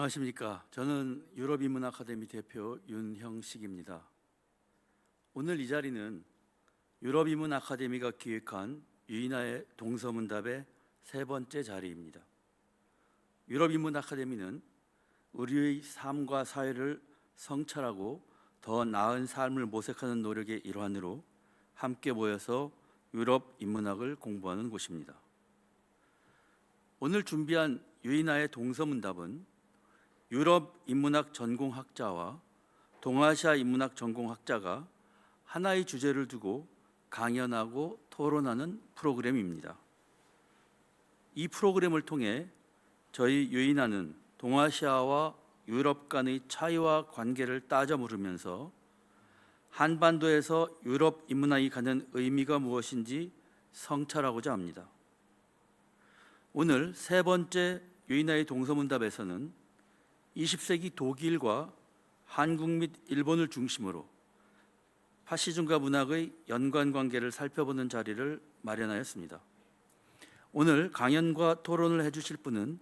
안녕하십니까. 저는 유럽인문아카데미 대표 윤형식입니다. 오늘 이 자리는 유럽인문아카데미가 기획한 유인하의 동서문답의 세 번째 자리입니다. 유럽인문아카데미는 우리의 삶과 사회를 성찰하고 더 나은 삶을 모색하는 노력의 일환으로 함께 모여서 유럽 인문학을 공부하는 곳입니다. 오늘 준비한 유인하의 동서문답은 유럽 인문학 전공학자와 동아시아 인문학 전공학자가 하나의 주제를 두고 강연하고 토론하는 프로그램입니다. 이 프로그램을 통해 저희 유인하는 동아시아와 유럽 간의 차이와 관계를 따져 물으면서 한반도에서 유럽 인문학이 갖는 의미가 무엇인지 성찰하고자 합니다. 오늘 세 번째 유인하의 동서문답에서는 20세기 독일과 한국 및 일본을 중심으로 파시즘과 문학의 연관관계를 살펴보는 자리를 마련하였습니다. 오늘 강연과 토론을 해주실 분은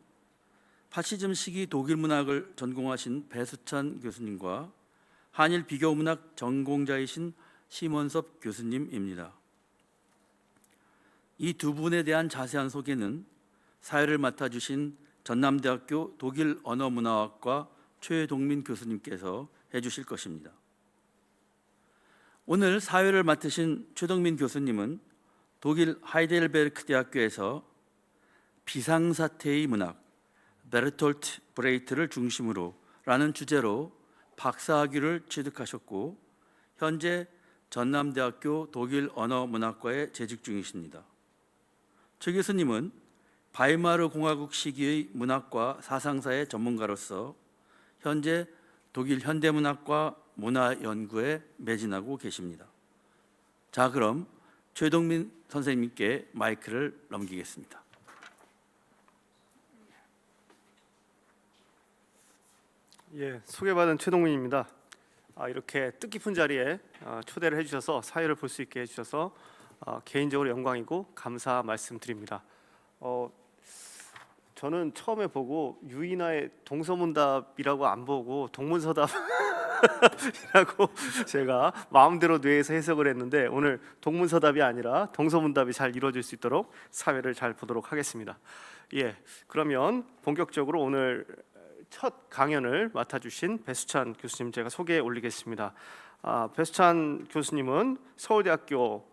파시즘 시기 독일 문학을 전공하신 배수찬 교수님과 한일 비교문학 전공자이신 심원섭 교수님입니다. 이 두 분에 대한 자세한 소개는 사회를 맡아주신 전남대학교 독일 언어문화학과 최동민 교수님께서 해주실 것입니다. 오늘 사회를 맡으신 최동민 교수님은 독일 하이델베르크 대학교에서 비상사태의 문학, 베르톨트 브레이트를 중심으로 라는 주제로 박사학위를 취득하셨고 현재 전남대학교 독일 언어문학과에 재직 중이십니다. 최 교수님은 바이마르 공화국 시기의 문학과 사상사의 전문가로서 현재 독일 현대문학과 문화연구에 매진하고 계십니다. 자, 그럼 최동민 선생님께 마이크를 넘기겠습니다. 예, 소개받은 최동민입니다. 이렇게 뜻깊은 자리에 초대를 해주셔서 사회를 볼 수 있게 해주셔서 개인적으로 영광이고 감사 말씀드립니다. 저는 처음에 보고 유인하의 동서문답이라고 안 보고 동문서답이라고 제가 마음대로 뇌에서 해석을 했는데 오늘 동문서답이 아니라 동서문답이 잘 이루어질 수 있도록 사회를 잘 보도록 하겠습니다. 예, 그러면 본격적으로 오늘 첫 강연을 맡아주신 배수찬 교수님 제가 소개해 올리겠습니다. 배수찬 교수님은 서울대학교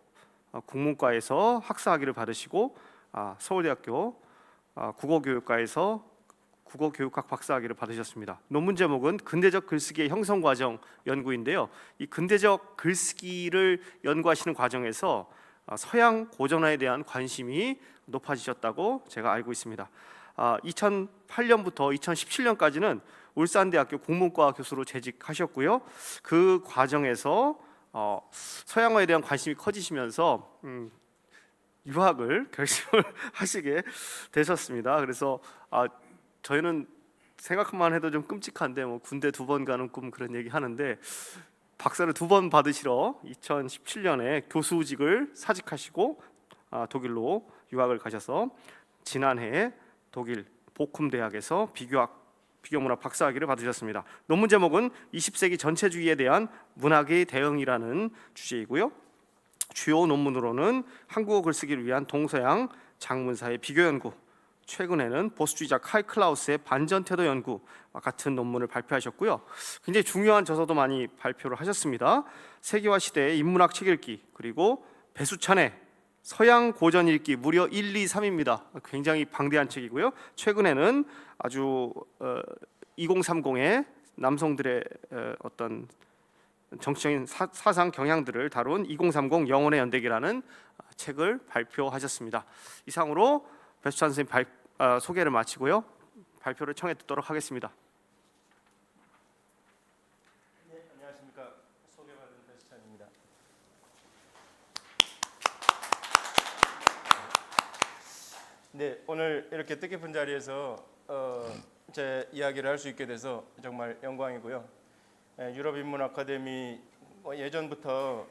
국문과에서 학사학위를 받으시고 서울대학교 국어교육과에서 국어교육학 박사학위를 받으셨습니다. 논문 제목은 근대적 글쓰기의 형성과정 연구인데요. 이 근대적 글쓰기를 연구하시는 과정에서 서양 고전화에 대한 관심이 높아지셨다고 제가 알고 있습니다. 2008년부터 2017년까지는 울산대학교 국문과 교수로 재직하셨고요. 그 과정에서 서양어에 대한 관심이 커지시면서 유학을 결심을 하시게 되셨습니다. 그래서 저희는 생각만 해도 좀 끔찍한데 군대 2번 가는 꿈 그런 얘기 하는데 박사를 2번 받으시러 2017년에 교수직을 사직하시고 독일로 유학을 가셔서 지난해에 독일 보쿰 대학에서 비교문학 박사학위를 받으셨습니다. 논문 제목은 20세기 전체주의에 대한 문학의 대응이라는 주제이고요. 주요 논문으로는 한국어 글쓰기를 위한 동서양 장문사의 비교 연구, 최근에는 보수주의자 칼 클라우스의 반전 태도 연구 같은 논문을 발표하셨고요. 굉장히 중요한 저서도 많이 발표를 하셨습니다. 세계화 시대의 인문학 책 읽기, 그리고 배수찬의 서양 고전 읽기 무려 1, 2, 3입니다. 굉장히 방대한 책이고요. 최근에는 아주 2030의 남성들의 어떤 정치적인 사상 경향들을 다룬 2030 영혼의 연대기라는 책을 발표하셨습니다. 이상으로 배수찬 선생님 소개를 마치고요. 발표를 청해 듣도록 하겠습니다. 네, 안녕하십니까. 소개받은 배수찬입니다. 네, 오늘 이렇게 뜻깊은 자리에서 제 이야기를 할 수 있게 돼서 정말 영광이고요. 유럽인문아카데미 예전부터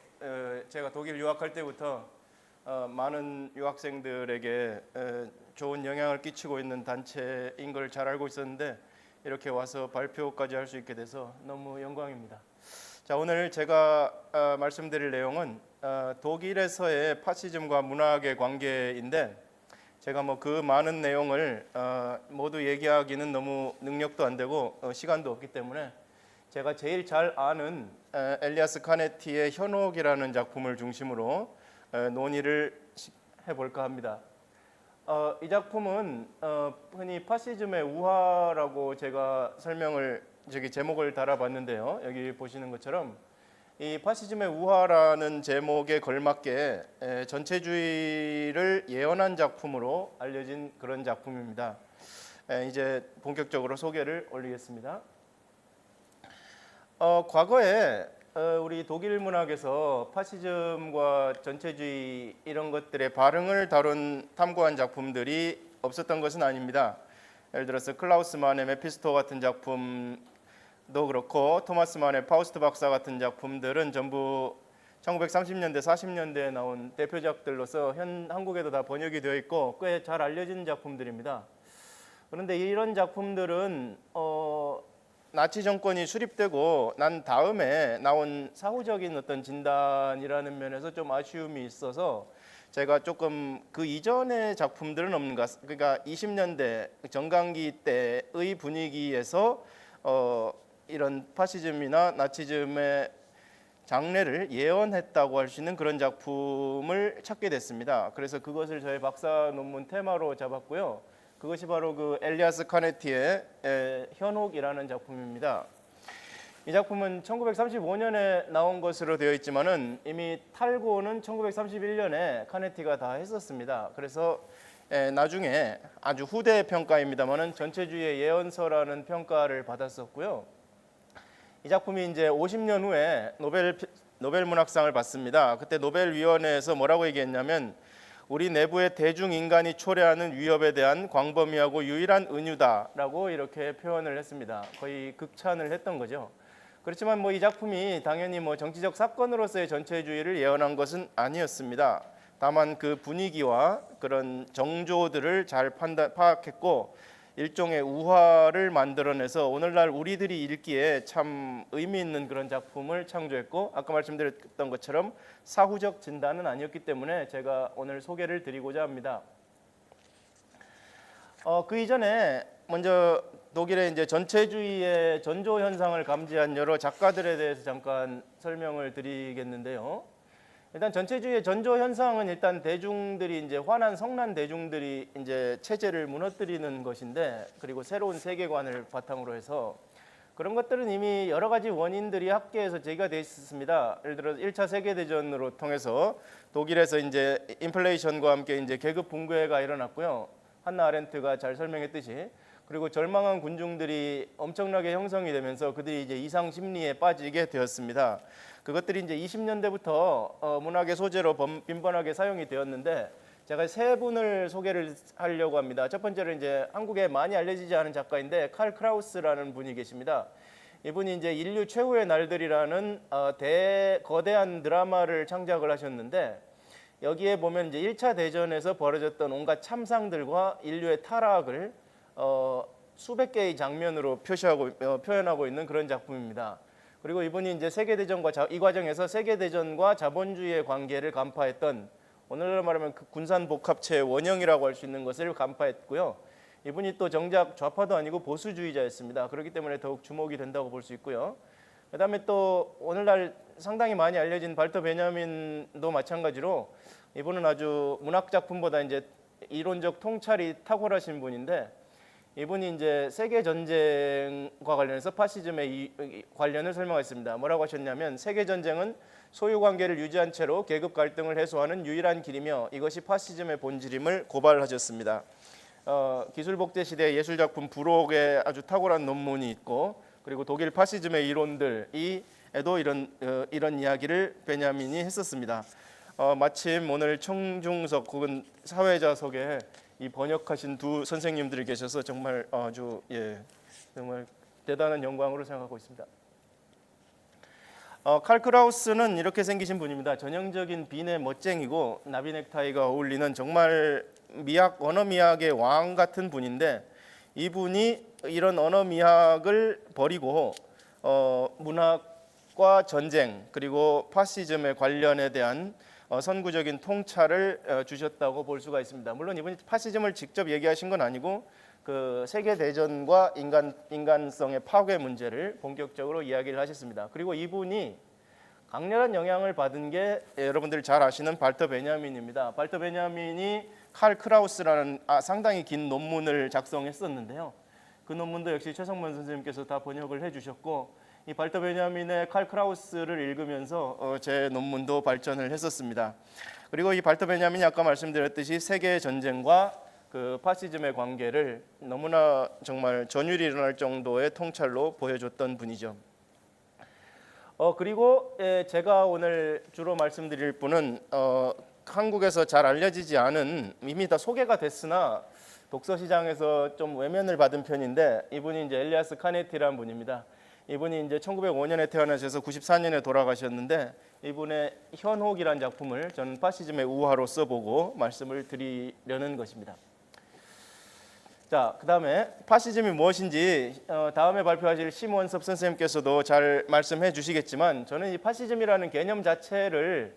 제가 독일 유학할 때부터 많은 유학생들에게 좋은 영향을 끼치고 있는 단체인 걸 잘 알고 있었는데 이렇게 와서 발표까지 할 수 있게 돼서 너무 영광입니다. 자, 오늘 제가 말씀드릴 내용은 독일에서의 파시즘과 문학의 관계인데, 제가 뭐 그 많은 내용을 모두 얘기하기는 너무 능력도 안 되고 시간도 없기 때문에 제가 제일 잘 아는 엘리아스 카네티의 현혹이라는 작품을 중심으로 논의를 해볼까 합니다. 이 작품은 흔히 파시즘의 우화라고 제가 제목을 달아봤는데요. 여기 보시는 것처럼 이 파시즘의 우화라는 제목에 걸맞게 전체주의를 예언한 작품으로 알려진 그런 작품입니다. 이제 본격적으로 소개를 올리겠습니다. 과거에 우리 독일 문학에서 파시즘과 전체주의 이런 것들의 발흥을 다룬 탐구한 작품들이 없었던 것은 아닙니다. 예를 들어서 클라우스 만의 메피스토 같은 작품도 그렇고 토마스 만의 파우스트 박사 같은 작품들은 전부 1930년대 40년대에 나온 대표작들로서 한국에도 다 번역이 되어 있고 꽤 잘 알려진 작품들입니다. 그런데 이런 작품들은 나치 정권이 수립되고 난 다음에 나온 사후적인 어떤 진단이라는 면에서 좀 아쉬움이 있어서 제가 조금 그 이전의 작품들은 없는가, 그러니까 20년대 정강기 때의 분위기에서 이런 파시즘이나 나치즘의 장래를 예언했다고 할 수 있는 그런 작품을 찾게 됐습니다. 그래서 그것을 저의 박사 논문 테마로 잡았고요. 그것이 바로 그 엘리아스 카네티의 현혹이라는 작품입니다. 이 작품은 1935년에 나온 것으로 되어 있지만은 이미 탈고는 1931년에 카네티가 다 했었습니다. 그래서 나중에 아주 후대 평가입니다만은 전체주의의 예언서라는 평가를 받았었고요. 이 작품이 이제 50년 후에 노벨 문학상을 받습니다. 그때 노벨위원회에서 뭐라고 얘기했냐면 우리 내부의 대중인간이 초래하는 위협에 대한 광범위하고 유일한 은유다라고 이렇게 표현을 했습니다. 거의 극찬을 했던 거죠. 그렇지만 뭐 이 작품이 당연히 뭐 정치적 사건으로서의 전체주의를 예언한 것은 아니었습니다. 다만 그 분위기와 그런 정조들을 잘 파악했고 일종의 우화를 만들어내서 오늘날 우리들이 읽기에 참 의미 있는 그런 작품을 창조했고, 아까 말씀드렸던 것처럼 사후적 진단은 아니었기 때문에 제가 오늘 소개를 드리고자 합니다. 그 이전에 먼저 독일의 이제 전체주의의 전조 현상을 감지한 여러 작가들에 대해서 잠깐 설명을 드리겠는데요. 일단 전체주의의 전조 현상은 일단 대중들이 이제 화난 성난 대중들이 이제 체제를 무너뜨리는 것인데, 그리고 새로운 세계관을 바탕으로 해서 그런 것들은 이미 여러 가지 원인들이 학계에서 제기가 돼 있었습니다. 예를 들어 1차 세계 대전으로 통해서 독일에서 이제 인플레이션과 함께 이제 계급 붕괴가 일어났고요. 한나 아렌트가 잘 설명했듯이, 그리고 절망한 군중들이 엄청나게 형성이 되면서 그들이 이제 이상 심리에 빠지게 되었습니다. 그것들이 이제 20년대부터 문학의 소재로 빈번하게 사용이 되었는데, 제가 세 분을 소개를 하려고 합니다. 첫 번째로 이제 한국에 많이 알려지지 않은 작가인데 칼 크라우스라는 분이 계십니다. 이분이 이제 인류 최후의 날들이라는 거대한 드라마를 창작을 하셨는데, 여기에 보면 이제 1차 대전에서 벌어졌던 온갖 참상들과 인류의 타락을 수백 개의 장면으로 표현하고 있는 그런 작품입니다. 그리고 이분이 이제 이 과정에서 세계대전과 자본주의의 관계를 간파했던, 오늘날 말하면 그 군산복합체의 원형이라고 할 수 있는 것을 간파했고요. 이분이 또 정작 좌파도 아니고 보수주의자였습니다. 그렇기 때문에 더욱 주목이 된다고 볼 수 있고요. 그다음에 또 오늘날 상당히 많이 알려진 발터 베냐민도 마찬가지로 이분은 아주 문학 작품보다 이제 이론적 통찰이 탁월하신 분인데, 이분이 이제 세계 전쟁과 관련해서 파시즘의 관련을 설명했습니다. 뭐라고 하셨냐면, 세계 전쟁은 소유 관계를 유지한 채로 계급 갈등을 해소하는 유일한 길이며 이것이 파시즘의 본질임을 고발하셨습니다. 기술 복제 시대의 예술 작품 부록에 아주 탁월한 논문이 있고, 그리고 독일 파시즘의 이론들에도 이런 이야기를 베냐민이 했었습니다. 마침 오늘 청중석 혹은 사회자석에 이 번역하신 두 선생님들이 계셔서 정말 아주 정말 대단한 영광으로 생각하고 있습니다. 칼 크라우스는 이렇게 생기신 분입니다. 전형적인 빈의 멋쟁이고 나비 넥타이가 어울리는 정말 언어 미학의 왕 같은 분인데, 이분이 이런 언어 미학을 버리고 문학과 전쟁 그리고 파시즘의 관련에 대한 선구적인 통찰을 주셨다고 볼 수가 있습니다. 물론 이분이 파시즘을 직접 얘기하신 건 아니고 그 세계 대전과 인간성의 파괴 문제를 본격적으로 이야기를 하셨습니다. 그리고 이분이 강렬한 영향을 받은 게 여러분들 잘 아시는 발터 베냐민입니다. 발터 베냐민이 칼 크라우스라는 상당히 긴 논문을 작성했었는데요. 그 논문도 역시 최성만 선생님께서 다 번역을 해주셨고, 이 발터 베냐민의 칼 크라우스를 읽으면서 제 논문도 발전을 했었습니다. 그리고 이 발터 베냐민이 아까 말씀드렸듯이 세계 전쟁과 그 파시즘의 관계를 너무나 정말 전율이 일어날 정도의 통찰로 보여줬던 분이죠. 그리고 제가 오늘 주로 말씀드릴 분은 한국에서 잘 알려지지 않은, 이미 다 소개가 됐으나 독서 시장에서 좀 외면을 받은 편인데, 이분이 이제 엘리아스 카네티라는 분입니다. 이분이 이제 1905년에 태어나셔서 94년에 돌아가셨는데, 이분의 현혹이라는 작품을 저는 파시즘의 우화로 써보고 말씀을 드리려는 것입니다. 자, 그다음에 파시즘이 무엇인지 다음에 발표하실 심원섭 선생님께서도 잘 말씀해 주시겠지만, 저는 이 파시즘이라는 개념 자체를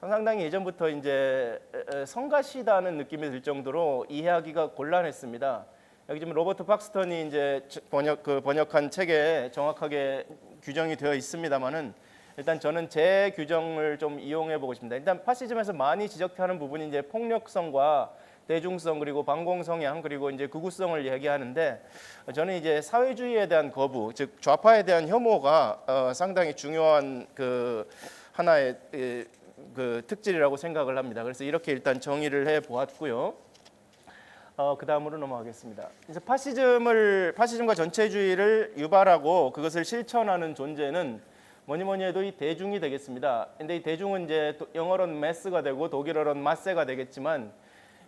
상당히 예전부터 이제 성가시다는 느낌이 들 정도로 이해하기가 곤란했습니다. 여기 지금 로버트 팍스턴이 이제 번역한 책에 정확하게 규정이 되어 있습니다만은, 일단 저는 제 규정을 좀 이용해 보고 싶습니다. 일단 파시즘에서 많이 지적하는 부분이 이제 폭력성과 대중성 그리고 반공 성향 그리고 이제 극우성을 얘기하는데, 저는 이제 사회주의에 대한 거부, 즉 좌파에 대한 혐오가 상당히 중요한 그 하나의 그 특질이라고 생각을 합니다. 그래서 이렇게 일단 정의를 해 보았고요. 그 다음으로 넘어가겠습니다. 이제 파시즘과 전체주의를 유발하고 그것을 실천하는 존재는 뭐니 해도 이 대중이 되겠습니다. 근데 이 대중은 이제 영어로는 매스가 되고 독일어로는 마세가 되겠지만,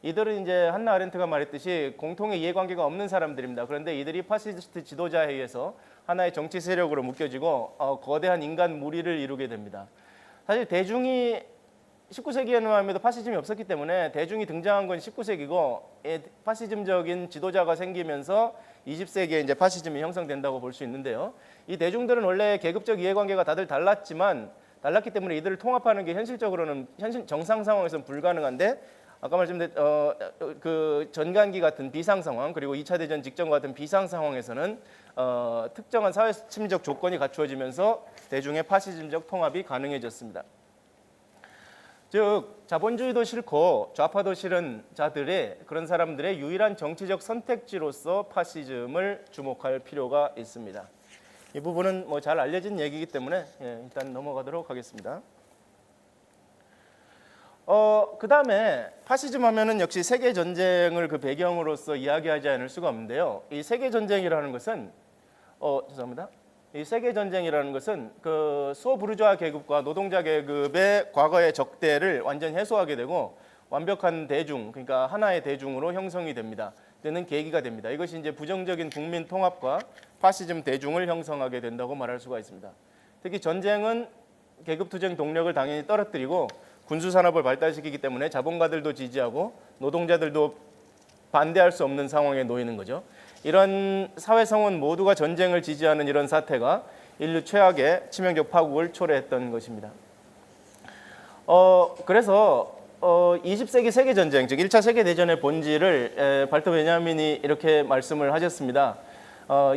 이들은 이제 한나 아렌트가 말했듯이 공통의 이해관계가 없는 사람들입니다. 그런데 이들이 파시스트 지도자에 의해서 하나의 정치 세력으로 묶여지고 거대한 인간 무리를 이루게 됩니다. 사실 대중이 19세기에는 하면도 파시즘이 없었기 때문에 대중이 등장한 건 19세기고, 파시즘적인 지도자가 생기면서 20세기에 이제 파시즘이 형성된다고 볼 수 있는데요. 이 대중들은 원래 계급적 이해관계가 다들 달랐기 때문에 이들을 통합하는 게 현실적으로는 정상 상황에서는 불가능한데, 아까 말씀드린 그 전간기 같은 비상 상황 그리고 2차 대전 직전과 같은 비상 상황에서는 특정한 사회 심리적 조건이 갖추어지면서 대중의 파시즘적 통합이 가능해졌습니다. 즉 자본주의도 싫고 좌파도 싫은 자들의, 그런 사람들의 유일한 정치적 선택지로서 파시즘을 주목할 필요가 있습니다. 이 부분은 뭐 잘 알려진 얘기이기 때문에 일단 넘어가도록 하겠습니다. 그 다음에 파시즘 하면은 역시 세계 전쟁을 그 배경으로서 이야기하지 않을 수가 없는데요. 이 세계 전쟁이라는 것은 이 세계 전쟁이라는 것은 그 소부르주아 계급과 노동자 계급의 과거의 적대를 완전히 해소하게 되고 완벽한 대중, 그러니까 하나의 대중으로 형성이 됩니다. 되는 계기가 됩니다. 이것이 이제 부정적인 국민 통합과 파시즘 대중을 형성하게 된다고 말할 수가 있습니다. 특히 전쟁은 계급 투쟁 동력을 당연히 떨어뜨리고 군수 산업을 발달시키기 때문에 자본가들도 지지하고 노동자들도 반대할 수 없는 상황에 놓이는 거죠. 이런 사회성원 모두가 전쟁을 지지하는 이런 사태가 인류 최악의 치명적 파국을 초래했던 것입니다. 그래서 20세기 세계 전쟁, 즉 1차 세계 대전의 본질을 발터 베냐민이 이렇게 말씀을 하셨습니다.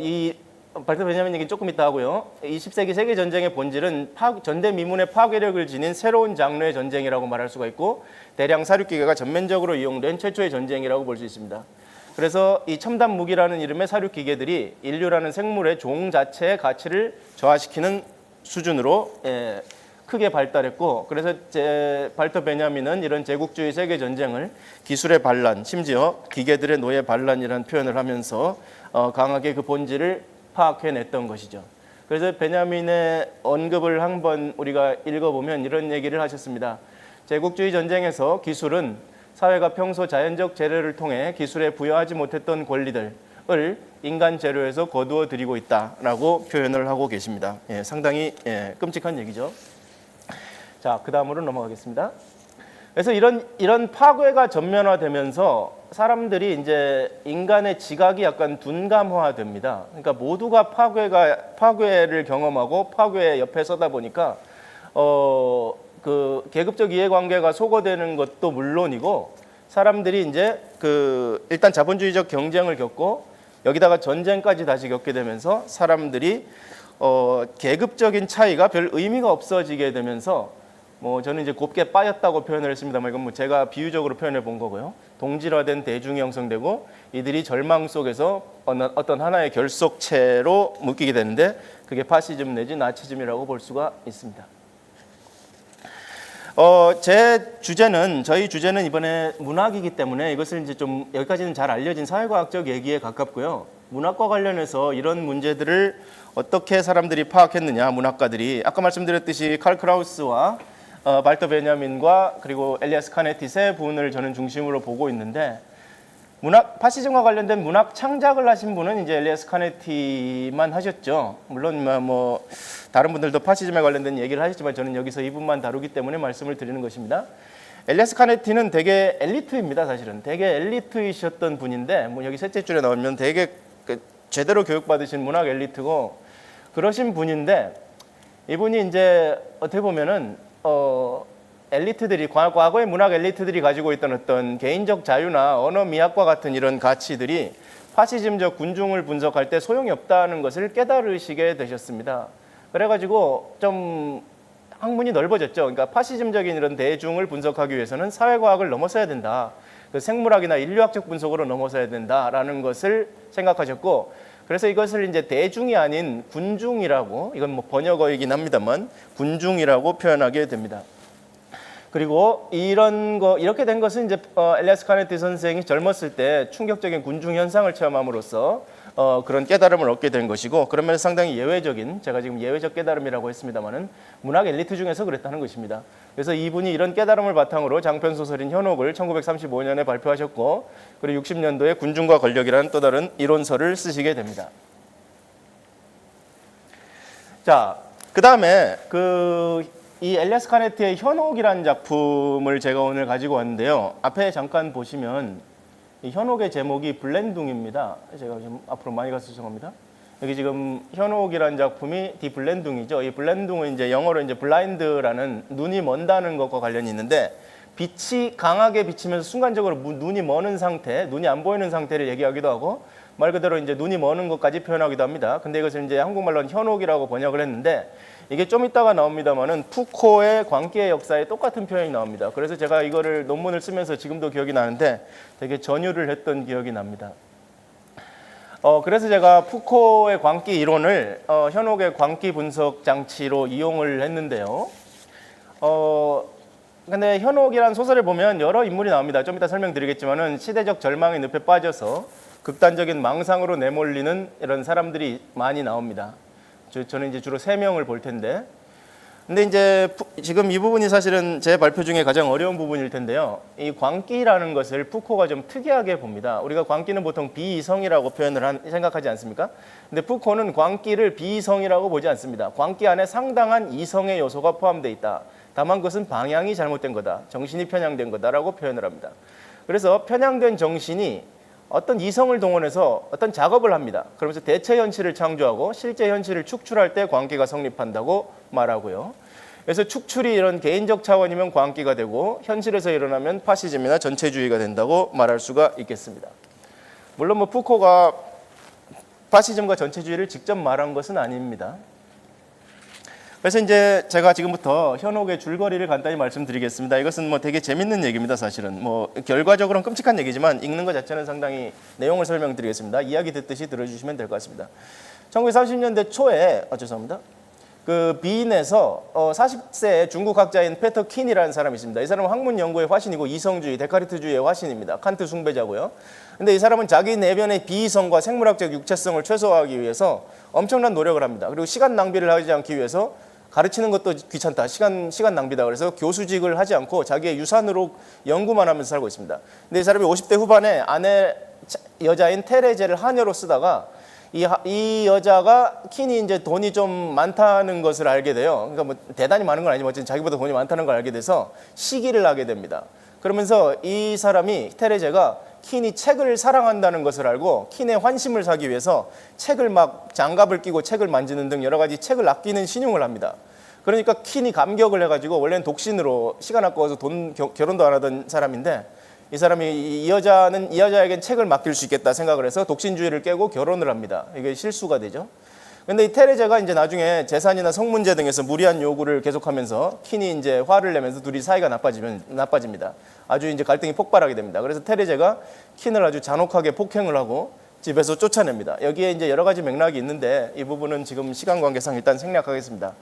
이 발터 베냐민 얘기 조금 이따 하고요. 20세기 세계 전쟁의 본질은 전대미문의 파괴력을 지닌 새로운 장르의 전쟁이라고 말할 수가 있고, 대량 사륙기계가 전면적으로 이용된 최초의 전쟁이라고 볼 수 있습니다. 그래서 이 첨단 무기라는 이름의 사륙기계들이 인류라는 생물의 종 자체의 가치를 저하시키는 수준으로 크게 발달했고, 그래서 발터 베냐민은 이런 제국주의 세계 전쟁을 기술의 반란, 심지어 기계들의 노예 반란이라는 표현을 하면서 강하게 그 본질을 파악해냈던 것이죠. 그래서 베냐민의 언급을 한번 우리가 읽어보면 이런 얘기를 하셨습니다. 제국주의 전쟁에서 기술은 사회가 평소 자연적 재래를 통해 기술에 부여하지 못했던 권리들을 인간 재료에서 거두어 들이고 있다라고 표현을 하고 계십니다. 상당히 끔찍한 얘기죠. 자, 그 다음으로 넘어가겠습니다. 그래서 이런 파괴가 전면화되면서 사람들이 이제 인간의 지각이 약간 둔감화됩니다. 그러니까 모두가 파괴를 경험하고 파괴 옆에 서다 보니까 그 계급적 이해관계가 소거되는 것도 물론이고 사람들이 이제 그 일단 자본주의적 경쟁을 겪고 여기다가 전쟁까지 다시 겪게 되면서 사람들이 계급적인 차이가 별 의미가 없어지게 되면서 뭐 저는 이제 곱게 빠졌다고 표현을 했습니다만 이건 뭐 제가 비유적으로 표현해 본 거고요. 동질화된 대중이 형성되고 이들이 절망 속에서 어떤 하나의 결속체로 묶이게 되는데 그게 파시즘 내지 나치즘이라고 볼 수가 있습니다. 저희 주제는 이번에 문학이기 때문에 이것을 이제 좀 여기까지는 잘 알려진 사회과학적 얘기에 가깝고요. 문학과 관련해서 이런 문제들을 어떻게 사람들이 파악했느냐, 문학가들이 아까 말씀드렸듯이 칼 크라우스와 발터 베냐민과 그리고 엘리아스 카네티 세 분을 저는 중심으로 보고 있는데 파시즘과 관련된 문학 창작을 하신 분은 이제 엘리아스 카네티만 하셨죠. 물론 뭐 다른 분들도 파시즘에 관련된 얘기를 하셨지만 저는 여기서 이분만 다루기 때문에 말씀을 드리는 것입니다. 엘리아스 카네티는 되게 엘리트입니다. 사실은 되게 엘리트이셨던 분인데 뭐 여기 셋째 줄에 나오면 되게 제대로 교육받으신 문학 엘리트고 그러신 분인데 이분이 이제 어떻게 보면은 엘리트들이 과거의 문학 엘리트들이 가지고 있던 어떤 개인적 자유나 언어 미학과 같은 이런 가치들이 파시즘적 군중을 분석할 때 소용이 없다는 것을 깨달으시게 되셨습니다. 그래가지고 좀 학문이 넓어졌죠. 그러니까 파시즘적인 이런 대중을 분석하기 위해서는 사회과학을 넘어서야 된다. 그 생물학이나 인류학적 분석으로 넘어서야 된다라는 것을 생각하셨고 그래서 이것을 이제 대중이 아닌 군중이라고 이건 뭐 번역어이긴 합니다만 군중이라고 표현하게 됩니다. 그리고 이렇게 된 것은 이제 엘리아스 카네티 선생이 젊었을 때 충격적인 군중 현상을 체험함으로써 그런 깨달음을 얻게 된 것이고 그러면 상당히 예외적인 제가 지금 예외적 깨달음이라고 했습니다만은 문학 엘리트 중에서 그랬다는 것입니다. 그래서 이분이 이런 깨달음을 바탕으로 장편 소설인 현옥을 1935년에 발표하셨고 그리고 60년도에 군중과 권력이라는 또 다른 이론서를 쓰시게 됩니다. 자, 그다음에 이 엘리아스 카네티의 현옥이라는 작품을 제가 오늘 가지고 왔는데요. 앞에 잠깐 보시면 이 현옥의 제목이 블렌둥입니다. 제가 좀 앞으로 많이 가서 죄송합니다. 여기 지금 현옥이라는 작품이 디 블렌둥이죠. 이 블렌둥은 이제 영어로 이제 블라인드라는 눈이 먼다는 것과 관련이 있는데 빛이 강하게 비치면서 순간적으로 눈이 머는 상태, 눈이 안 보이는 상태를 얘기하기도 하고 말 그대로 이제 눈이 머는 것까지 표현하기도 합니다. 근데 이것을 이제 한국말로는 현옥이라고 번역을 했는데 이게 좀 이따가 나옵니다만은 푸코의 광기의 역사에 똑같은 표현이 나옵니다. 그래서 제가 이거를 논문을 쓰면서 지금도 기억이 나는데 되게 전유를 했던 기억이 납니다. 그래서 제가 푸코의 광기 이론을 현옥의 광기 분석 장치로 이용을 했는데요. 근데 현옥이라는 소설을 보면 여러 인물이 나옵니다. 좀 이따 설명드리겠지만은 시대적 절망의 늪에 빠져서 극단적인 망상으로 내몰리는 이런 사람들이 많이 나옵니다. 저는 이제 주로 3명을 볼 텐데 근데 이제 지금 이 부분이 사실은 제 발표 중에 가장 어려운 부분일 텐데요. 이 광기라는 것을 푸코가 좀 특이하게 봅니다. 우리가 광기는 보통 비이성이라고 생각하지 않습니까? 근데 푸코는 광기를 비이성이라고 보지 않습니다. 광기 안에 상당한 이성의 요소가 포함되어 있다. 다만 그것은 방향이 잘못된 거다. 정신이 편향된 거다라고 표현을 합니다. 그래서 편향된 정신이 어떤 이성을 동원해서 어떤 작업을 합니다. 그러면서 대체 현실을 창조하고 실제 현실을 축출할 때 광기가 성립한다고 말하고요. 그래서 축출이 이런 개인적 차원이면 광기가 되고 현실에서 일어나면 파시즘이나 전체주의가 된다고 말할 수가 있겠습니다. 물론 뭐 푸코가 파시즘과 전체주의를 직접 말한 것은 아닙니다. 그래서 이제 제가 지금부터 현옥의 줄거리를 간단히 말씀드리겠습니다. 이것은 뭐 되게 재밌는 얘기입니다, 사실은. 뭐 결과적으로는 끔찍한 얘기지만 읽는 것 자체는 상당히 내용을 설명드리겠습니다. 이야기 듣듯이 들어주시면 될 것 같습니다. 1930년대 초에 죄송합니다. 그 비인에서 40세 중국 학자인 페터 킨이라는 사람이 있습니다. 이 사람은 학문 연구의 화신이고 이성주의, 데카르트주의의 화신입니다. 칸트 숭배자고요. 근데 이 사람은 자기 내면의 비이성과 생물학적 육체성을 최소화하기 위해서 엄청난 노력을 합니다. 그리고 시간 낭비를 하지 않기 위해서 가르치는 것도 귀찮다. 시간 낭비다. 그래서 교수직을 하지 않고 자기의 유산으로 연구만 하면서 살고 있습니다. 근데 이 사람이 50대 후반에 아내 여자인 테레제를 하녀로 쓰다가 이 여자가 킨이 이제 돈이 좀 많다는 것을 알게 돼요. 그러니까 뭐 대단히 많은 건 아니지만 자기보다 돈이 많다는 걸 알게 돼서 시기를 하게 됩니다. 그러면서 이 사람이 테레제가 킨이 책을 사랑한다는 것을 알고 킨의 환심을 사기 위해서 책을 막 장갑을 끼고 책을 만지는 등 여러 가지 책을 아끼는 신용을 합니다. 그러니까 킨이 감격을 해가지고 원래는 독신으로 시간 아까워서 결혼도 안 하던 사람인데 이 사람이 이 여자에겐 책을 맡길 수 있겠다 생각을 해서 독신주의를 깨고 결혼을 합니다. 이게 실수가 되죠. 근데 이 테레제가 이제 나중에 재산이나 성 문제 등에서 무리한 요구를 계속하면서 킨이 이제 화를 내면서 둘이 사이가 나빠집니다. 아주 이제 갈등이 폭발하게 됩니다. 그래서 테레제가 킨을 아주 잔혹하게 폭행을 하고 집에서 쫓아냅니다. 여기에 이제 여러 가지 맥락이 있는데 이 부분은 지금 시간 관계상 일단 생략하겠습니다.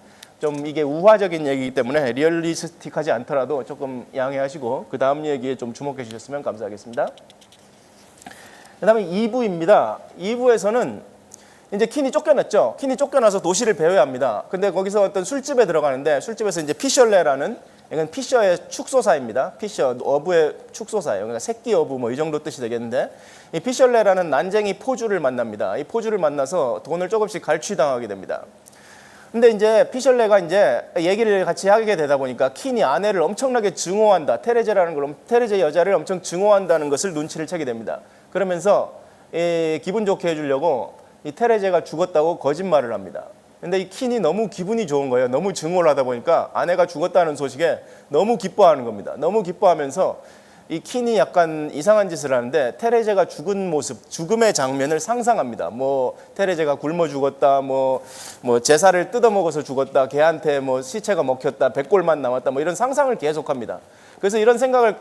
좀 이게 우화적인 얘기이기 때문에 리얼리스틱하지 않더라도 조금 양해하시고 그 다음 얘기에 좀 주목해 주셨으면 감사하겠습니다. 그다음에 2부입니다. 2부에서는 이제 킨이 쫓겨났죠. 킨이 쫓겨나서 도시를 배회합니다. 근데 거기서 어떤 술집에 들어가는데 술집에서 이제 피셜레라는 이건 피셔의 축소사입니다. 피셔 어부의 축소사예요. 그러니까 새끼 어부 뭐 이 정도 뜻이 되겠는데 이 피셜레라는 난쟁이 포주를 만납니다. 이 포주를 만나서 돈을 조금씩 갈취당하게 됩니다. 근데 이제 피셜레가 이제 얘기를 같이 하게 되다 보니까 킨이 아내를 엄청나게 증오한다. 테레제 여자를 엄청 증오한다는 것을 눈치를 채게 됩니다. 그러면서 기분 좋게 해주려고 이 테레제가 죽었다고 거짓말을 합니다. 근데 이 킨이 너무 기분이 좋은 거예요. 너무 증오를 하다 보니까 아내가 죽었다는 소식에 너무 기뻐하는 겁니다. 너무 기뻐하면서 이 킨이 약간 이상한 짓을 하는데 테레제가 죽은 모습, 죽음의 장면을 상상합니다. 뭐 테레제가 굶어 죽었다, 뭐 제사를 뜯어먹어서 죽었다, 걔한테 뭐 시체가 먹혔다, 백골만 남았다, 뭐 이런 상상을 계속합니다. 그래서 이런 생각을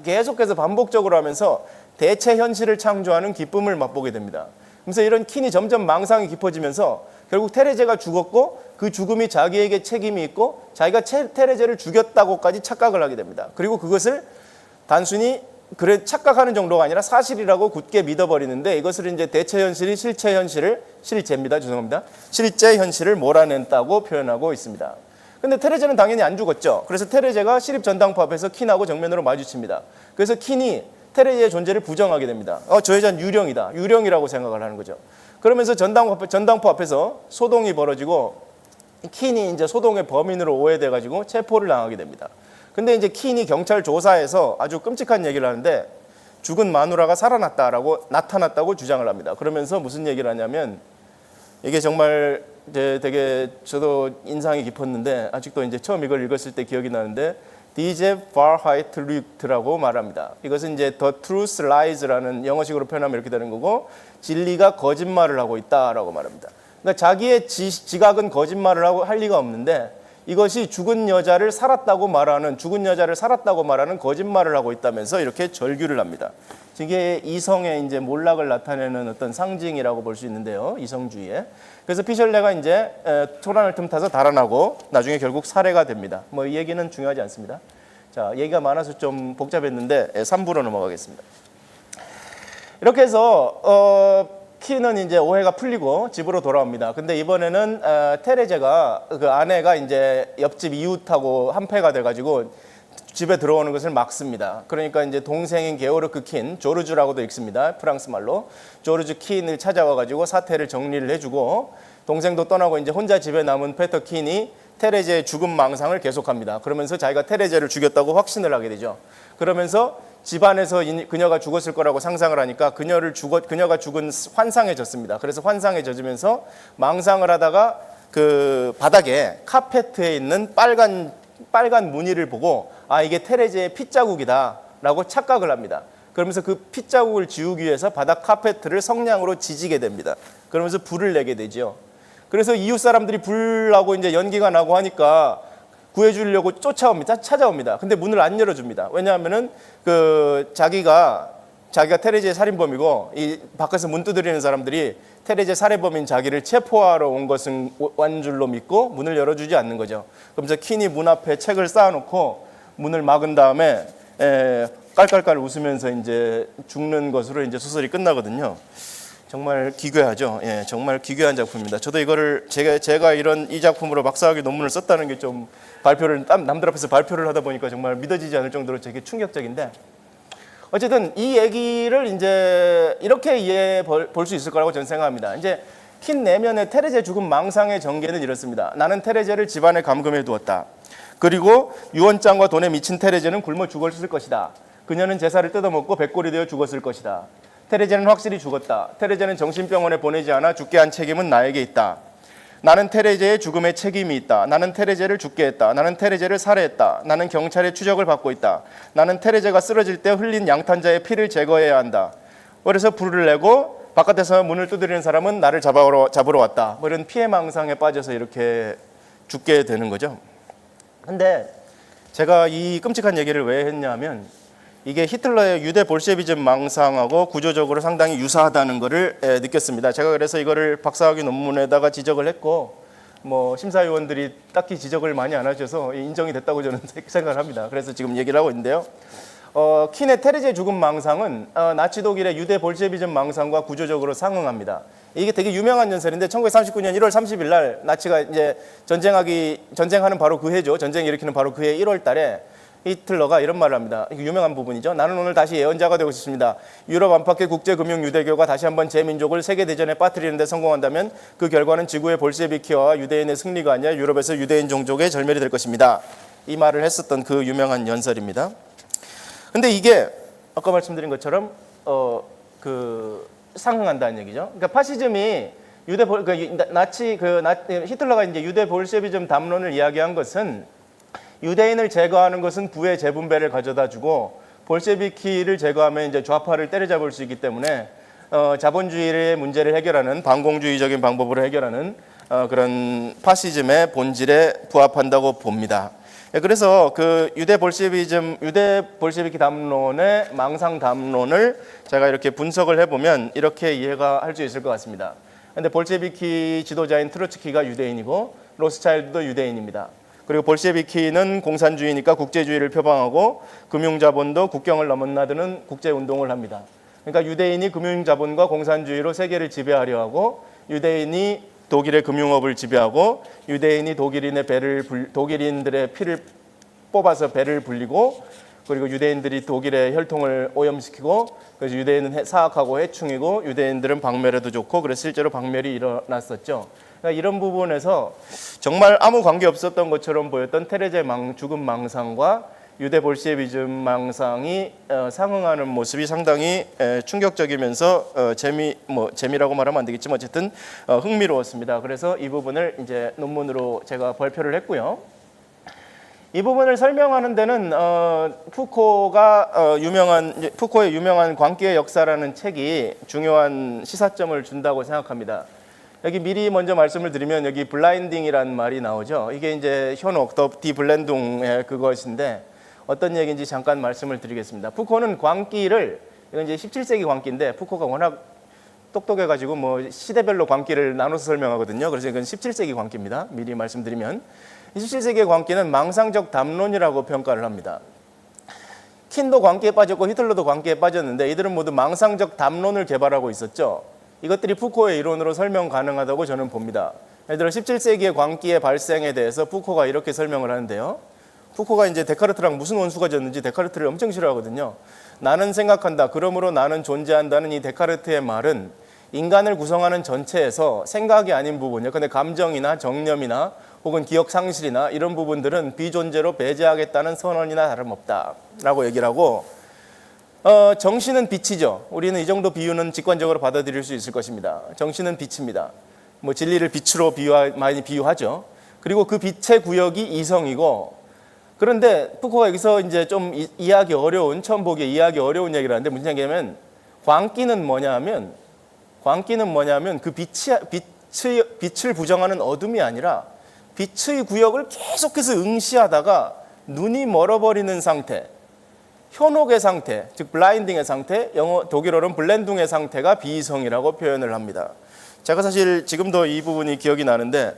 계속해서 반복적으로 하면서 대체 현실을 창조하는 기쁨을 맛보게 됩니다. 그래서 이런 킨이 점점 망상이 깊어지면서 결국 테레제가 죽었고 그 죽음이 자기에게 책임이 있고 자기가 테레제를 죽였다고까지 착각을 하게 됩니다. 그리고 그것을 단순히 그래 착각하는 정도가 아니라 사실이라고 굳게 믿어버리는데 이것을 이제 대체 현실이 실체 현실을 몰아낸다고 표현하고 있습니다. 근데 테레제는 당연히 안 죽었죠. 그래서 테레제가 시립 전당포 앞에서 킨하고 정면으로 마주칩니다. 그래서 킨이 테레제의 존재를 부정하게 됩니다. 저 여자는 유령이다. 유령이라고 생각을 하는 거죠. 그러면서 전당포 앞에서 소동이 벌어지고 킨이 이제 소동의 범인으로 오해돼 가지고 체포를 당하게 됩니다. 근데 이제 킨이 경찰 조사에서 아주 끔찍한 얘기를 하는데 죽은 마누라가 나타났다고 주장을 합니다. 그러면서 무슨 얘기를 하냐면 이게 정말 이제 되게 저도 인상이 깊었는데 아직도 이제 처음 이걸 읽었을 때 기억이 나는데 Diese Wahrheit lügt라고 말합니다. 이것은 이제 The Truth Lies라는 영어식으로 표현하면 이렇게 되는 거고 진리가 거짓말을 하고 있다라고 말합니다. 그러니까 자기의 지각은 거짓말을 할 리가 없는데 이것이 죽은 여자를 살았다고 말하는 거짓말을 하고 있다면서 이렇게 절규를 합니다. 이게 이성의 이제 몰락을 나타내는 어떤 상징이라고 볼 수 있는데요. 이성주의에. 그래서 피셜레가 이제 토란을 틈타서 달아나고 나중에 결국 살해가 됩니다. 뭐 이 얘기는 중요하지 않습니다. 자, 얘기가 많아서 좀 복잡했는데 3부로 넘어가겠습니다. 이렇게 해서 킨은 이제 오해가 풀리고 집으로 돌아옵니다. 근데 이번에는 테레제가 그 아내가 이제 옆집 이웃하고 한패가 돼가지고 집에 들어오는 것을 막습니다. 그러니까 이제 동생인 게오르크 킨, 조르주라고도 읽습니다. 프랑스 말로 조르주 킨을 찾아와가지고 사태를 정리를 해주고 동생도 떠나고 이제 혼자 집에 남은 페터 킨이 테레제의 죽음 망상을 계속합니다. 그러면서 자기가 테레제를 죽였다고 확신을 하게 되죠. 그러면서 집안에서 그녀가 죽었을 거라고 상상을 하니까 그녀가 죽은 환상에 젖습니다. 그래서 환상에 젖으면서 망상을 하다가 그 바닥에 카페트에 있는 빨간 무늬를 보고 이게 테레제의 핏자국이다라고 착각을 합니다. 그러면서 그 핏자국을 지우기 위해서 바닥 카페트를 성냥으로 지지게 됩니다. 그러면서 불을 내게 되죠. 그래서 이웃 사람들이 불나고 이제 연기가 나고 하니까 구해주려고 찾아옵니다. 근데 문을 안 열어줍니다. 왜냐하면은 자기가 테레제의 살인범이고 이 밖에서 문 두드리는 사람들이 테레제 살해범인 자기를 체포하러 온 것은 완 줄로 믿고 문을 열어주지 않는 거죠. 그러면서 킨이 문 앞에 책을 쌓아놓고 문을 막은 다음에 깔깔깔 웃으면서 이제 죽는 것으로 이제 소설이 끝나거든요. 정말 기괴하죠. 예, 정말 기괴한 작품입니다. 저도 이거를 제가 이 작품으로 박사학위 논문을 썼다는 게 좀 남들 앞에서 발표를 하다 보니까 정말 믿어지지 않을 정도로 되게 충격적인데 어쨌든 이 얘기를 이제 이렇게 이해해 볼 수 있을 거라고 저는 생각합니다. 이제 킨 내면의 테레제 죽음 망상의 전개는 이렇습니다. 나는 테레제를 집안에 감금해 두었다. 그리고 유언장과 돈에 미친 테레제는 굶어 죽었을 것이다. 그녀는 제사를 뜯어먹고 백골이 되어 죽었을 것이다. 테레제는 확실히 죽었다. 테레제는 정신병원에 보내지 않아 죽게 한 책임은 나에게 있다. 나는 테레제의 죽음에 책임이 있다. 나는 테레제를 죽게 했다. 나는 테레제를 살해했다. 나는 경찰의 추적을 받고 있다. 나는 테레제가 쓰러질 때 흘린 양탄자의 피를 제거해야 한다. 그래서 불을 내고 바깥에서 문을 두드리는 사람은 나를 잡으러 왔다. 뭐 이런 피해망상에 빠져서 이렇게 죽게 되는 거죠. 근데 제가 이 끔찍한 얘기를 왜 했냐면 이게 히틀러의 유대 볼셰비즘 망상하고 구조적으로 상당히 유사하다는 것을 느꼈습니다. 제가 그래서 이거를 박사학위 논문에다가 지적을 했고 뭐 심사위원들이 딱히 지적을 많이 안 하셔서 인정이 됐다고 저는 생각을 합니다. 그래서 지금 얘기를 하고 있는데요. 킨의 테레제 죽음 망상은 나치 독일의 유대 볼셰비즘 망상과 구조적으로 상응합니다. 이게 되게 유명한 전설인데 1939년 1월 30일 날 나치가 이제 전쟁하는 바로 그 해죠. 전쟁 일으키는 바로 그 해 1월 달에 히틀러가 이런 말을 합니다. 이게 유명한 부분이죠. 나는 오늘 다시 예언자가 되고 싶습니다. 유럽 안팎의 국제금융 유대교가 다시 한번 제 민족을 세계대전에 빠뜨리는 데 성공한다면 그 결과는 지구의 볼셰비키와 유대인의 승리가 아니라 유럽에서 유대인 종족의 절멸이 될 것입니다. 이 말을 했었던 그 유명한 연설입니다. 근데 이게 아까 말씀드린 것처럼 상응한다는 얘기죠. 그러니까 파시즘이 히틀러가 이제 유대 볼셰비즘 담론을 이야기한 것은 유대인을 제거하는 것은 부의 재분배를 가져다주고 볼셰비키를 제거하면 이제 좌파를 때려잡을 수 있기 때문에 자본주의의 문제를 해결하는 반공주의적인 방법으로 해결하는 그런 파시즘의 본질에 부합한다고 봅니다. 그래서 그 유대 볼셰비키 담론의 망상 담론을 제가 이렇게 분석을 해보면 이렇게 이해가 할 수 있을 것 같습니다. 그런데 볼셰비키 지도자인 트로츠키가 유대인이고 로스차일드도 유대인입니다. 그리고 볼셰비키는 공산주의니까 국제주의를 표방하고 금융자본도 국경을 넘나드는 국제운동을 합니다. 그러니까 유대인이 금융자본과 공산주의로 세계를 지배하려 하고 유대인이 독일의 금융업을 지배하고 유대인이 독일인들의 피를 뽑아서 배를 불리고 그리고 유대인들이 독일의 혈통을 오염시키고 그래서 유대인은 사악하고 해충이고 유대인들은 박멸해도 좋고 그래서 실제로 박멸이 일어났었죠. 그러니까 이런 부분에서 정말 아무 관계 없었던 것처럼 보였던 테레제 죽음 망상과 유대 볼셰비즘 망상이 상응하는 모습이 상당히 충격적이면서 재미라고 말하면 안 되겠지만 어쨌든 흥미로웠습니다. 그래서 이 부분을 이제 논문으로 제가 발표를 했고요. 이 부분을 설명하는 데는 푸코의 유명한 광기의 역사라는 책이 중요한 시사점을 준다고 생각합니다. 여기 미리 먼저 말씀을 드리면 여기 블라인딩이라는 말이 나오죠. 이게 이제 현옥 디 블렌둥의 그것인데 어떤 얘기인지 잠깐 말씀을 드리겠습니다. 푸코는 광기를 이건 이제 17세기 광기인데 푸코가 워낙 똑똑해가지고 뭐 시대별로 광기를 나눠서 설명하거든요. 그래서 이건 17세기 광기입니다. 미리 말씀드리면 17세기의 광기는 망상적 담론이라고 평가를 합니다. 킨도 광기에 빠졌고 히틀러도 광기에 빠졌는데 이들은 모두 망상적 담론을 개발하고 있었죠. 이것들이 푸코의 이론으로 설명 가능하다고 저는 봅니다. 예를 들어 17세기의 광기의 발생에 대해서 푸코가 이렇게 설명을 하는데요. 푸코가 이제 데카르트랑 무슨 원수가 졌는지 데카르트를 엄청 싫어하거든요. 나는 생각한다. 그러므로 나는 존재한다는 이 데카르트의 말은 인간을 구성하는 전체에서 생각이 아닌 부분이요. 근데 감정이나 정념이나 혹은 기억 상실이나 이런 부분들은 비존재로 배제하겠다는 선언이나 다름없다라고 얘기를 하고 정신은 빛이죠. 우리는 이 정도 비유는 직관적으로 받아들일 수 있을 것입니다. 정신은 빛입니다. 뭐 진리를 빛으로 많이 비유하죠. 그리고 그 빛의 구역이 이성이고 그런데 푸코가 여기서 이제 좀 처음 보기에 이해하기 어려운 얘기를 하는데 무슨 얘기냐면 광기는 뭐냐면 그 빛을 부정하는 어둠이 아니라 빛의 구역을 계속해서 응시하다가 눈이 멀어버리는 상태, 현옥의 상태, 즉 블라인딩의 상태, 독일어로는 블렌둥의 상태가 비이성이라고 표현을 합니다. 제가 사실 지금도 이 부분이 기억이 나는데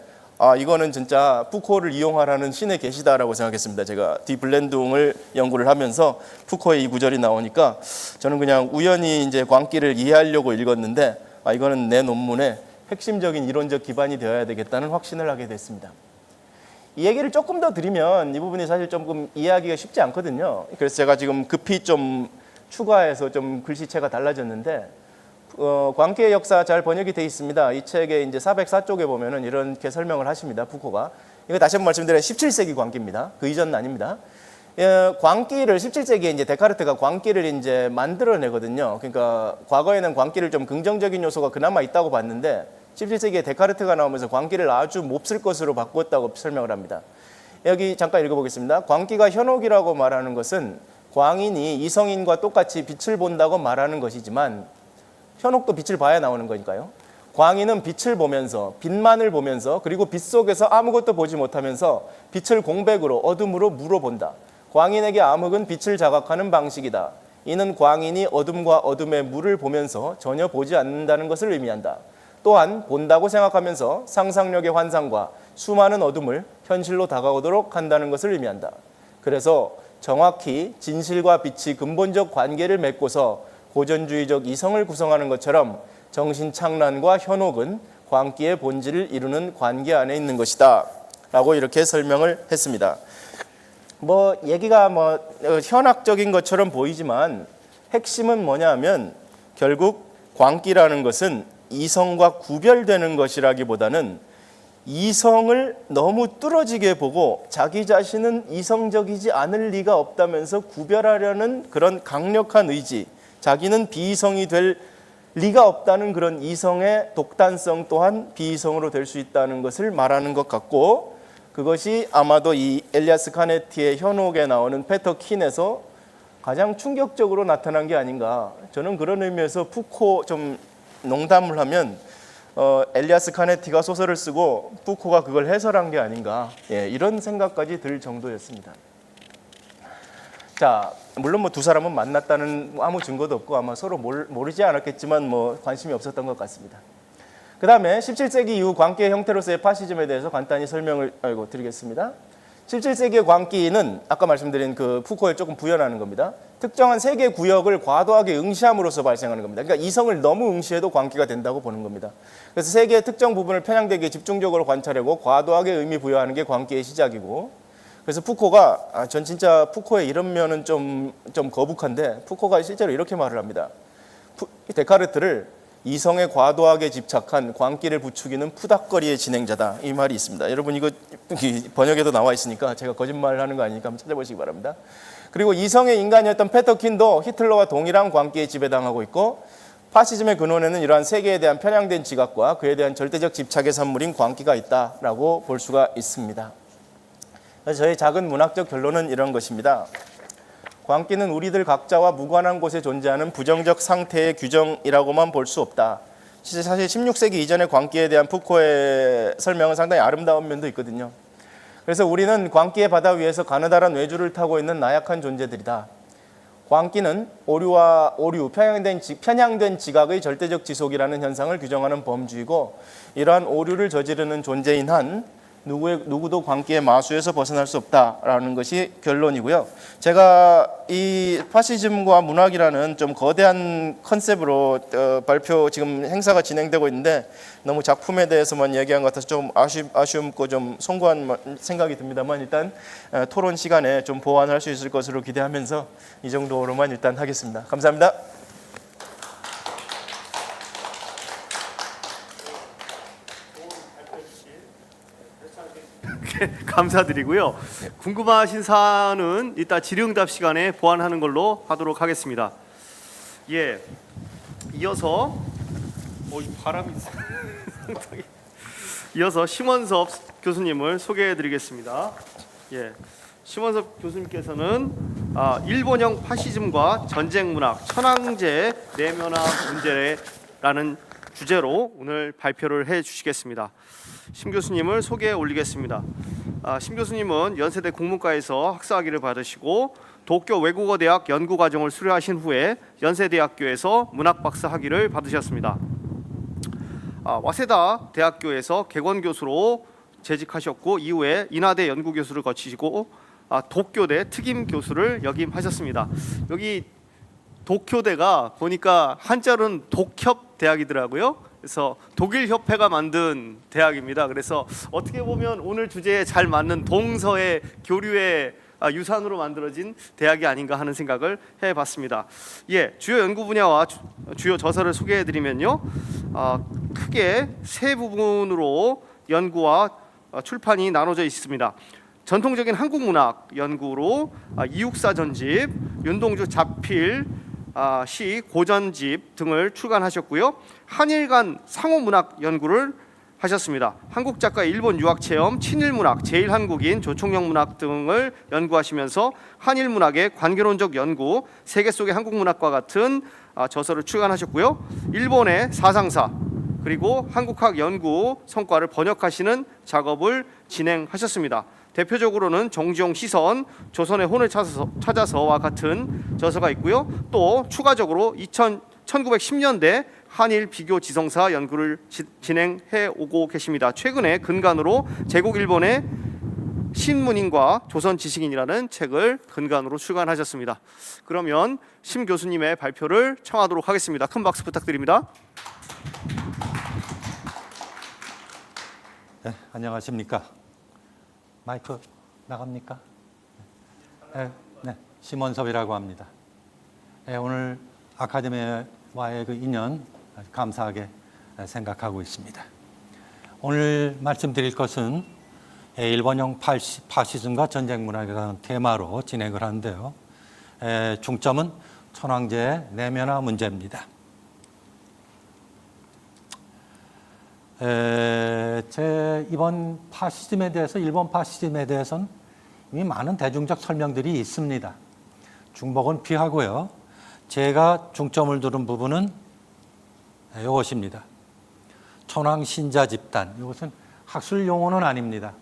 이거는 진짜 푸코를 이용하라는 신의 계시다라고 생각했습니다. 제가 디 블렌둥을 연구를 하면서 푸코의 이 구절이 나오니까 저는 그냥 우연히 이제 광기를 이해하려고 읽었는데 이거는 내 논문의 핵심적인 이론적 기반이 되어야 되겠다는 확신을 하게 됐습니다. 이 얘기를 조금 더 드리면 이 부분이 사실 조금 이해하기가 쉽지 않거든요. 그래서 제가 지금 급히 좀 추가해서 좀 글씨체가 달라졌는데 광기의 역사 잘 번역이 되어 있습니다. 이 책의 이제 404쪽에 보면은 이렇게 설명을 하십니다. 푸코가. 이거 다시 한번 말씀드리면 17세기 광기입니다. 그 이전은 아닙니다. 광기를 17세기에 이제 데카르트가 광기를 이제 만들어내거든요. 그러니까 과거에는 광기를 좀 긍정적인 요소가 그나마 있다고 봤는데 17세기에 데카르트가 나오면서 광기를 아주 몹쓸 것으로 바꾸었다고 설명을 합니다. 여기 잠깐 읽어보겠습니다. 광기가 현혹이라고 말하는 것은 광인이 이성인과 똑같이 빛을 본다고 말하는 것이지만 현혹도 빛을 봐야 나오는 거니까요. 광인은 빛을 보면서 빛만을 보면서 그리고 빛 속에서 아무것도 보지 못하면서 빛을 공백으로 어둠으로 물어본다. 광인에게 암흑은 빛을 자각하는 방식이다. 이는 광인이 어둠과 어둠의 물을 보면서 전혀 보지 않는다는 것을 의미한다. 또한 본다고 생각하면서 상상력의 환상과 수많은 어둠을 현실로 다가오도록 한다는 것을 의미한다. 그래서 정확히 진실과 빛이 근본적 관계를 맺고서 고전주의적 이성을 구성하는 것처럼 정신착란과 현혹은 광기의 본질을 이루는 관계 안에 있는 것이다. 라고 이렇게 설명을 했습니다. 얘기가 현학적인 것처럼 보이지만 핵심은 뭐냐면 결국 광기라는 것은 이성과 구별되는 것이라기보다는 이성을 너무 뚫어지게 보고 자기 자신은 이성적이지 않을 리가 없다면서 구별하려는 그런 강력한 의지, 자기는 비이성이 될 리가 없다는 그런 이성의 독단성 또한 비이성으로 될 수 있다는 것을 말하는 것 같고, 그것이 아마도 이 엘리아스 카네티의 현혹에 나오는 페터 킨에서 가장 충격적으로 나타난 게 아닌가. 저는 그런 의미에서 푸코 좀 농담을 하면 엘리아스 카네티가 소설을 쓰고 푸코가 그걸 해설한 게 아닌가, 이런 생각까지 들 정도였습니다. 자, 물론 두 사람은 만났다는 아무 증거도 없고 아마 서로 모르지 않았겠지만 관심이 없었던 것 같습니다. 그 다음에 17세기 이후 광기의 형태로서의 파시즘에 대해서 간단히 설명을 드리겠습니다. 17세기의 광기는 아까 말씀드린 그 푸코에 조금 부연하는 겁니다. 특정한 세계 구역을 과도하게 응시함으로써 발생하는 겁니다. 그러니까 이성을 너무 응시해도 광기가 된다고 보는 겁니다. 그래서 세계의 특정 부분을 편향되게 집중적으로 관찰하고 과도하게 의미 부여하는 게 광기의 시작이고, 그래서 푸코가 전 진짜 푸코의 이런 면은 좀 거북한데 푸코가 실제로 이렇게 말을 합니다. 데카르트를 이성에 과도하게 집착한 광기를 부추기는 푸닥거리의 진행자다, 이 말이 있습니다. 여러분 이거 번역에도 나와 있으니까 제가 거짓말을 하는 거 아니니까 한번 찾아보시기 바랍니다. 그리고 이성의 인간이었던 페터 킨도 히틀러와 동일한 광기에 지배당하고 있고, 파시즘의 근원에는 이러한 세계에 대한 편향된 지각과 그에 대한 절대적 집착의 산물인 광기가 있다라고 볼 수가 있습니다. 그래서 저의 작은 문학적 결론은 이런 것입니다. 광기는 우리들 각자와 무관한 곳에 존재하는 부정적 상태의 규정이라고만 볼 수 없다. 사실 16세기 이전의 광기에 대한 푸코의 설명은 상당히 아름다운 면도 있거든요. 그래서 우리는 광기의 바다 위에서 가느다란 외주를 타고 있는 나약한 존재들이다. 광기는 오류, 편향된 지각의 절대적 지속이라는 현상을 규정하는 범주이고, 이러한 오류를 저지르는 존재인 한 누구도 광기의 마수에서 벗어날 수 없다라는 것이 결론이고요. 제가 이 파시즘과 문학이라는 좀 거대한 컨셉으로 발표 지금 행사가 진행되고 있는데 너무 작품에 대해서만 얘기한 것 같아서 좀 아쉬움고 좀 송구한 생각이 듭니다만, 일단 토론 시간에 좀 보완할 수 있을 것으로 기대하면서 이 정도로만 일단 하겠습니다. 감사합니다. 감사드리고요. 궁금하신 사안은 이따 질의응답 시간에 보완하는 걸로 하도록 하겠습니다. 이어서 바람이 상당히 이어서 심원섭 교수님을 소개해드리겠습니다. 심원섭 교수님께서는 일본형 파시즘과 전쟁 문학, 천황제 내면화 문제라는 주제로 오늘 발표를 해주시겠습니다. 심 교수님을 소개해 올리겠습니다. 심 교수님은 연세대 국문과에서 학사학위를 받으시고 도쿄 외국어대학 연구과정을 수료하신 후에 연세대학교에서 문학박사 학위를 받으셨습니다. 와세다 대학교에서 객원교수로 재직하셨고 이후에 인하대 연구교수를 거치시고 도쿄대 특임교수를 역임하셨습니다. 여기 도쿄대가 보니까 한자로는 독협대학이더라고요. 그래서 독일 협회가 만든 대학입니다. 그래서 어떻게 보면 오늘 주제에 잘 맞는 동서의 교류의 유산으로 만들어진 대학이 아닌가 하는 생각을 해봤습니다. 주요 연구 분야와 주요 저서를 소개해드리면요, 크게 세 부분으로 연구와 출판이 나눠져 있습니다. 전통적인 한국 문학 연구로 이육사 전집, 윤동주 자필 시 고전집 등을 출간하셨고요. 한일 간 상호 문학 연구를 하셨습니다. 한국 작가 일본 유학 체험, 친일 문학, 제일 한국인, 조총영 문학 등을 연구하시면서 한일 문학의 관계론적 연구, 세계 속의 한국 문학과 같은 저서를 출간하셨고요. 일본의 사상사 그리고 한국학 연구 성과를 번역하시는 작업을 진행하셨습니다. 대표적으로는 정지용 시선, 조선의 혼을 찾아서와 같은 저서가 있고요. 또 추가적으로 1910년대 한일 비교 지성사 연구를 진행해 오고 계십니다. 최근에 근간으로 제국 일본의 신문인과 조선 지식인이라는 책을 근간으로 출간하셨습니다. 그러면 심 교수님의 발표를 청하도록 하겠습니다. 큰 박수 부탁드립니다. 네, 안녕하십니까? 마이크 나갑니까? 네, 심원섭이라고 합니다. 네, 오늘 아카데미와의 그 인연 아주 감사하게 생각하고 있습니다. 오늘 말씀드릴 것은 일본형 파시즘과 전쟁 문학이라는 테마로 진행을 하는데요. 중점은 천황제의 내면화 문제입니다. 제 이번 파시즘에 대해서, 일본 파시즘에 대해서는 이미 많은 대중적 설명들이 있습니다. 중복은 피하고요. 제가 중점을 두는 부분은 이것입니다. 천황 신자 집단. 이것은 학술 용어는 아닙니다.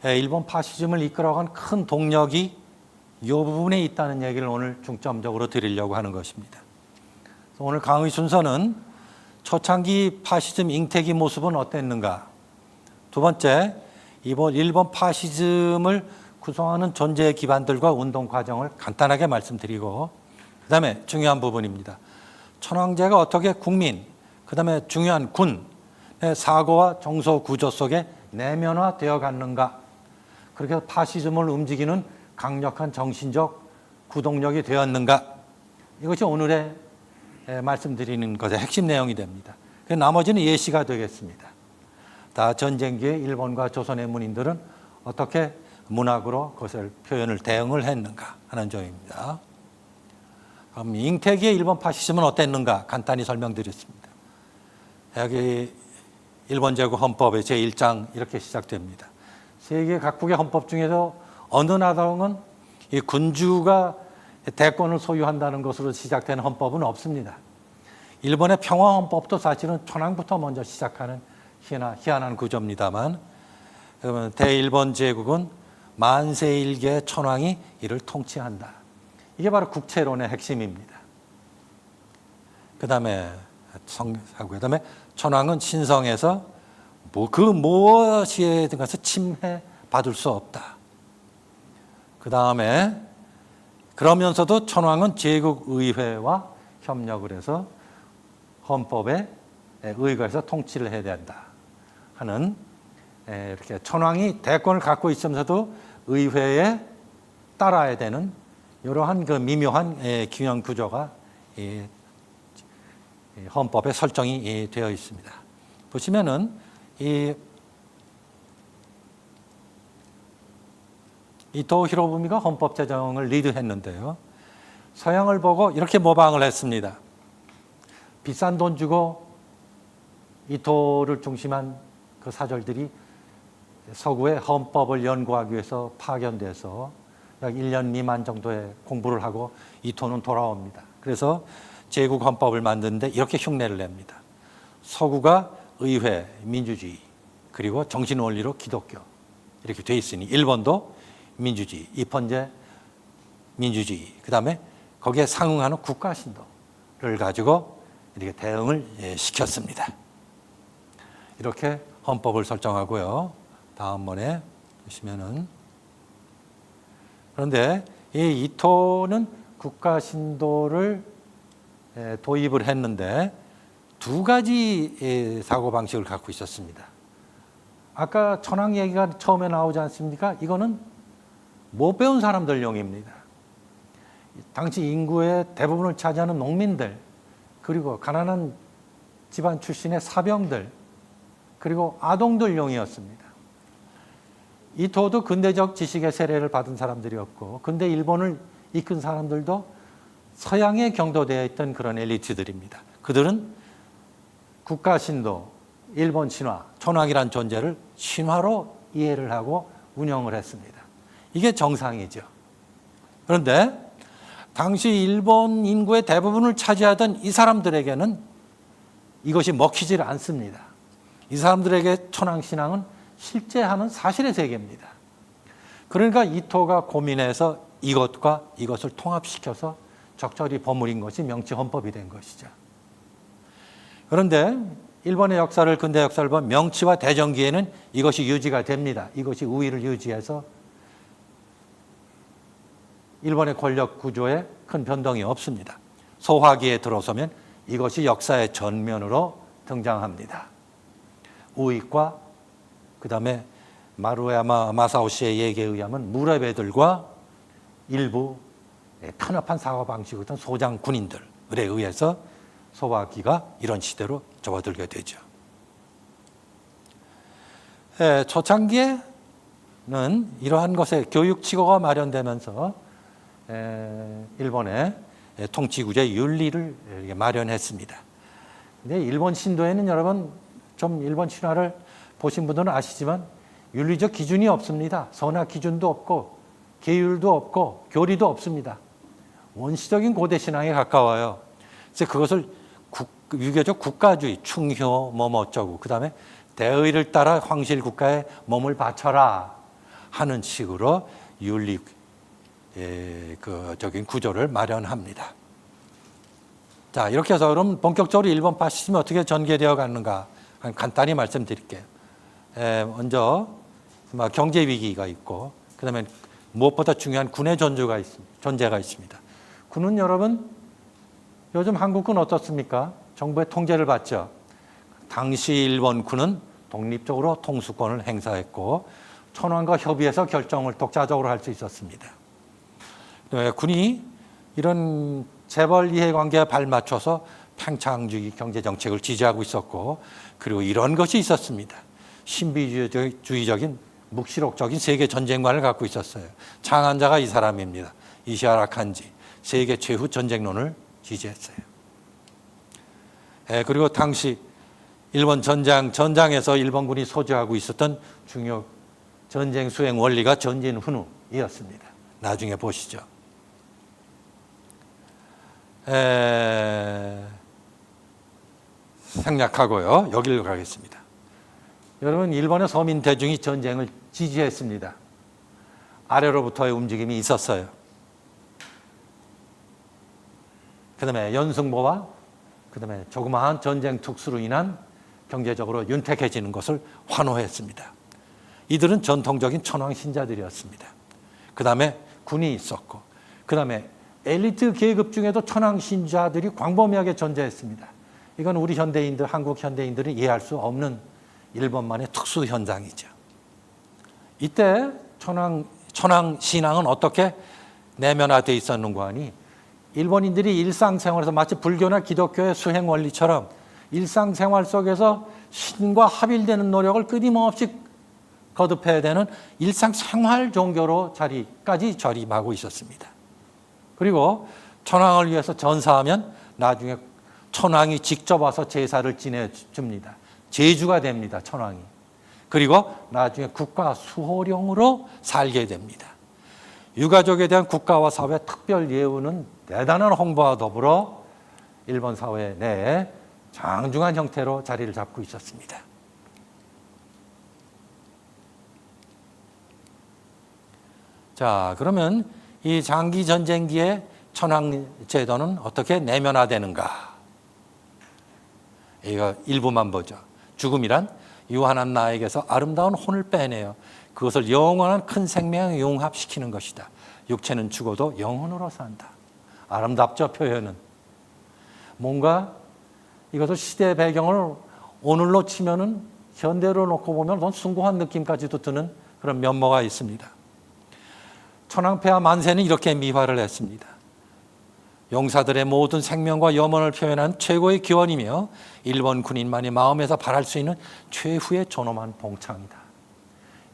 일본 파시즘을 이끌어간 큰 동력이 이 부분에 있다는 얘기를 오늘 중점적으로 드리려고 하는 것입니다. 오늘 강의 순서는 초창기 파시즘 잉태기 모습은 어땠는가? 두 번째, 이번 일본 파시즘을 구성하는 존재의 기반들과 운동 과정을 간단하게 말씀드리고, 그 다음에 중요한 부분입니다. 천황제가 어떻게 국민, 그 다음에 중요한 군의 사고와 정서 구조 속에 내면화되어 갔는가? 그렇게 해서 파시즘을 움직이는 강력한 정신적 구동력이 되었는가? 이것이 오늘의 말씀드리는 것의 핵심 내용이 됩니다. 나머지는 예시가 되겠습니다. 다 전쟁기의 일본과 조선의 문인들은 어떻게 문학으로 그것을 표현을 대응을 했는가 하는 점입니다. 그럼 잉태기의 일본 파시즘은 어땠는가 간단히 설명드렸습니다. 여기 일본 제국 헌법의 제1장 이렇게 시작됩니다. 세계 각국의 헌법 중에서 어느 나라는 이 군주가 대권을 소유한다는 것으로 시작되는 헌법은 없습니다. 일본의 평화헌법도 사실은 천황부터 먼저 시작하는 희한한 구조입니다만, 대일본 제국은 만세일계 천황이 이를 통치한다. 이게 바로 국채론의 핵심입니다. 그다음에 천황은 신성에서 그 무엇이든 가서 침해받을 수 없다. 그다음에 그러면서도 천황은 제국 의회와 협력을 해서 헌법에 의거해서 통치를 해야 된다 하는, 이렇게 천황이 대권을 갖고 있으면서도 의회에 따라야 되는 이러한 그 미묘한 균형 구조가 헌법에 설정이 되어 있습니다. 보시면은 이토 히로부미가 헌법 제정을 리드했는데요. 서양을 보고 이렇게 모방을 했습니다. 비싼 돈 주고 이토를 중심한 그 사절들이 서구의 헌법을 연구하기 위해서 파견돼서 약 1년 미만 정도의 공부를 하고 이토는 돌아옵니다. 그래서 제국 헌법을 만드는데 이렇게 흉내를 냅니다. 서구가 의회, 민주주의, 그리고 정신원리로 기독교 이렇게 돼 있으니 일본도 민주주의, 입헌제 민주주의, 그 다음에 거기에 상응하는 국가신도를 가지고 이렇게 대응을 시켰습니다. 이렇게 헌법을 설정하고요. 다음번에 보시면은, 그런데 이 이토는 국가신도를 도입을 했는데 두 가지 사고방식을 갖고 있었습니다. 아까 천황 얘기가 처음에 나오지 않습니까? 이거는 못 배운 사람들용입니다. 당시 인구의 대부분을 차지하는 농민들, 그리고 가난한 집안 출신의 사병들, 그리고 아동들용이었습니다. 이토도 근대적 지식의 세례를 받은 사람들이었고 근대 일본을 이끈 사람들도 서양에 경도되어 있던 그런 엘리트들입니다. 그들은 국가 신도, 일본 신화, 천황이란 존재를 신화로 이해를 하고 운영을 했습니다. 이게 정상이죠. 그런데 당시 일본 인구의 대부분을 차지하던 이 사람들에게는 이것이 먹히질 않습니다. 이 사람들에게 천황신앙은 실제 하는 사실의 세계입니다. 그러니까 이토가 고민해서 이것과 이것을 통합시켜서 적절히 버무린 것이 명치헌법이 된 것이죠. 그런데 일본의 역사를, 근대 역사를 보면 명치와 대정기에는 이것이 유지가 됩니다. 이것이 우위를 유지해서 일본의 권력 구조에 큰 변동이 없습니다. 소화기에 들어서면 이것이 역사의 전면으로 등장합니다. 우익과 그다음에 마루야마 마사오 씨의 얘기에 의하면 무라베들과 일부 편협한 사고방식이었던 소장 군인들에 의해서 소화기가 이런 시대로 접어들게 되죠. 초창기에는 이러한 것에 교육치고가 마련되면서 일본의 통치구조의 윤리를 마련했습니다. 근데 일본 신도에는 여러분 좀 일본 신화를 보신 분들은 아시지만 윤리적 기준이 없습니다. 선악 기준도 없고 계율도 없고 교리도 없습니다. 원시적인 고대 신앙에 가까워요. 그래서 그것을 유교적 국가주의, 충효 뭐 어쩌고 그다음에 대의를 따라 황실 국가에 몸을 바쳐라 하는 식으로 윤리 적인 구조를 마련합니다. 자, 이렇게 해서 그럼 본격적으로 일본 파시즘이 어떻게 전개되어 가는가 간단히 말씀드릴게요. 먼저 경제 위기가 있고 그다음에 무엇보다 중요한 군의 존재가 있습니다. 군은 여러분 요즘 한국군 어떻습니까? 정부의 통제를 받죠. 당시 일본 군은 독립적으로 통수권을 행사했고 천황과 협의해서 결정을 독자적으로 할 수 있었습니다. 군이 이런 재벌 이해관계에 발맞춰서 팽창주의 경제정책을 지지하고 있었고 그리고 이런 것이 있었습니다. 신비주의적인 묵시록적인 세계 전쟁관을 갖고 있었어요. 창안자가 이 사람입니다. 이시하라 칸지. 세계 최후 전쟁론을 지지했어요. 그리고 당시 일본 전장에서 일본군이 소지하고 있었던 중요 전쟁 수행 원리가 전진훈우이었습니다. 나중에 보시죠. 생략하고요. 여기로 가겠습니다. 여러분 일본의 서민 대중이 전쟁을 지지했습니다. 아래로부터의 움직임이 있었어요. 그다음에 연승보와 그다음에 조그마한 전쟁 특수로 인한 경제적으로 윤택해지는 것을 환호했습니다. 이들은 전통적인 천황 신자들이었습니다. 그다음에 군이 있었고 그다음에 엘리트 계급 중에도 천황 신자들이 광범위하게 존재했습니다. 이건 우리 현대인들, 한국 현대인들이 이해할 수 없는 일본만의 특수 현상이죠. 이때 천황 신앙은 어떻게 내면화되어 있었는가 하니 일본인들이 일상생활에서 마치 불교나 기독교의 수행 원리처럼 일상생활 속에서 신과 합일되는 노력을 끊임없이 거듭해야 되는 일상생활 종교로 자리까지 자림하고 있었습니다. 그리고 천황을 위해서 전사하면 나중에 천황이 직접 와서 제사를 지내줍니다. 제주가 됩니다. 천황이. 그리고 나중에 국가 수호령으로 살게 됩니다. 유가족에 대한 국가와 사회 특별 예우는 대단한 홍보와 더불어 일본 사회 내에 장중한 형태로 자리를 잡고 있었습니다. 자, 그러면 이 장기 전쟁기에 천황 제도는 어떻게 내면화되는가? 이거 일부만 보죠. 죽음이란 유한한 나에게서 아름다운 혼을 빼내요. 그것을 영원한 큰 생명에 융합시키는 것이다. 육체는 죽어도 영혼으로 산다. 아름답죠, 표현은. 뭔가 이것을 시대 배경을 오늘로 치면은 현대로 놓고 보면 너무 숭고한 느낌까지도 드는 그런 면모가 있습니다. 천황폐하 만세는 이렇게 미화를 했습니다. 용사들의 모든 생명과 염원을 표현한 최고의 기원이며 일본 군인만이 마음에서 바랄 수 있는 최후의 존엄한 봉창이다.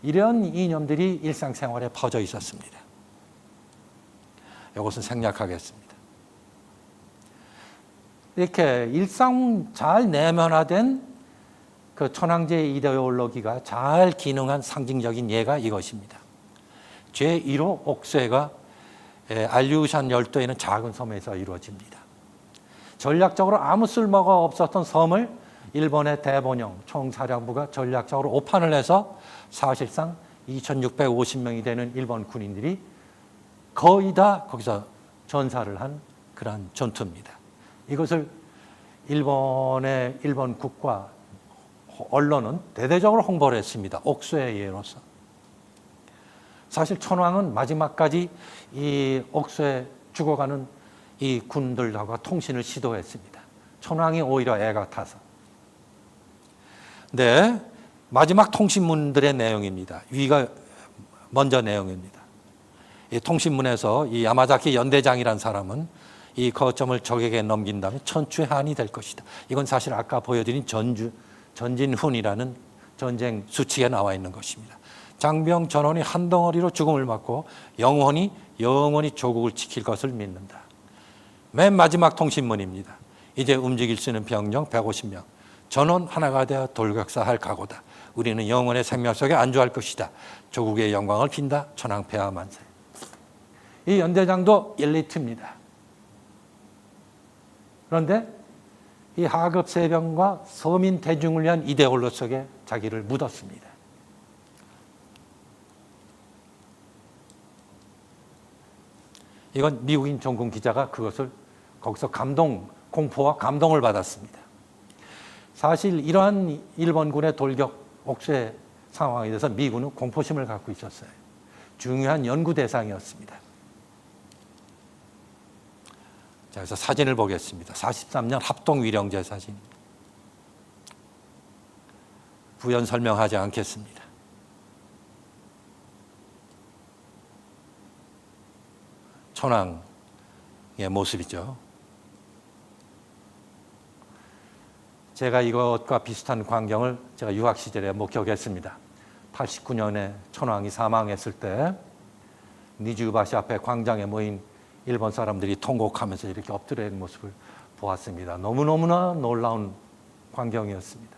이런 이념들이 일상생활에 퍼져 있었습니다. 이것은 생략하겠습니다. 이렇게 일상 잘 내면화된 그 천황제 이데올로기가 잘 기능한 상징적인 예가 이것입니다. 제1호 옥쇄가 알류샨 열도에 있는 작은 섬에서 이루어집니다. 전략적으로 아무 쓸모가 없었던 섬을 일본의 대본영 총사령부가 전략적으로 오판을 해서 사실상 2,650명이 되는 일본 군인들이 거의 다 거기서 전사를 한 그러한 전투입니다. 이것을 일본 국가 언론은 대대적으로 홍보를 했습니다. 옥쇄의 예로서. 사실 천황은 마지막까지 이 옥쇄 죽어가는 이 군들과 통신을 시도했습니다. 천황이 오히려 애가 타서. 네, 마지막 통신문들의 내용입니다. 위가 먼저 내용입니다. 이 통신문에서 이 야마자키 연대장이라는 사람은 이 거점을 적에게 넘긴다면 천추의 한이 될 것이다. 이건 사실 아까 보여드린 전진훈이라는 전쟁 수칙에 나와 있는 것입니다. 장병 전원이 한 덩어리로 죽음을 맞고 영원히 조국을 지킬 것을 믿는다. 맨 마지막 통신문입니다. 이제 움직일 수 있는 병력 150명. 전원 하나가 되어 돌격사할 각오다. 우리는 영원의 생명 속에 안주할 것이다. 조국의 영광을 빈다. 천황폐하 만세. 이 연대장도 엘리트입니다. 그런데 이 하급 세병과 서민 대중을 위한 이데올로 속에 자기를 묻었습니다. 이건 미국인 전군 기자가 그것을 거기서 공포와 감동을 받았습니다. 사실 이러한 일본군의 돌격 옥쇄 상황에 대해서 미군은 공포심을 갖고 있었어요. 중요한 연구 대상이었습니다. 자, 그래서 사진을 보겠습니다. 43년 합동위령제 사진. 부연 설명하지 않겠습니다. 천황의 모습이죠. 제가 이것과 비슷한 광경을 제가 유학 시절에 목격했습니다. 89년에 천황이 사망했을 때 니즈우바시 앞에 광장에 모인 일본 사람들이 통곡하면서 이렇게 엎드려 있는 모습을 보았습니다. 너무너무나 놀라운 광경이었습니다.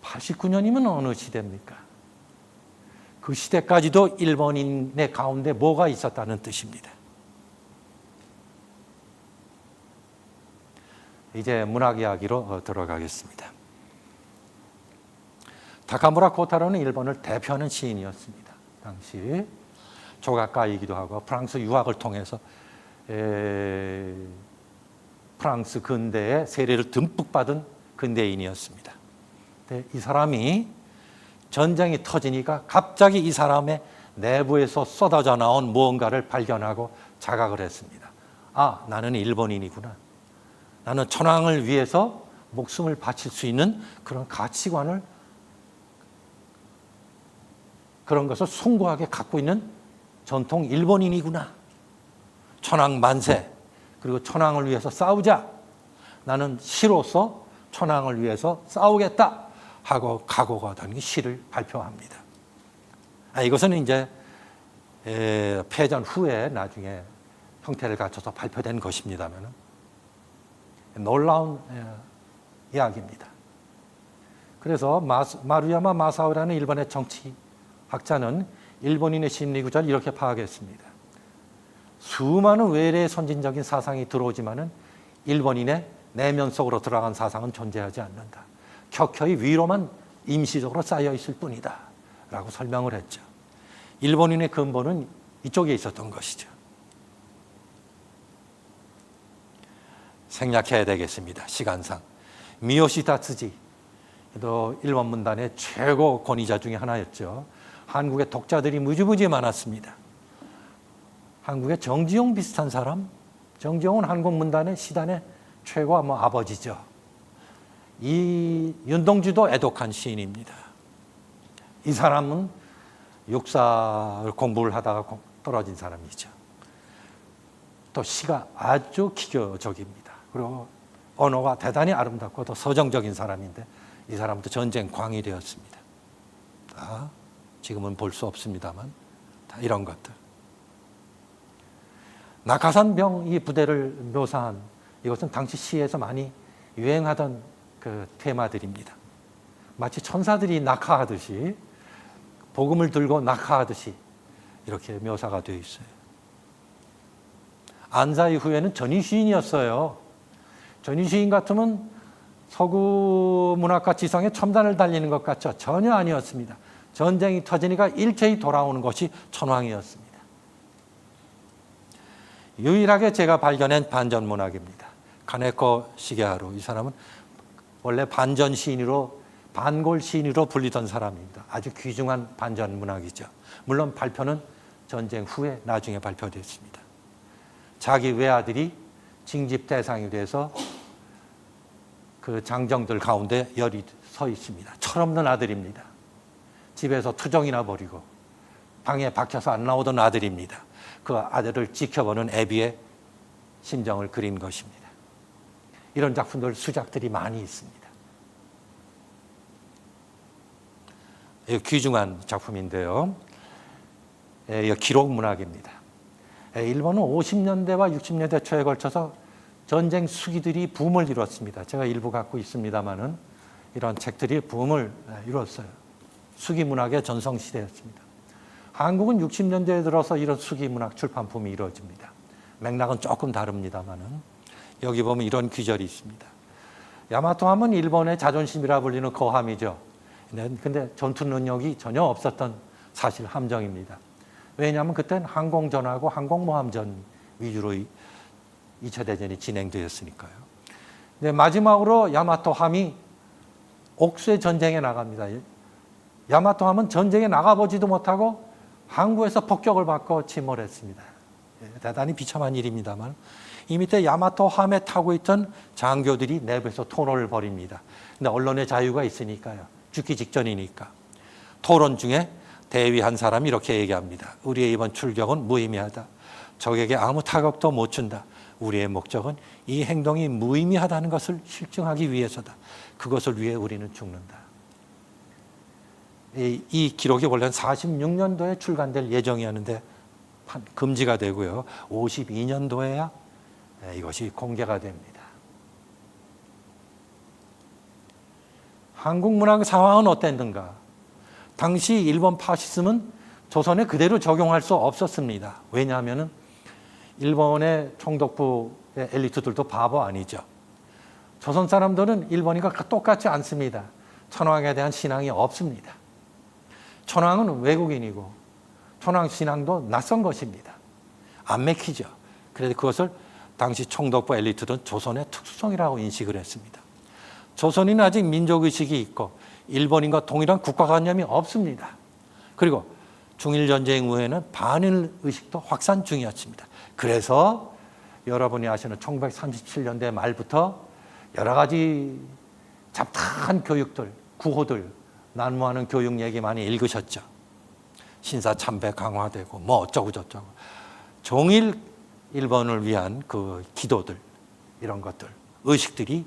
89년이면 어느 시대입니까? 그 시대까지도 일본인의 가운데 뭐가 있었다는 뜻입니다. 이제 문학 이야기로 들어가겠습니다. 다카무라 코타로는 일본을 대표하는 시인이었습니다. 당시 조각가이기도 하고 프랑스 유학을 통해서 프랑스 근대의 세례를 듬뿍 받은 근대인이었습니다. 이 사람이 전쟁이 터지니까 갑자기 이 사람의 내부에서 쏟아져 나온 무언가를 발견하고 자각을 했습니다. 아, 나는 일본인이구나. 나는 천황을 위해서 목숨을 바칠 수 있는 그런 가치관을, 그런 것을 숭고하게 갖고 있는 전통 일본인이구나. 천황 만세. 그리고 천황을 위해서 싸우자. 나는 시로서 천황을 위해서 싸우겠다 하고 각오가 된 시를 발표합니다. 이것은 이제 패전 후에 나중에 형태를 갖춰서 발표된 것입니다만 놀라운 이야기입니다. 그래서 마루야마 마사오라는 일본의 정치학자는 일본인의 심리 구조를 이렇게 파악했습니다. 수많은 외래의 선진적인 사상이 들어오지만은 일본인의 내면 속으로 들어간 사상은 존재하지 않는다. 켜켜이 위로만 임시적으로 쌓여 있을 뿐이다. 라고 설명을 했죠. 일본인의 근본은 이쪽에 있었던 것이죠. 생략해야 되겠습니다. 시간상. 미요시 다츠지도 일본 문단의 최고 권위자 중에 하나였죠. 한국의 독자들이 무지무지 많았습니다. 한국의 정지용 비슷한 사람, 정지용은 한국 문단의 시단의 최고 아버지죠. 이 윤동주도 애독한 시인입니다. 이 사람은 육사를 공부를 하다가 떨어진 사람이죠. 또 시가 아주 기교적입니다. 그리고 언어가 대단히 아름답고 또 서정적인 사람인데 이 사람도 전쟁 광이 되었습니다. 지금은 볼 수 없습니다만 다 이런 것들. 낙하산병 이 부대를 묘사한 이것은 당시 시에서 많이 유행하던 그 테마들입니다. 마치 천사들이 낙하하듯이 복음을 들고 낙하하듯이 이렇게 묘사가 되어 있어요. 안사 이후에는 전위 시인이었어요. 전위 시인 같으면 서구 문학과 지성의 첨단을 달리는 것 같죠? 전혀 아니었습니다. 전쟁이 터지니까 일제히 돌아오는 것이 천황이었습니다. 유일하게 제가 발견한 반전 문학입니다. 카네코 시게하루, 이 사람은 원래 반전 시인으로, 반골 시인으로 불리던 사람입니다. 아주 귀중한 반전 문학이죠. 물론 발표는 전쟁 후에 나중에 발표됐습니다. 자기 외아들이 징집 대상이 돼서 그 장정들 가운데 열이 서 있습니다. 철없는 아들입니다. 집에서 투정이나 벌이고 방에 박혀서 안 나오던 아들입니다. 그 아들을 지켜보는 애비의 심정을 그린 것입니다. 이런 작품들, 수작들이 많이 있습니다. 귀중한 작품인데요. 기록 문학입니다. 일본은 50년대와 60년대 초에 걸쳐서 전쟁 수기들이 붐을 이뤘습니다. 제가 일부 갖고 있습니다만은 이런 책들이 붐을 이뤘어요. 수기 문학의 전성시대였습니다. 한국은 60년대에 들어서 이런 수기 문학 출판 붐이 이루어집니다. 맥락은 조금 다릅니다만은 여기 보면 이런 귀절이 있습니다. 야마토함은 일본의 자존심이라 불리는 거함이죠. 근데 전투 능력이 전혀 없었던 사실 함정입니다. 왜냐하면 그때는 항공전하고 항공모함전 위주로 2차 대전이 진행되었으니까요. 근데 마지막으로 야마토함이 옥수의 전쟁에 나갑니다. 야마토함은 전쟁에 나가보지도 못하고 항구에서 폭격을 받고 침몰했습니다. 대단히 비참한 일입니다만 이 밑에 야마토함에 타고 있던 장교들이 내부에서 토론을 벌입니다. 근데 언론의 자유가 있으니까요. 죽기 직전이니까. 토론 중에 대위 한 사람이 이렇게 얘기합니다. 우리의 이번 출격은 무의미하다. 적에게 아무 타격도 못 준다. 우리의 목적은 이 행동이 무의미하다는 것을 실증하기 위해서다. 그것을 위해 우리는 죽는다. 이 기록이 원래는 46년도에 출간될 예정이었는데 금지가 되고요. 52년도에야 이것이 공개가 됩니다. 한국 문학 상황은 어땠는가? 당시 일본 파시즘은 조선에 그대로 적용할 수 없었습니다. 왜냐하면 일본의 총독부의 엘리트들도 바보 아니죠. 조선 사람들은 일본인과 똑같지 않습니다. 천황에 대한 신앙이 없습니다. 천황은 외국인이고 천황 신앙도 낯선 것입니다. 안 맥히죠. 그래서 그것을 당시 총독부 엘리트들은 조선의 특수성이라고 인식을 했습니다. 조선인은 아직 민족의식이 있고 일본인과 동일한 국가관념이 없습니다. 그리고 중일전쟁 후에는 반일의식도 확산 중이었습니다. 그래서 여러분이 아시는 1937년대 말부터 여러 가지 잡다한 교육들, 구호들, 난무하는 교육 얘기 많이 읽으셨죠. 신사참배 강화되고 뭐 어쩌고 저쩌고. 종일 일본을 위한 그 기도들, 이런 것들, 의식들이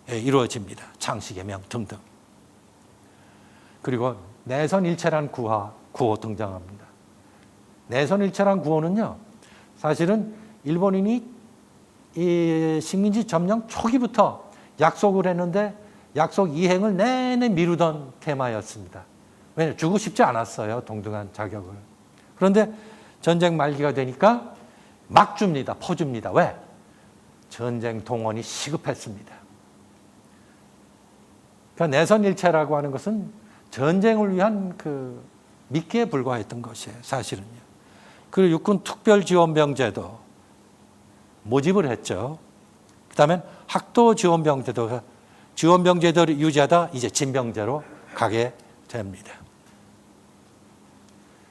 이루어집니다. 창씨개명 등등. 그리고 내선일체란 구호 등장합니다. 내선일체란 구호는요, 사실은 일본인이 이 식민지 점령 초기부터 약속을 했는데 약속 이행을 내내 미루던 테마였습니다. 왜냐하면 주고 싶지 않았어요, 동등한 자격을. 그런데 전쟁 말기가 되니까 막 줍니다. 퍼줍니다. 왜? 전쟁 동원이 시급했습니다. 그러니까 내선일체라고 하는 것은 전쟁을 위한 그 미끼에 불과했던 것이에요, 사실은요. 그리고 육군 특별지원병제도 모집을 했죠. 그 다음에 학도 지원병제도, 지원병제도를 유지하다 이제 진병제로 가게 됩니다.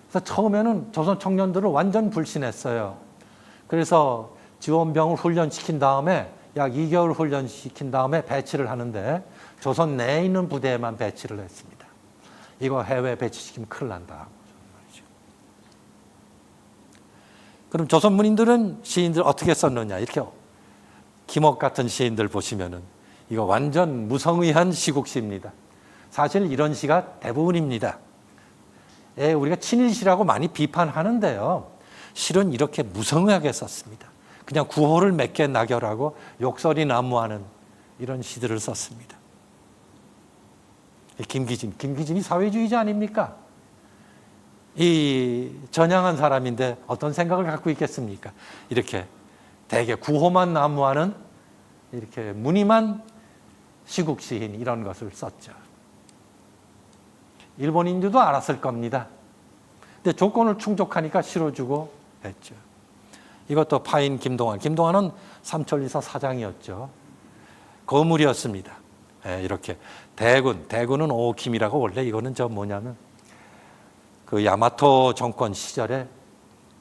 그래서 처음에는 조선 청년들을 완전 불신했어요. 그래서 지원병을 훈련시킨 다음에 약 2개월 훈련시킨 다음에 배치를 하는데 조선 내에 있는 부대에만 배치를 했습니다. 이거 해외 배치시키면 큰일 난다. 그럼 조선 문인들은 시인들 어떻게 썼느냐? 이렇게 김옥 같은 시인들 보시면은 이거 완전 무성의한 시국시입니다. 사실 이런 시가 대부분입니다. 우리가 친일시라고 많이 비판하는데요. 실은 이렇게 무성하게 썼습니다. 그냥 구호를 몇 개 낙열하고 욕설이 난무하는 이런 시들을 썼습니다. 김기진이 사회주의자 아닙니까? 이 전향한 사람인데 어떤 생각을 갖고 있겠습니까? 이렇게 대개 구호만 난무하는 이렇게 무늬만 시국 시인 이런 것을 썼죠. 일본인들도 알았을 겁니다. 근데 조건을 충족하니까 실어주고 했죠. 이것도 파인 김동완은 삼천리사 사장이었죠. 거물이었습니다. 이렇게 대군은 오킴이라고 원래 이거는 그 야마토 정권 시절에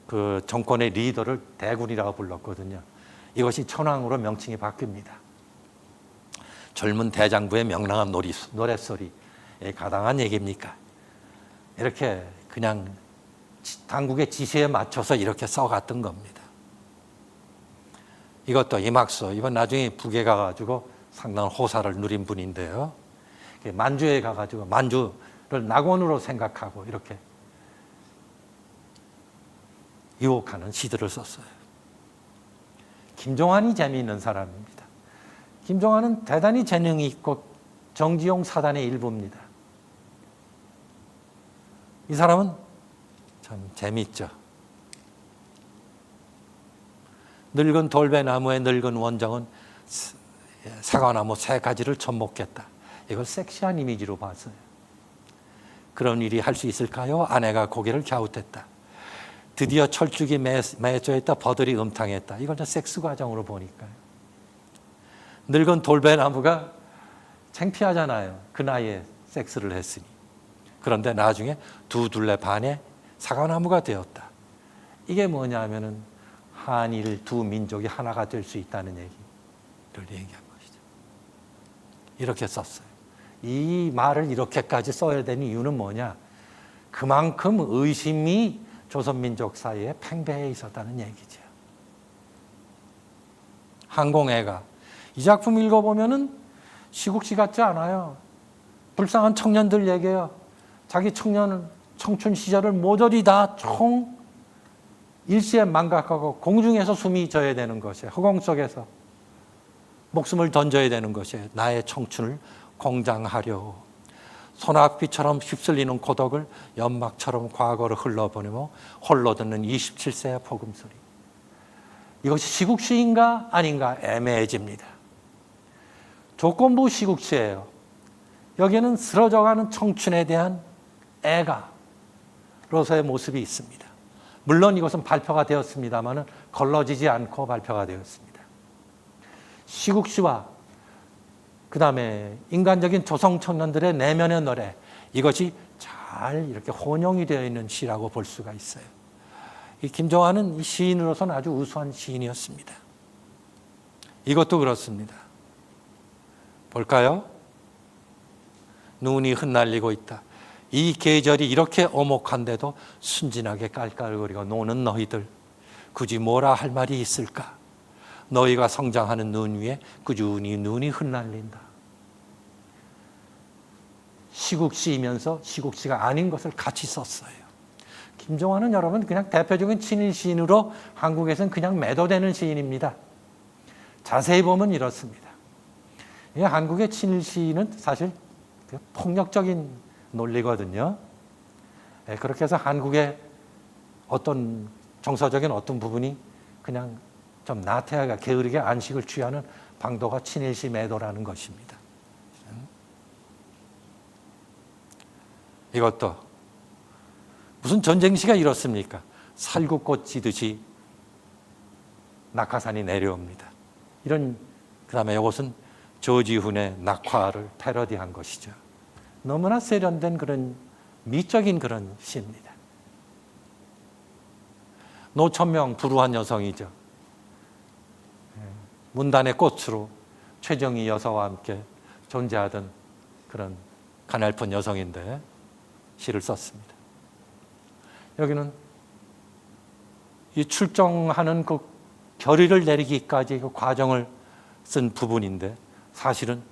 그 정권의 리더를 대군이라고 불렀거든요. 이것이 천황으로 명칭이 바뀝니다. 젊은 대장부의 명랑한 노랫소리에 가당한 얘기입니까? 이렇게 그냥 당국의 지시에 맞춰서 이렇게 써갔던 겁니다. 이것도 이막소, 이번 나중에 북에 가가지고 상당한 호사를 누린 분인데요. 만주에 가가지고 만주를 낙원으로 생각하고 이렇게 유혹하는 시들을 썼어요. 김종환이 재미있는 사람입니다. 김종환은 대단히 재능이 있고 정지용 사단의 일부입니다. 이 사람은 참 재미있죠. 늙은 돌배나무의 늙은 원정은 사과나무 세 가지를 접목했다. 이걸 섹시한 이미지로 봤어요. 그런 일이 할 수 있을까요? 아내가 고개를 갸웃했다. 드디어 철쭉이 맺어있다. 버들이 음탕했다. 이걸 섹스 과정으로 보니까요. 늙은 돌배나무가 창피하잖아요. 그 나이에 섹스를 했으니. 그런데 나중에 두 둘레 반에 사과나무가 되었다. 이게 뭐냐면은 한일 두 민족이 하나가 될 수 있다는 얘기를 얘기한 것이죠. 이렇게 썼어요. 이 말을 이렇게까지 써야 되는 이유는 뭐냐? 그만큼 의심이 조선민족 사이에 팽배해 있었다는 얘기죠. 항공애가 이 작품 읽어보면은 시국시 같지 않아요. 불쌍한 청년들 얘기예요. 자기 청춘 시절을 모조리 다 총 일시에 망각하고 공중에서 숨이 져야 되는 것이에요. 허공 속에서 목숨을 던져야 되는 것이에요. 나의 청춘을 공장하려. 소낙비처럼 휩쓸리는 고독을 연막처럼 과거로 흘러보내며 홀로 듣는 27세의 복음소리. 이것이 시국시인가 아닌가 애매해집니다. 조건부 시국시예요. 여기에는 쓰러져가는 청춘에 대한 애가로서의 모습이 있습니다. 물론 이것은 발표가 되었습니다만 걸러지지 않고 발표가 되었습니다. 시국시와 그 다음에 인간적인 조성 청년들의 내면의 노래, 이것이 잘 이렇게 혼용이 되어 있는 시라고 볼 수가 있어요. 이 김종환은 이 시인으로서는 아주 우수한 시인이었습니다. 이것도 그렇습니다. 볼까요? 눈이 흩날리고 있다. 이 계절이 이렇게 오목한데도 순진하게 깔깔거리고 노는 너희들, 굳이 뭐라 할 말이 있을까? 너희가 성장하는 눈 위에 꾸준히 눈이 흩날린다. 시국시이면서 시국시가 아닌 것을 같이 썼어요. 김종환은 여러분 그냥 대표적인 친일 시인으로 한국에서는 그냥 매도되는 시인입니다. 자세히 보면 이렇습니다. 한국의 친일 시인은 사실 폭력적인 논리거든요. 그렇게 해서 한국의 어떤 정서적인 어떤 부분이 그냥 좀 나태하게 게으르게 안식을 취하는 방도가 친일시 매도라는 것입니다. 이것도 무슨 전쟁시가 이렇습니까? 살구꽃 지듯이 낙하산이 내려옵니다. 이런 그다음에 이것은 조지훈의 낙화를 패러디한 것이죠. 너무나 세련된 그런 미적인 그런 시입니다. 노천명 불우한 여성이죠. 문단의 꽃으로 최정희 여사와 함께 존재하던 그런 가냘픈 여성인데 시를 썼습니다. 여기는 이 출정하는 그 결의를 내리기까지 그 과정을 쓴 부분인데 사실은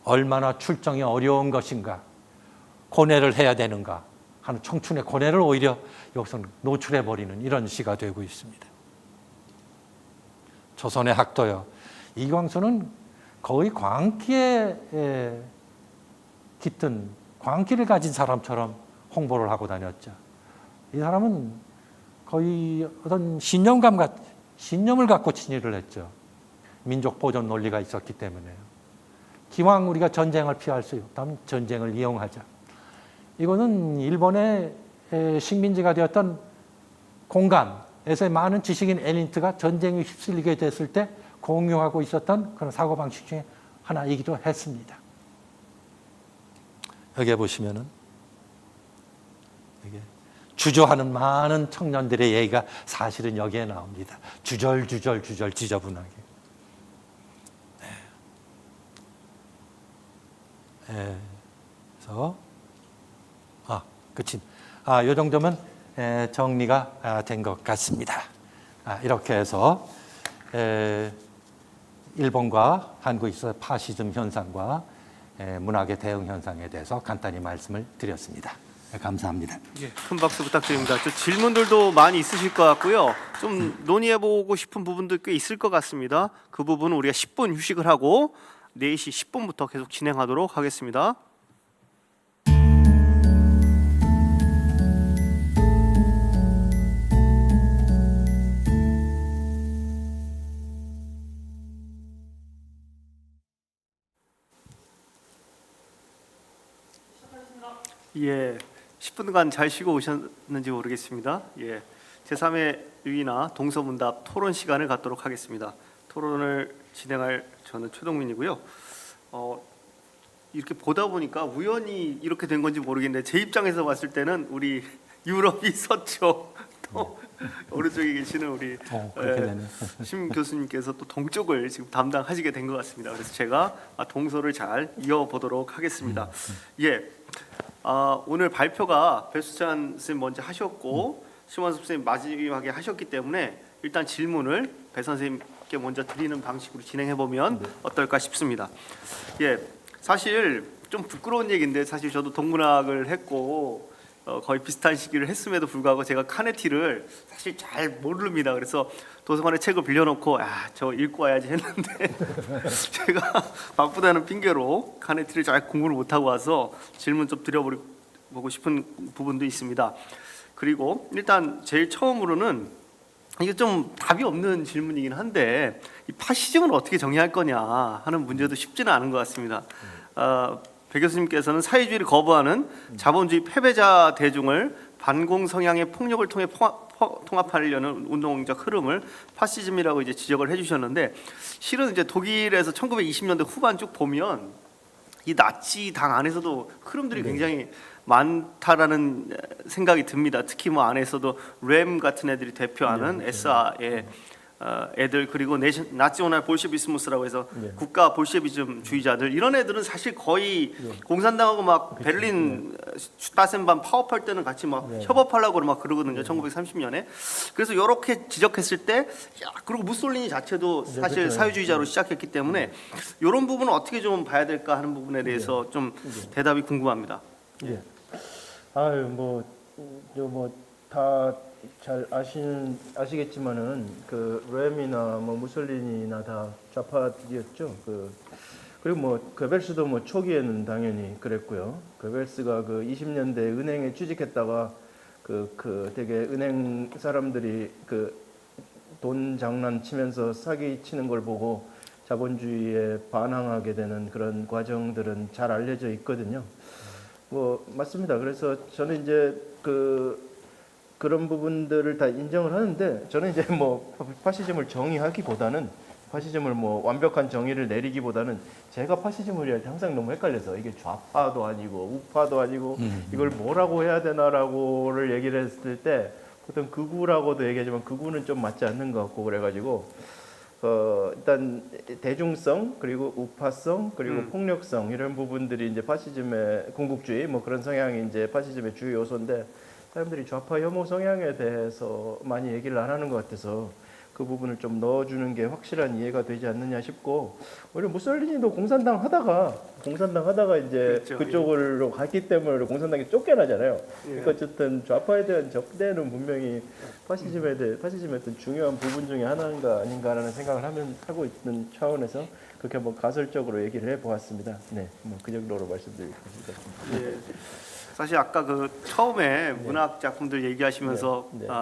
얼마나 출정이 어려운 것인가, 고뇌를 해야 되는가 하는 청춘의 고뇌를 오히려 여기서 노출해 버리는 이런 시가 되고 있습니다. 조선의 학도요. 이광수는 거의 광기에 깃든 광기를 가진 사람처럼 홍보를 하고 다녔죠. 이 사람은 거의 어떤 신념을 갖고 친일을 했죠. 민족 보존 논리가 있었기 때문에요. 기왕 우리가 전쟁을 피할 수 있다면 전쟁을 이용하자. 이거는 일본의 식민지가 되었던 공간에서의 많은 지식인 엘리트가 전쟁에 휩쓸리게 됐을 때 공유하고 있었던 그런 사고방식 중에 하나이기도 했습니다. 여기 보시면은 이게 주저하는 많은 청년들의 얘기가 사실은 여기에 나옵니다. 주절 지저분하게. 그래서 끝이. 이 정도면 정리가 된 것 같습니다. 이렇게 해서 일본과 한국에 있어 파시즘 현상과 문학의 대응 현상에 대해서 간단히 말씀을 드렸습니다. 감사합니다. 예, 큰 박수 부탁드립니다. 저 질문들도 많이 있으실 것 같고요. 좀 논의해보고 싶은 부분도 꽤 있을 것 같습니다. 그 부분은 우리가 10분 휴식을 하고 4시 10분부터 계속 진행하도록 하겠습니다. 예, 10분간 잘 쉬고 오셨는지 모르겠습니다. 예, 제3회 유의나 동서문답 토론 시간을 갖도록 하겠습니다. 토론을 진행할 저는 최동민이고요. 이렇게 보다 보니까 우연히 이렇게 된 건지 모르겠는데 제 입장에서 봤을 때는 우리 유럽이 서쪽 또 오른쪽에 계시는 우리 그렇게 되네. 심 교수님께서 또 동쪽을 지금 담당하시게 된 것 같습니다. 그래서 제가 동서를 잘 이어보도록 하겠습니다. 예. 오늘 발표가 배수찬 선생님 먼저 하셨고 심원섭 선생님 마지막에 하셨기 때문에 일단 질문을 배 선생님께 먼저 드리는 방식으로 진행해 보면 어떨까 싶습니다. 예, 사실 좀 부끄러운 얘기인데 사실 저도 동문학을 했고 거의 비슷한 시기를 했음에도 불구하고 제가 카네티를 사실 잘 모릅니다. 그래서 도서관에 책을 빌려놓고 저 읽고 와야지 했는데 제가 바쁘다는 핑계로 카네티를 잘 공부를 못하고 와서 질문 좀 드려보고 싶은 부분도 있습니다. 그리고 일단 제일 처음으로는 이게 좀 답이 없는 질문이긴 한데 이 파시즘을 어떻게 정의할 거냐 하는 문제도 쉽지는 않은 것 같습니다. 배 교수님께서는 사회주의를 거부하는 자본주의 패배자 대중을 반공 성향의 폭력을 통해 통합하려는 운동적 흐름을 파시즘이라고 이제 지적을 해주셨는데 실은 이제 독일에서 1920년대 후반 쭉 보면 이 나치 당 안에서도 흐름들이 굉장히 많다라는 생각이 듭니다. 특히 뭐 안에서도 램 같은 애들이 대표하는 SR의 애들 그리고 나치오날 볼셰비스무스라고 해서 국가 볼셰비즘주의자들 이런 애들은 사실 거의 공산당하고 막 베를린 슈타센반 파업할 때는 같이 막 협업하려고 막 그러거든요. 1930년에. 그래서 이렇게 지적했을 때 그리고 무솔리니 자체도 사실 사회주의자로 시작했기 때문에 이런 부분은 어떻게 좀 봐야 될까 하는 부분에 대해서 좀 대답이 궁금합니다. 예. 다 잘 아시겠지만은 그 램이나 뭐 무솔리니나 다 좌파였죠. 그리고 뭐 괴벨스도 뭐 초기에는 당연히 그랬고요. 괴벨스가 그 20년대 은행에 취직했다가 되게 은행 사람들이 그 돈 장난치면서 사기 치는 걸 보고 자본주의에 반항하게 되는 그런 과정들은 잘 알려져 있거든요. 뭐 맞습니다. 그래서 저는 이제 그런 부분들을 다 인정을 하는데 저는 이제 뭐 파시즘을 정의하기보다는 파시즘을 뭐 완벽한 정의를 내리기보다는 제가 파시즘을 할 때 항상 너무 헷갈려서 이게 좌파도 아니고 우파도 아니고 이걸 뭐라고 해야 되나라고를 얘기를 했을 때 보통 극우라고도 얘기하지만 극우는 좀 맞지 않는 것 같고 그래가지고 일단 대중성 그리고 우파성 그리고 폭력성 이런 부분들이 이제 파시즘의 군국주의 뭐 그런 성향이 이제 파시즘의 주요 요소인데 사람들이 좌파 혐오 성향에 대해서 많이 얘기를 안 하는 것 같아서 그 부분을 좀 넣어주는 게 확실한 이해가 되지 않느냐 싶고, 오히려 무솔리니도 공산당 하다가 이제 그렇죠. 그쪽으로 갔기 때문에 공산당이 쫓겨나잖아요. 예. 그러니까 어쨌든 좌파에 대한 적대는 분명히 파시즘의 어떤 중요한 부분 중에 하나인가 아닌가라는 생각을 하고 있는 차원에서 그렇게 한번 가설적으로 얘기를 해보았습니다. 네, 뭐 그 정도로 말씀드리겠습니다. 예. 사실 아까 그 처음에 문학 작품들 얘기하시면서 네. 네.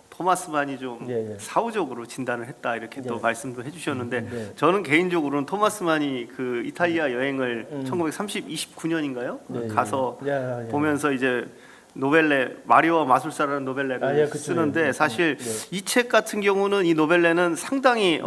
토마스만이 좀 예, 예. 사후적으로 진단을 했다 이렇게 또 네. 말씀도 해주셨는데 네. 저는 개인적으로는 토마스만이 그 이탈리아 여행을 29년인가요? 네, 가서 야, 야. 보면서 이제 노벨레 마리오와 마술사라는 노벨레를 아, 예, 그쵸. 쓰는데 예, 사실 네. 이 책 같은 경우는 이 노벨레는 상당히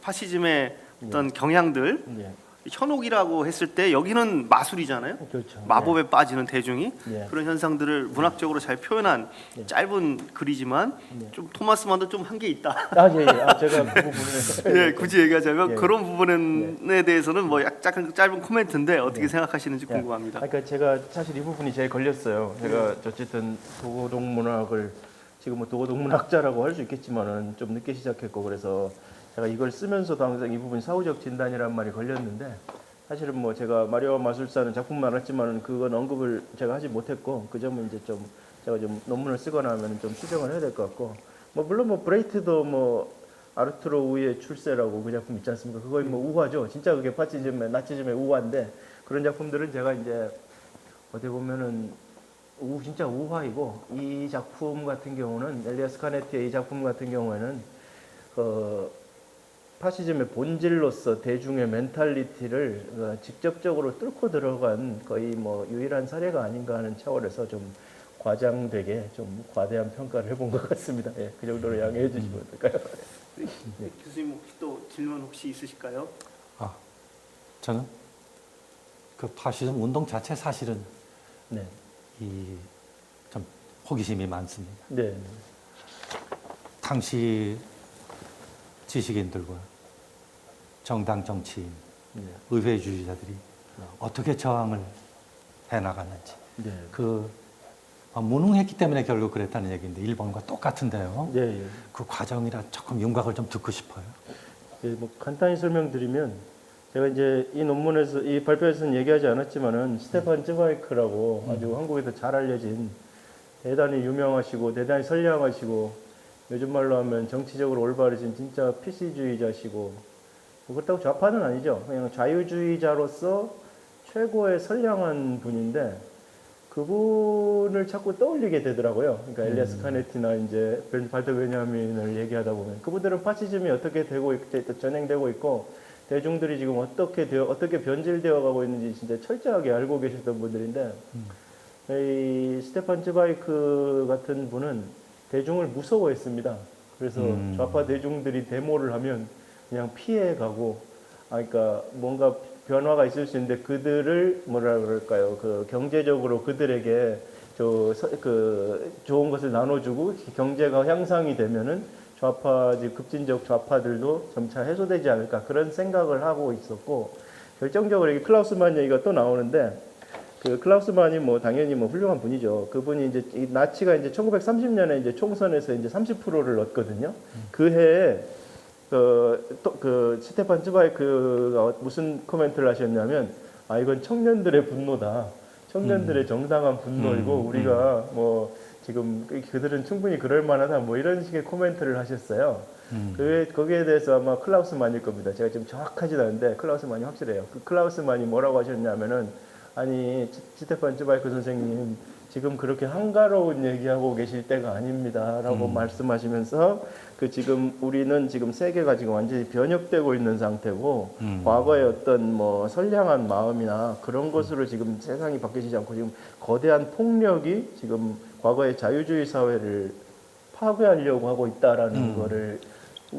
파시즘의 어떤 경향들 예, 현혹이라고 했을 때 여기는 마술이잖아요. 그렇죠. 마법에 빠지는 대중이 예. 그런 현상들을 문학적으로 잘 표현한 짧은 글이지만 좀 토마스만도 좀 한 게 있다. 아, 예, 예. 아, 제가 그 부분을 예, 굳이 얘기하자면 예. 그런 부분에 대해서는 뭐 약간 짧은 코멘트인데 어떻게 예. 생각하시는지 궁금합니다. 그러니까 제가 사실 이 부분이 제일 걸렸어요. 제가 어쨌든 도고동문학을 지금 뭐 도고동문학자라고 할 수 있겠지만은 좀 늦게 시작했고, 그래서 제가 이걸 쓰면서도 항상 이 부분이 사후적 진단이란 말이 걸렸는데, 사실은 뭐 제가 마리아와 마술사는 작품 많았지만은 그건 언급을 제가 하지 못했고, 그 점은 이제 좀 제가 좀 논문을 쓰거나 하면 좀 수정을 해야 될 것 같고, 뭐 물론 뭐 브레이트도 뭐 아르투로 우의 출세라고 그 작품 있지 않습니까? 그거의 뭐 우화죠. 진짜 그게 파시즘의 나치즘의 우화인데, 그런 작품들은 제가 이제 어떻게 보면은 진짜 우화이고, 이 작품 같은 경우는 엘리아스 카네티의 이 작품 같은 경우에는 파시즘의 본질로서 대중의 멘탈리티를 직접적으로 뚫고 들어간 거의 뭐 유일한 사례가 아닌가 하는 차원에서 좀 과장되게 좀 과대한 평가를 해본 것 같습니다. 예, 그 정도로 양해해 주시면 될까요? 교수님 혹시 또 질문 혹시 있으실까요? 저는 그 파시즘 운동 자체 사실은 네, 좀 호기심이 많습니다. 네, 당시 지식인들과 정당 정치인, 네, 의회 주지자들이 어떻게 저항을 해나갔는지 네, 무능했기 때문에 결국 그랬다는 얘기인데 일본과 똑같은데요. 네, 예. 그 과정이라 조금 윤곽을 좀 듣고 싶어요. 예, 뭐 간단히 설명드리면, 제가 이제 이 논문에서 이 발표에서는 얘기하지 않았지만은 스테판 쯔바이크라고 아주 한국에서 잘 알려진 대단히 유명하시고 대단히 선량하시고 요즘 말로 하면 정치적으로 올바르신 진짜 PC주의자시고, 뭐 그렇다고 좌파는 아니죠. 그냥 자유주의자로서 최고의 선량한 분인데, 그분을 자꾸 떠올리게 되더라고요. 그러니까 엘리아스 카네티나 이제 발터 베냐민을 얘기하다 보면 그분들은 파시즘이 어떻게 전행되고 있고 대중들이 지금 어떻게 변질되어 가고 있는지 진짜 철저하게 알고 계셨던 분들인데, 이 스테판 츠바이크 같은 분은 대중을 무서워했습니다. 그래서 좌파 대중들이 데모를 하면 그냥 피해가고, 그러니까 뭔가 변화가 있을 수 있는데 그들을 뭐라 그럴까요? 그 경제적으로 그들에게 좋은 것을 나눠주고 경제가 향상이 되면은 급진적 좌파들도 점차 해소되지 않을까, 그런 생각을 하고 있었고, 결정적으로 이게 클라우스만 얘기가 또 나오는데, 그 클라우스만이 뭐 당연히 뭐 훌륭한 분이죠. 그분이 이제 이 나치가 이제 1930년에 이제 총선에서 이제 30%를 얻거든요. 그 해에 그 스테판 츠바이크가 무슨 코멘트를 하셨냐면, 이건 청년들의 분노다. 청년들의 정당한 분노이고 우리가 뭐 지금 그들은 충분히 그럴 만하다, 뭐 이런 식의 코멘트를 하셨어요. 거기에 대해서 아마 클라우스만일 겁니다. 제가 지금 정확하진 않은데 클라우스만이 확실해요. 그 클라우스만이 뭐라고 하셨냐면은, 아니 스테판 츠바이크 선생님 지금 그렇게 한가로운 얘기하고 계실 때가 아닙니다라고 말씀하시면서, 지금 우리는 지금 세계가 지금 완전히 변혁되고 있는 상태고, 과거의 어떤 뭐 선량한 마음이나 그런 것으로 지금 세상이 바뀌지 않고 지금 거대한 폭력이 지금 과거의 자유주의 사회를 파괴하려고 하고 있다라는 거를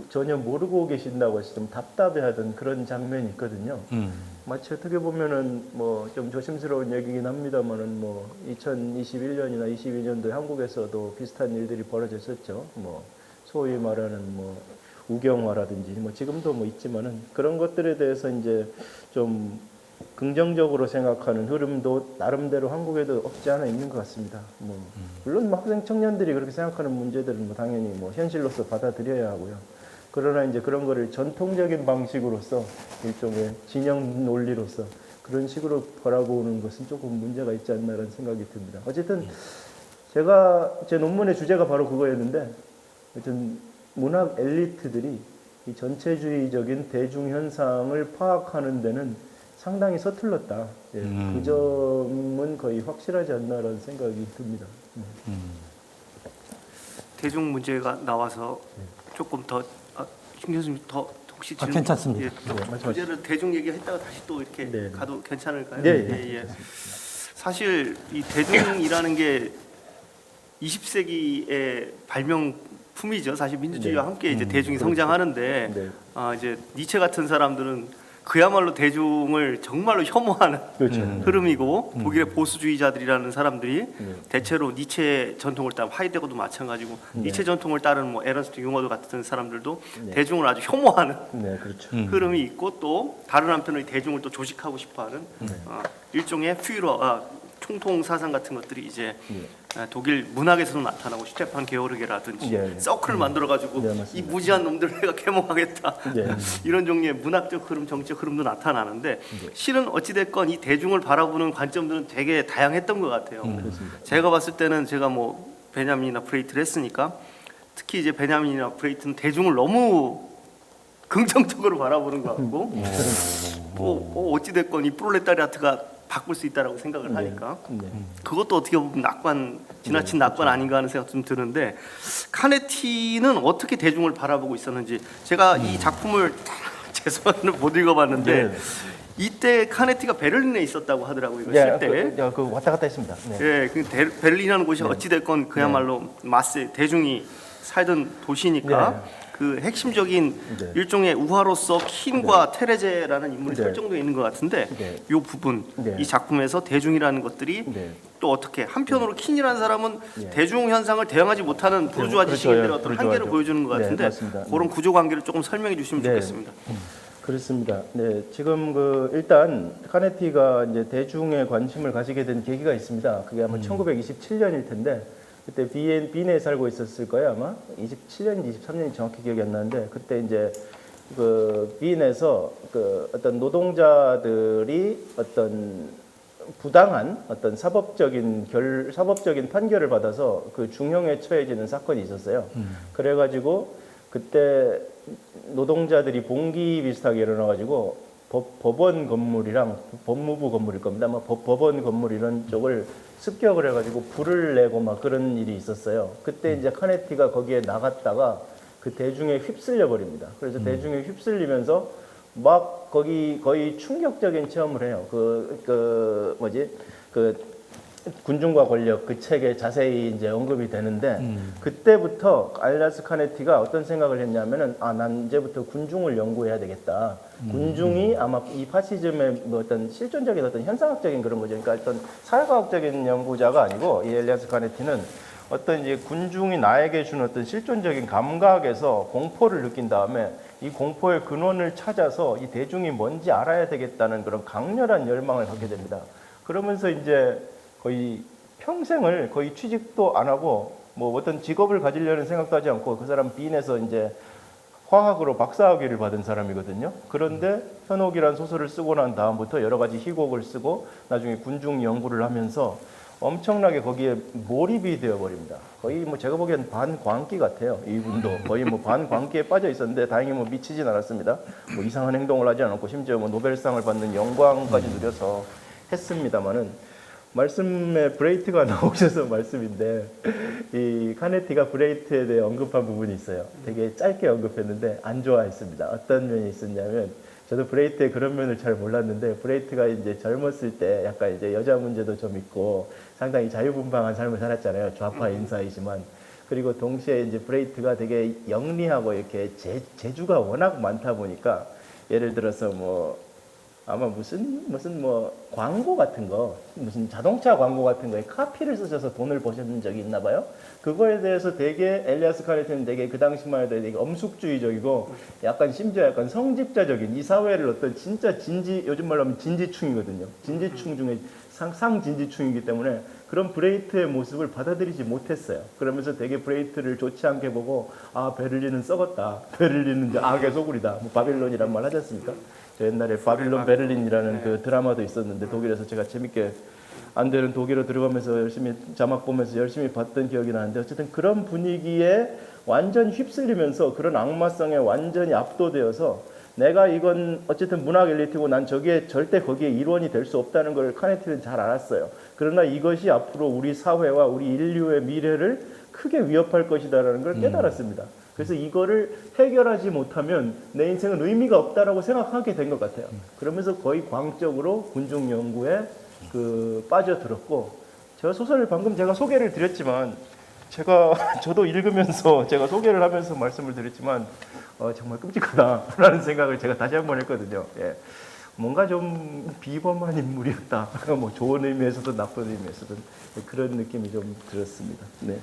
전혀 모르고 계신다고 해서 좀 답답해하던 그런 장면이 있거든요. 마치 어떻게 보면은 뭐 좀 조심스러운 얘기긴 합니다만은, 뭐 2021년이나 22년도에 한국에서도 비슷한 일들이 벌어졌었죠. 뭐 소위 말하는 뭐 우경화라든지 뭐 지금도 뭐 있지만은, 그런 것들에 대해서 이제 좀 긍정적으로 생각하는 흐름도 나름대로 한국에도 없지 않아 있는 것 같습니다. 뭐 물론 학생 청년들이 그렇게 생각하는 문제들은 뭐 당연히 뭐 현실로서 받아들여야 하고요. 그러나 이제 그런 거를 전통적인 방식으로서 일종의 진영 논리로서 그런 식으로 바라보는 것은 조금 문제가 있지 않나라는 생각이 듭니다. 어쨌든 제 논문의 주제가 바로 그거였는데, 어쨌든 문학 엘리트들이 이 전체주의적인 대중 현상을 파악하는 데는 상당히 서툴렀다. 예, 그 점은 거의 확실하지 않나라는 생각이 듭니다. 대중 문제가 나와서 조금 더 김 교수님 더 혹시 질문? 괜찮습니다. 주제를 대중 얘기했다가 다시 또 이렇게 네. 가도 괜찮을까요? 네, 사실 이 대중이라는 게 20세기의 발명품이죠. 사실 민주주의와 함께 이제 대중이 성장하는데 네. 이제 니체 같은 사람들은 그야말로 대중을 정말로 혐오하는 그렇죠. 흐름이고 독일의 보수주의자들이라는 사람들이 네. 대체로 니체 전통을 따른 하이데거도 마찬가지고 니체 전통을 따른 뭐 에런스트 융어도 같은 사람들도 대중을 아주 혐오하는 네, 그렇죠. 흐름이 있고 또 다른 한편으로 대중을 또 조직하고 싶어하는 일종의 총통 사상 같은 것들이 이제 독일 문학에서도 나타나고 슈테판 게오르게라든지 네. 서클을 만들어가지고 네, 맞습니다. 이 무지한 놈들 내가 개몽하겠다 네. 이런 종류의 문학적 흐름, 정치적 흐름도 나타나는데 실은 어찌됐건 이 대중을 바라보는 관점들은 되게 다양했던 것 같아요. 그렇습니다. 제가 봤을 때는 제가 뭐 베냐민이나 브레이트를 했으니까 특히 이제 베냐민이나 브레이트는 대중을 너무 긍정적으로 바라보는 것 같고 어찌됐건 이 프롤레타리아트가 바꿀 수 있다라고 생각을 하니까 네. 그것도 어떻게 보면 지나친 낙관 아닌가 하는 생각 좀 드는데 카네티는 어떻게 대중을 바라보고 있었는지 제가 이 작품을 죄송한데 못 읽어봤는데 네. 이때 카네티가 베를린에 있었다고 하더라고요. 이거 네, 쓸 때. 그 왔다 갔다 했습니다. 네. 예, 그 베를린이라는 곳이 어찌됐건 그야말로 마스 대중이 살던 도시니까 그 핵심적인 네. 일종의 우화로서 킨과 테레제라는 인물이 네. 설정되어 있는 것 같은데 네. 이 부분 네. 이 작품에서 대중이라는 것들이 네. 또 어떻게 한편으로 킨이라는 사람은 네. 대중 현상을 대응하지 못하는 부르주아 그렇죠. 지식인들의 예, 어떤 부르주아죠. 한계를 보여주는 것 네, 같은데 맞습니다. 그런 구조 관계를 조금 설명해 주시면 네. 좋겠습니다. 그렇습니다. 네, 지금 일단 카네티가 이제 대중의 관심을 가지게 된 계기가 있습니다. 그게 아마 1927년일 텐데 그때 빈에 살고 있었을 거예요 아마 27년인지 23년인지 정확히 기억이 안 나는데 그때 이제 그 빈에서 그 어떤 노동자들이 어떤 부당한 어떤 사법적인 판결을 받아서 그 중형에 처해지는 사건이 있었어요. 그래가지고 그때 노동자들이 봉기 비슷하게 일어나가지고 법원 건물이랑 법무부 건물일 겁니다. 아마 법원 건물 이런 쪽을 습격을 해가지고 불을 내고 막 그런 일이 있었어요. 그때 이제 카네티가 거기에 나갔다가 그 대중에 휩쓸려 버립니다. 그래서 대중에 휩쓸리면서 막 거기 거의 충격적인 체험을 해요. 그 군중과 권력 그 책에 자세히 이제 언급이 되는데 그때부터 알라스 카네티가 어떤 생각을 했냐면은 난 이제부터 군중을 연구해야 되겠다. 군중이 아마 이 파시즘의 뭐 어떤 실존적인 어떤 현상학적인 그런 거죠. 그러니까 어떤 사회과학적인 연구자가 아니고 이 알라스 카네티는 어떤 이제 군중이 나에게 준 어떤 실존적인 감각에서 공포를 느낀 다음에 이 공포의 근원을 찾아서 이 대중이 뭔지 알아야 되겠다는 그런 강렬한 열망을 갖게 됩니다. 그러면서 이제 거의 평생을 거의 취직도 안 하고 뭐 어떤 직업을 가지려는 생각도 하지 않고 그 사람 빈에서 이제 화학으로 박사학위를 받은 사람이거든요. 그런데 현옥이라는 소설을 쓰고 난 다음부터 여러 가지 희곡을 쓰고 나중에 군중 연구를 하면서 엄청나게 거기에 몰입이 되어 버립니다. 거의 뭐 제가 보기엔 반광기 같아요. 이분도 거의 뭐 반광기에 빠져 있었는데 다행히 뭐 미치진 않았습니다. 뭐 이상한 행동을 하지 않았고 심지어 뭐 노벨상을 받는 영광까지 누려서 했습니다만은 말씀에 브레이트가 나오셔서 말씀인데 이 카네티가 브레이트에 대해 언급한 부분이 있어요. 되게 짧게 언급했는데 안 좋아했습니다. 어떤 면이 있었냐면 저도 브레이트의 그런 면을 잘 몰랐는데 브레이트가 이제 젊었을 때 약간 이제 여자 문제도 좀 있고 상당히 자유분방한 삶을 살았잖아요. 좌파 인사이지만 그리고 동시에 이제 브레이트가 되게 영리하고 이렇게 재주가 워낙 많다 보니까 예를 들어서 뭐 아마 무슨 뭐 광고 같은 거 무슨 자동차 광고 같은 거에 카피를 쓰셔서 돈을 버셨는 적이 있나 봐요. 그거에 대해서 되게 엘리아스 카네티는 되게 그 당시만 해도 되게 엄숙주의적이고 약간 심지어 약간 성직자적인 이 사회를 어떤 진짜 요즘 말로 하면 진지충이거든요. 진지충 중에 상진지충이기 때문에 그런 브레이트의 모습을 받아들이지 못했어요. 그러면서 되게 브레이트를 좋지 않게 보고 아 베를린은 썩었다. 베를린은 이제 악의 소굴이다. 뭐 바빌론이란 말 하지 않습니까? 저 옛날에 바빌론 베를린이라는 그 드라마도 있었는데 독일에서 제가 재밌게 안 되는 독일어 들어가면서 열심히 자막 보면서 열심히 봤던 기억이 나는데 어쨌든 그런 분위기에 완전 휩쓸리면서 그런 악마성에 완전히 압도되어서 내가 이건 어쨌든 문학 엘리트고 난 저기에 절대 거기에 일원이 될 수 없다는 걸 카네트는 잘 알았어요. 그러나 이것이 앞으로 우리 사회와 우리 인류의 미래를 크게 위협할 것이다라는 걸 깨달았습니다. 그래서 이거를 해결하지 못하면 내 인생은 의미가 없다라고 생각하게 된 것 같아요. 그러면서 거의 광적으로 군중 연구에 빠져들었고 제가 소설을 방금 제가 소개를 드렸지만 저도 읽으면서 제가 소개를 하면서 말씀을 드렸지만 정말 끔찍하다라는 생각을 제가 다시 한번 했거든요. 예. 뭔가 좀 비범한 인물이었다. 뭐 좋은 의미에서도 나쁜 의미에서도 그런 느낌이 좀 들었습니다. 네.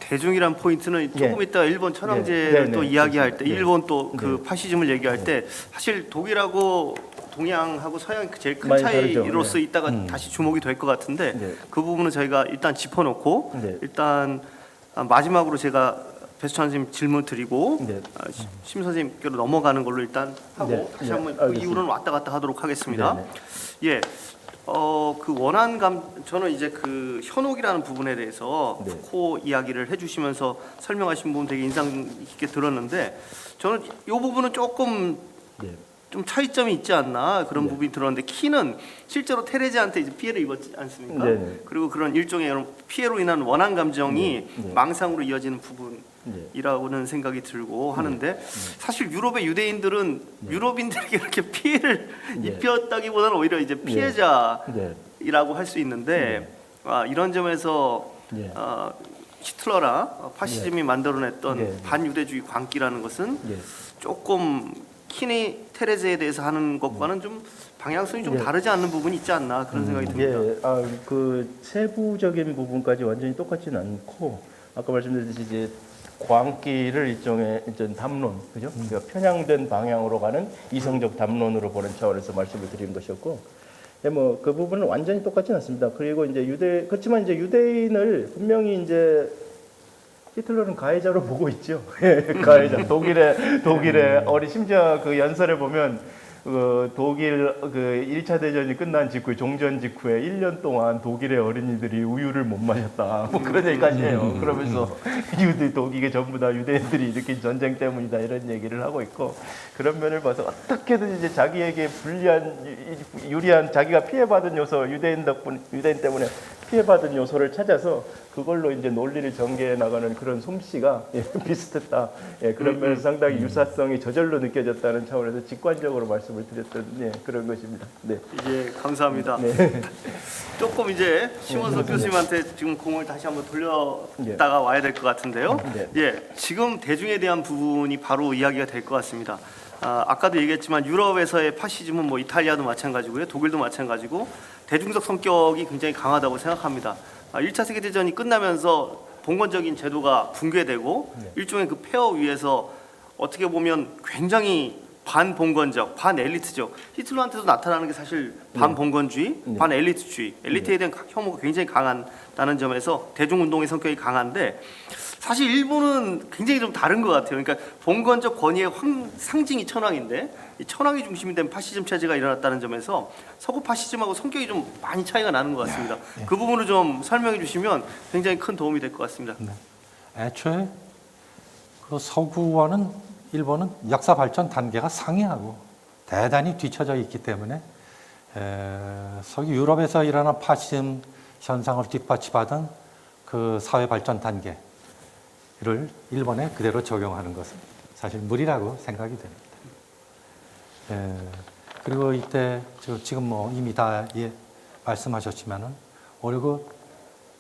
대중이란 포인트는 조금 예. 이따 일본 천황제를 네, 또 네, 이야기할 때 네. 일본 또 그 네. 파시즘을 얘기할 때 사실 독일하고 동양하고 서양 제일 큰 많이 다르죠. 차이로서 네. 이따가 다시 주목이 될 것 같은데 네. 그 부분은 저희가 일단 짚어놓고 네. 일단 마지막으로 제가 배수찬 선생님 질문 드리고 네. 심 선생님께로 넘어가는 걸로 일단 하고 네. 다시 네. 한번 그 알겠습니다. 이후로는 왔다 갔다 하도록 하겠습니다. 네, 예. 그 저는 이제 그 현혹이라는 부분에 대해서 네. 푸코 이야기를 해주시면서 설명하신 부분 되게 인상 깊게 들었는데 저는 이 부분은 조금 네. 좀 차이점이 있지 않나 그런 네. 부분이 들었는데 키는 실제로 테레즈한테 이제 피해를 입었지 않습니까? 네, 네. 그리고 그런 일종의 피해로 인한 원한 감정이 네, 네. 망상으로 이어지는 부분. 네. 이라고는 생각이 들고 하는데 사실 유럽의 유대인들은 유럽인들에게 이렇게 피해를 네. 입혔다기보다는 오히려 이제 피해자이라고 네. 할 수 있는데 이런 점에서 네. 히틀러라 파시즘이 만들어냈던 네. 반유대주의 광기라는 것은 네. 조금 키니 테레즈에 대해서 하는 것과는 좀 방향성이 좀 네. 다르지 않는 부분이 있지 않나 그런 생각이 듭니다. 예, 그 세부적인 부분까지 완전히 똑같지는 않고 아까 말씀드렸듯이 이제 광기를 일종의 담론, 그죠? 그러니까 편향된 방향으로 가는 이성적 담론으로 보는 차원에서 말씀을 드리는 것이었고, 뭐 그 부분은 완전히 똑같지는 않습니다. 그리고 이제 그렇지만 이제 유대인을 분명히 이제 히틀러는 가해자로 보고 있죠. 가해자. 독일의 심지어 그 연설을 보면 독일 1차 대전이 끝난 직후에 종전 직후에 1년 동안 독일의 어린이들이 우유를 못 마셨다. 뭐 그런 얘기까지 해요. 그러면서 독일이 전부 다 유대인들이 일으킨 전쟁 때문이다 이런 얘기를 하고 있고 그런 면을 봐서 어떻게든 이제 자기에게 유리한 자기가 피해받은 요소 유대인 때문에 피해받은 요소를 찾아서 그걸로 이제 논리를 전개해 나가는 그런 솜씨가 비슷했다. 그런 면에서 상당히 유사성이 저절로 느껴졌다는 차원에서 직관적으로 말씀을 드렸던 그런 것입니다. 네. 예, 감사합니다. 네. 조금 이제 심원석 교수님한테 지금 공을 다시 한번 돌렸다가 와야 될 것 같은데요. 네. 예, 지금 대중에 대한 부분이 바로 이야기가 될 것 같습니다. 아까도 얘기했지만 유럽에서의 파시즘은 뭐 이탈리아도 마찬가지고요, 독일도 마찬가지고 대중적 성격이 굉장히 강하다고 생각합니다. 1차 세계대전이 끝나면서 봉건적인 제도가 붕괴되고 일종의 그 폐허 위에서 어떻게 보면 굉장히 반봉건적, 반엘리트적 히틀러한테도 나타나는 게 사실 반봉건주의, 반엘리트주의, 엘리트에 대한 혐오가 굉장히 강하다는 점에서 대중운동의 성격이 강한데 사실 일본은 굉장히 좀 다른 것 같아요. 그러니까 봉건적 권위의 상징이 천황인데 이 천황이 중심이 된 파시즘 체제가 일어났다는 점에서 서구 파시즘하고 성격이 좀 많이 차이가 나는 것 같습니다. 그 부분을 좀 설명해 주시면 굉장히 큰 도움이 될 것 같습니다. 애초에 그 서구와는 일본은 역사 발전 단계가 상이하고 대단히 뒤처져 있기 때문에 서구 유럽에서 일어난 파시즘 현상을 뒷받침하던 그 사회 발전 단계를 일본에 그대로 적용하는 것은 사실 무리라고 생각이 됩니다. 그리고 이때 지금 뭐 이미 다 말씀하셨지만은 그리고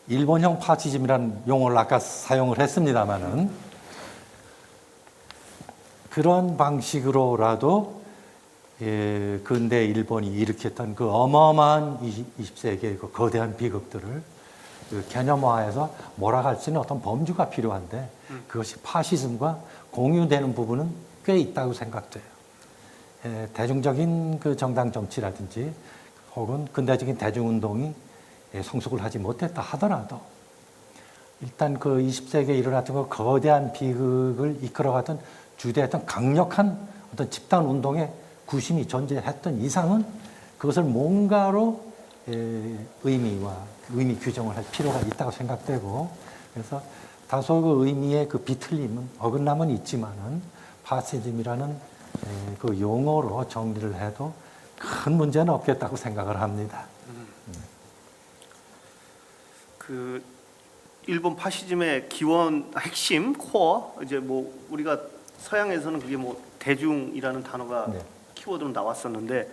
일본형 파시즘이라는 용어를 아까 사용을 했습니다만은 그런 방식으로라도 근대 일본이 일으켰던 그 어마어마한 20세기의 그 거대한 비극들을 그 개념화해서 몰아갈 수 있는 어떤 범주가 필요한데 그것이 파시즘과 공유되는 부분은 꽤 있다고 생각돼요. 대중적인 그 정당 정치라든지 혹은 근대적인 대중운동이 성숙을 하지 못했다 하더라도 일단 그 20세기에 일어났던 그 거대한 비극을 이끌어갔던 주대했던 강력한 어떤 집단 운동의 구심이 존재했던 이상은 그것을 뭔가로 의미 규정을 할 필요가 있다고 생각되고, 그래서 다소 그 의미의 그 비틀림은 어긋남은 있지만은 파시즘이라는 그 용어로 정리를 해도 큰 문제는 없겠다고 생각을 합니다. 그 일본 파시즘의 기원 핵심 코어, 이제 뭐 우리가 서양에서는 그게 뭐 대중이라는 단어가 네. 키워드로 나왔었는데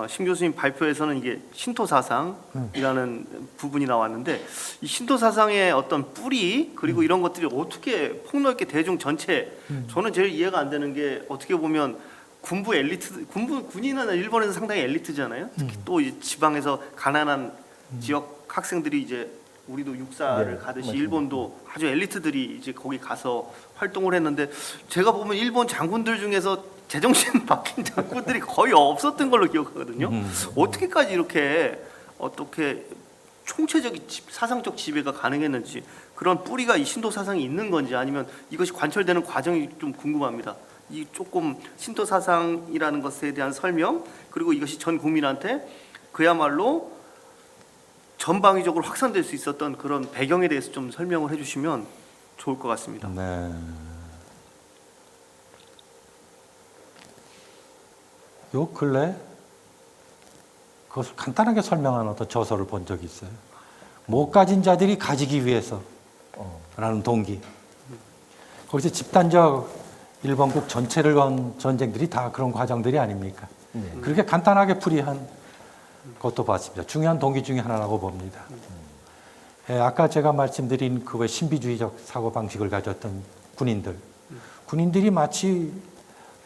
심 교수님 발표에서는 이게 신토 사상이라는 부분이 나왔는데, 이 신토 사상의 어떤 뿌리 그리고 이런 것들이 어떻게 폭넓게 대중 전체, 저는 제일 이해가 안 되는 게, 어떻게 보면 군부 엘리트, 군인은 일본에서 상당히 엘리트잖아요. 특히 또 이제 지방에서 가난한 지역 학생들이 이제 우리도 육사를 네, 가듯이 맞습니다. 일본도 아주 엘리트들이 이제 거기 가서 활동을 했는데, 제가 보면 일본 장군들 중에서 제정신 바뀐 장군들이 거의 없었던 걸로 기억하거든요. 어떻게까지 어떻게 총체적인 사상적 지배가 가능했는지, 그런 뿌리가 이 신도 사상이 있는 건지 아니면 이것이 관철되는 과정이 좀 궁금합니다. 이 조금 신도 사상이라는 것에 대한 설명, 그리고 이것이 전 국민한테 그야말로 전방위적으로 확산될 수 있었던 그런 배경에 대해서 좀 설명을 해주시면 좋을 것 같습니다. 네. 요 근래 그것을 간단하게 설명한 어떤 저서를 본 적이 있어요. 못 가진 자들이 가지기 위해서라는 동기. 거기서 집단적 일본국 전체를 건 전쟁들이 다 그런 과정들이 아닙니까? 그렇게 간단하게 풀이한 것도 봤습니다. 중요한 동기 중에 하나라고 봅니다. 아까 제가 말씀드린 그 신비주의적 사고 방식을 가졌던 군인들이 마치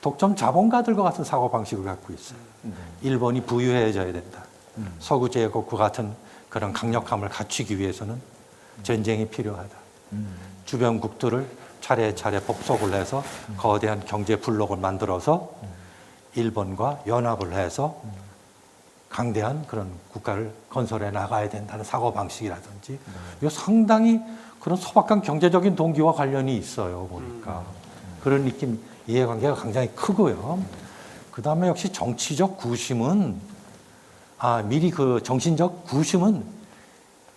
독점 자본가들과 같은 사고 방식을 갖고 있어요. 일본이 부유해져야 된다. 서구 제국과 같은 그런 강력함을 갖추기 위해서는 전쟁이 필요하다. 주변국들을 차례차례 복속을 해서 거대한 경제 블록을 만들어서 일본과 연합을 해서 강대한 그런 국가를 건설해 나가야 된다는 사고 방식이라든지, 이거 상당히 그런 소박한 경제적인 동기와 관련이 있어요. 보니까 그런 느낌, 이해관계가 굉장히 크고요. 그 다음에 역시 정치적 구심은 미리 그 정신적 구심은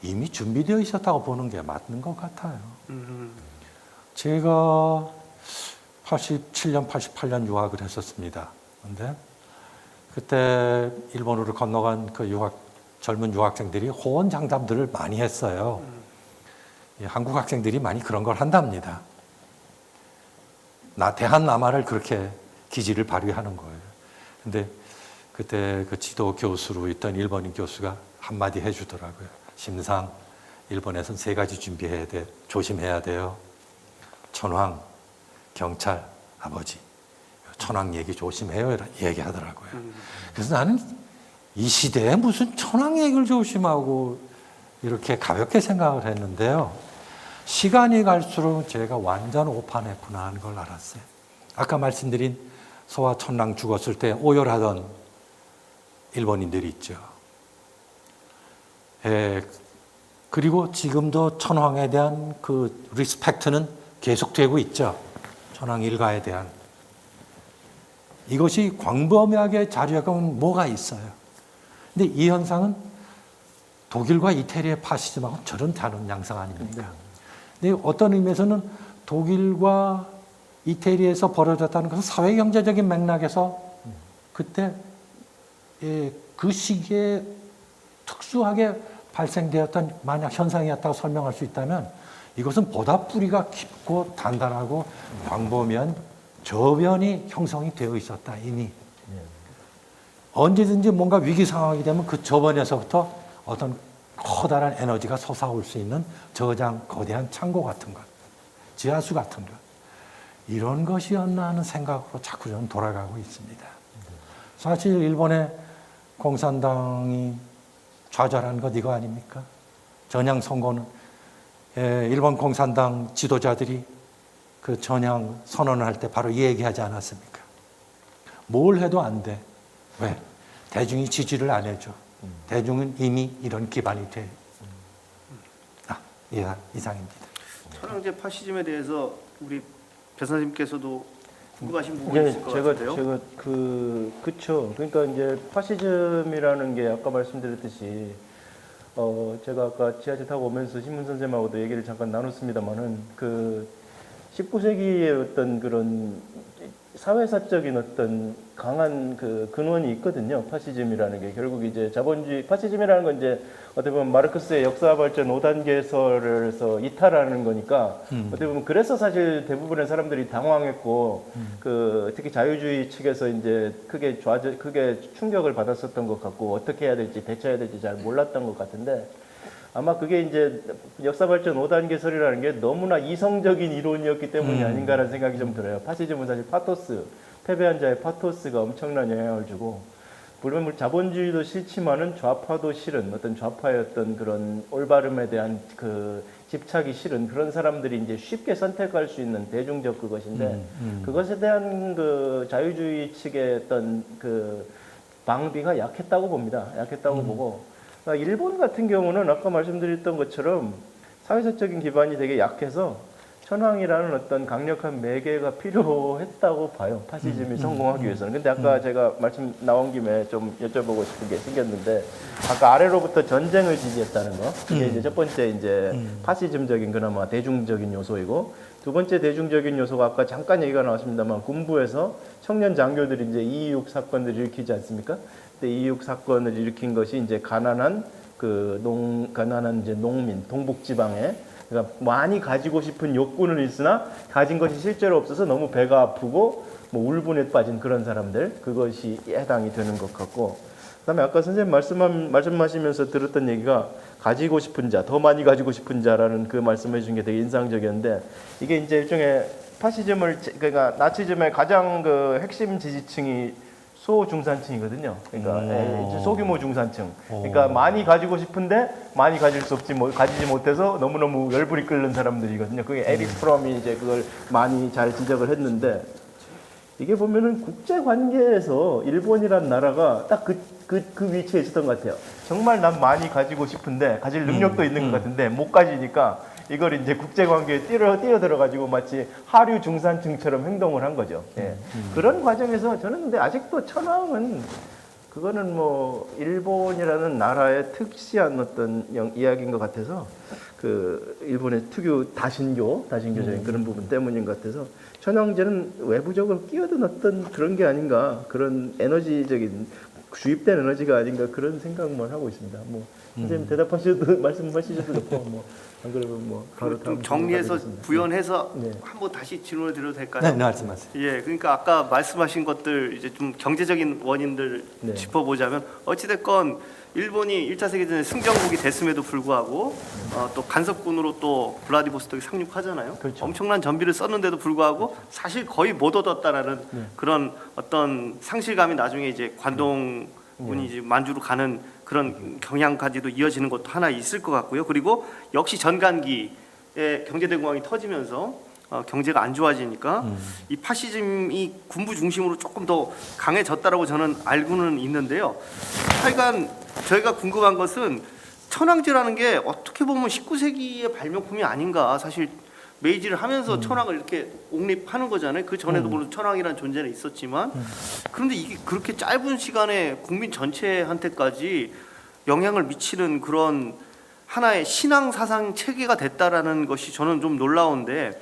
이미 준비되어 있었다고 보는 게 맞는 것 같아요. 제가 87년, 88년 유학을 했었습니다. 그런데 그때 일본으로 건너간 그 젊은 유학생들이 호언장담들을 많이 했어요. 한국 학생들이 많이 그런 걸 한답니다. 대한남아를 그렇게 기지를 발휘하는 거예요. 근데 그때 그 지도 교수로 있던 일본인 교수가 한마디 해주더라고요. 심상, 일본에선 3가지 준비해야 돼. 조심해야 돼요. 천황, 경찰, 아버지. 천황 얘기 조심해요. 얘기하더라고요. 그래서 나는 이 시대에 무슨 천황 얘기를 조심하고 이렇게 가볍게 생각을 했는데요. 시간이 갈수록 제가 완전 오판했구나 하는 걸 알았어요. 아까 말씀드린 소와 천랑 죽었을 때 오열하던 일본인들이 있죠. 그리고 지금도 천황에 대한 그 리스펙트는 계속되고 있죠. 천황 일가에 대한. 이것이 광범위하게 자리하면 뭐가 있어요. 근데 이 현상은 독일과 이태리의 파시즘하고 저런 다른 양상 아닙니까? 근데 어떤 의미에서는 독일과 이태리에서 벌어졌다는 것은 사회경제적인 맥락에서 그때 그 시기에 특수하게 발생되었던 만약 현상이었다고 설명할 수 있다면, 이것은 보다 뿌리가 깊고 단단하고 광범위한 저변이 형성이 되어 있었다 이미. 언제든지 뭔가 위기 상황이 되면 그 저변에서부터 어떤 커다란 에너지가 솟아올 수 있는 저장, 거대한 창고 같은 것, 지하수 같은 것, 이런 것이었나 하는 생각으로 자꾸 저는 돌아가고 있습니다. 사실 일본의 공산당이 좌절한 것 이거 아닙니까? 전향 선거는 일본 공산당 지도자들이 그 전향 선언을 할 때 바로 이 얘기하지 않았습니까? 뭘 해도 안 돼. 왜? 대중이 지지를 안 해줘. 대중은 이미 이런 기반이 돼. 예, 이상입니다. 천황제 파시즘에 대해서 우리 변사님께서도 궁금하신 부분이 이게 있을 것 제가 같은데요. 그쵸. 그러니까 이제 파시즘이라는 게 아까 말씀드렸듯이 제가 아까 지하철 타고 오면서 신문 선생님하고도 얘기를 잠깐 나눴습니다만은 그 19세기의 어떤 그런 사회사적인 어떤 강한 그 근원이 있거든요. 파시즘이라는 게 결국 이제 자본주의 파시즘이라는 건 이제 어떻게 보면 마르크스의 역사 발전 5단계설에서 이탈하는 거니까 어떻게 보면 그래서 사실 대부분의 사람들이 당황했고 그 특히 자유주의 측에서 이제 크게 충격을 받았었던 것 같고 어떻게 해야 될지 대처해야 될지 잘 몰랐던 것 같은데 아마 그게 이제 역사 발전 5단계설이라는 게 너무나 이성적인 이론이었기 때문이 아닌가라는 생각이 좀 들어요. 파시즘은 사실 파토스, 패배한 자의 파토스가 엄청난 영향을 주고 물론 자본주의도 싫지만은 좌파도 싫은 어떤 좌파의 어떤 그런 올바름에 대한 그 집착이 싫은 그런 사람들이 이제 쉽게 선택할 수 있는 대중적 그것인데 그것에 대한 그 자유주의 측의 어떤 그 방비가 약했다고 봅니다. 약했다고 보고 그러니까 일본 같은 경우는 아까 말씀드렸던 것처럼 사회사적인 기반이 되게 약해서 천황이라는 어떤 강력한 매개가 필요했다고 봐요. 파시즘이 성공하기 위해서는. 근데 아까 제가 말씀 나온 김에 좀 여쭤보고 싶은 게 생겼는데 아까 아래로부터 전쟁을 지지했다는 거. 그게 이제 첫 번째 이제 파시즘적인 그나마 대중적인 요소이고 두 번째 대중적인 요소가 아까 잠깐 얘기가 나왔습니다만 군부에서 청년 장교들이 이제 226 사건을 일으키지 않습니까? 근데 226 사건을 일으킨 것이 이제 가난한 이제 농민 동북 지방에 그러니까 많이 가지고 싶은 욕구는 있으나 가진 것이 실제로 없어서 너무 배가 아프고 뭐 울분에 빠진 그런 사람들 그것이 해당이 되는 것 같고 그다음에 아까 선생님 말씀하시면서 들었던 얘기가 가지고 싶은 자, 더 많이 가지고 싶은 자라는 그 말씀해 주신 게 되게 인상적이었는데 이게 이제 일종의 파시즘을 그러니까 나치즘의 가장 그 핵심 지지층이 소중산층이거든요. 그러니까 이제 소규모 중산층. 그러니까 많이 가지고 싶은데 많이 가질 수 없지 가지지 못해서 너무너무 열불이 끓는 사람들이거든요. 그게 에릭 프롬이 이제 그걸 많이 잘 지적을 했는데 이게 보면은 국제 관계에서 일본이란 나라가 딱 그 위치에 있었던 것 같아요. 정말 난 많이 가지고 싶은데 가질 능력도 있는 것 같은데 못 가지니까 이걸 이제 국제 관계에 뛰어들어 가지고 마치 하류 중산층처럼 행동을 한 거죠. 예. 그런 과정에서 저는 근데 아직도 천황은 그거는 뭐 일본이라는 나라의 특시한 어떤 이야기인 것 같아서 그 일본의 특유 다신교적인 그런 부분 때문인 것 같아서 천황제는 외부적으로 끼어든 어떤 그런 게 아닌가 그런 에너지적인 주입된 에너지가 아닌가 그런 생각만 하고 있습니다. 뭐 선생님 대답하셔도 말씀하시셔도 좋고 뭐 안 그러면 뭐 바로 좀 다음 정리해서 질문 부연해서 네. 한번 다시 질문을 드려도 될까요? 네, 말씀하세요. 예, 그러니까 아까 말씀하신 것들 이제 좀 경제적인 원인들 네. 짚어보자면 어찌됐건 일본이 1차 세계대전에 승전국이 됐음에도 불구하고 또 간섭군으로 또 블라디보스톡에 상륙하잖아요. 그렇죠. 엄청난 전비를 썼는데도 불구하고 사실 거의 못 얻었다라는 그런 어떤 상실감이 나중에 이제 관동군이 이제 만주로 가는 그런 경향까지도 이어지는 것도 하나 있을 것 같고요. 그리고 역시 전간기에 경제대공황이 터지면서 경제가 안 좋아지니까 이 파시즘이 군부 중심으로 조금 더 강해졌다라고 저는 알고는 있는데요. 하여간 저희가 궁금한 것은 천황제라는 게 어떻게 보면 19세기의 발명품이 아닌가. 사실 메이지를 하면서 천황을 이렇게 옹립하는 거잖아요. 그 전에도 물론 천황이라는 존재는 있었지만 그런데 이게 그렇게 짧은 시간에 국민 전체한테까지 영향을 미치는 그런 하나의 신앙 사상 체계가 됐다라는 것이 저는 좀 놀라운데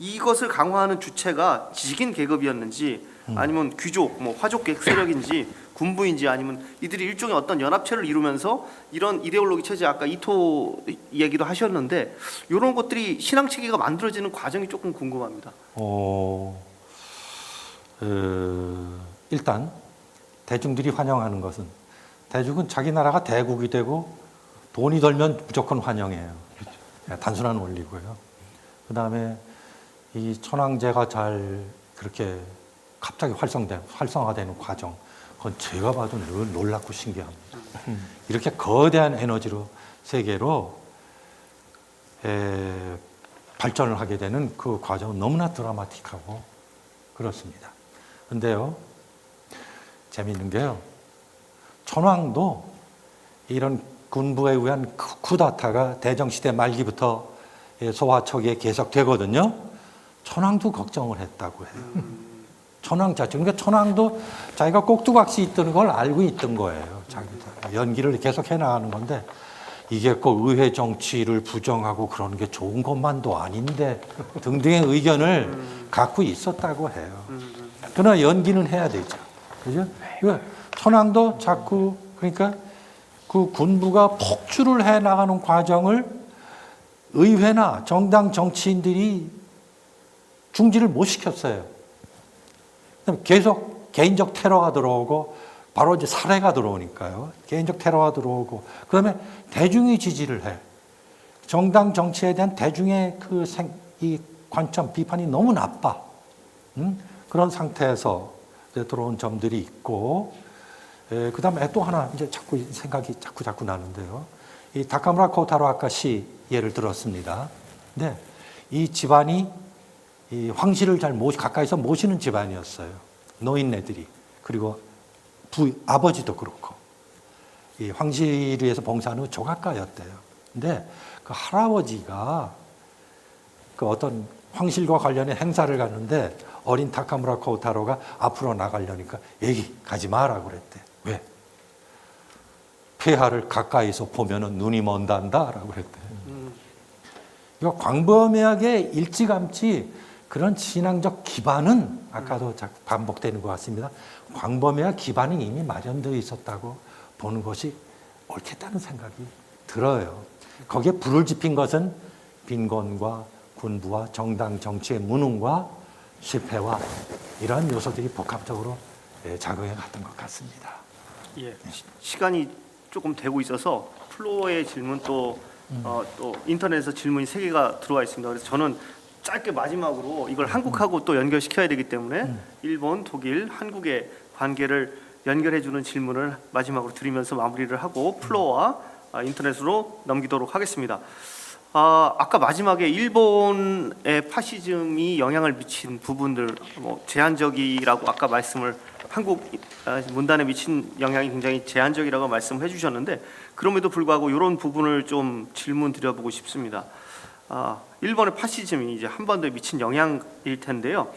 이것을 강화하는 주체가 지식인 계급이었는지 아니면 귀족, 뭐 화족계 세력인지 군부인지 아니면 이들이 일종의 어떤 연합체를 이루면서 이런 이데올로기 체제 아까 이토 얘기도 하셨는데 이런 것들이 신앙 체계가 만들어지는 과정이 조금 궁금합니다. 일단 대중들이 환영하는 것은 대중은 자기 나라가 대국이 되고 돈이 벌면 무조건 환영해요. 단순한 원리고요. 그 다음에 이 천황제가 잘 그렇게 갑자기 활성화되는 과정, 그건 제가 봐도 늘 놀랍고 신기합니다. 이렇게 거대한 에너지로 세계로 발전을 하게 되는 그 과정은 너무나 드라마틱하고 그렇습니다. 근데요, 재미있는 게요, 천황도 이런 군부에 의한 쿠데타가 대정시대 말기부터 소화초기에 계속되거든요. 천황도 걱정을 했다고 해요. 천황 자체. 그러니까 천황도 자기가 꼭두각시 있던 걸 알고 있던 거예요. 자기도. 연기를 계속 해나가는 건데 이게 꼭 의회 정치를 부정하고 그러는 게 좋은 것만도 아닌데 등등의 의견을 갖고 있었다고 해요. 그러나 연기는 해야 되죠. 그죠? 천황도 자꾸 그러니까 그 군부가 폭주를 해 나가는 과정을 의회나 정당 정치인들이 중지를 못 시켰어요. 계속 개인적 테러가 들어오고 바로 이제 살해가 들어오니까요. 개인적 테러가 들어오고 그다음에 대중이 지지를 해. 정당 정치에 대한 대중의 이 관점 비판이 너무 나빠. 그런 상태에서 이제 들어온 점들이 있고 그다음에 또 하나 이제 자꾸 생각이 자꾸 나는데요. 이 다카무라 코타로 아까 시 예를 들었습니다. 근데 이 집안이 이 황실을 잘 가까이서 모시는 집안이었어요. 노인네들이 그리고 아버지도 그렇고 이 황실을 위해서 봉사하는 조각가였대요. 근데 그 할아버지가 그 어떤 황실과 관련된 행사를 갔는데 어린 다카무라 코타로가 앞으로 나가려니까 얘기 가지 마라 그랬대. 왜? 폐하를 가까이서 보면은 눈이 먼단다라고 그랬대. 이거 광범위하게 일찌감치 그런 신앙적 기반은 아까도 자꾸 반복되는 것 같습니다. 광범위한 기반이 이미 마련되어 있었다고 보는 것이 옳겠다는 생각이 들어요. 거기에 불을 지핀 것은 빈곤과 군부와 정당 정치의 무능과 실패와 이러한 요소들이 복합적으로 작용해 갔던 것 같습니다. 예, 시간이 조금 되고 있어서 플로어의 질문 또 인터넷에서 질문이 3개가 들어와 있습니다. 그래서 저는 짧게 마지막으로 이걸 한국하고 또 연결시켜야 되기 때문에 일본, 독일, 한국의 관계를 연결해주는 질문을 마지막으로 드리면서 마무리를 하고 플로어와 인터넷으로 넘기도록 하겠습니다. 아까 마지막에 일본의 파시즘이 영향을 미친 부분들 제한적이라고 아까 말씀을 한국 문단에 미친 영향이 굉장히 제한적이라고 말씀해 주셨는데 그럼에도 불구하고 이런 부분을 좀 질문 드려보고 싶습니다. 일본의 파시즘이 이제 한반도에 미친 영향일 텐데요.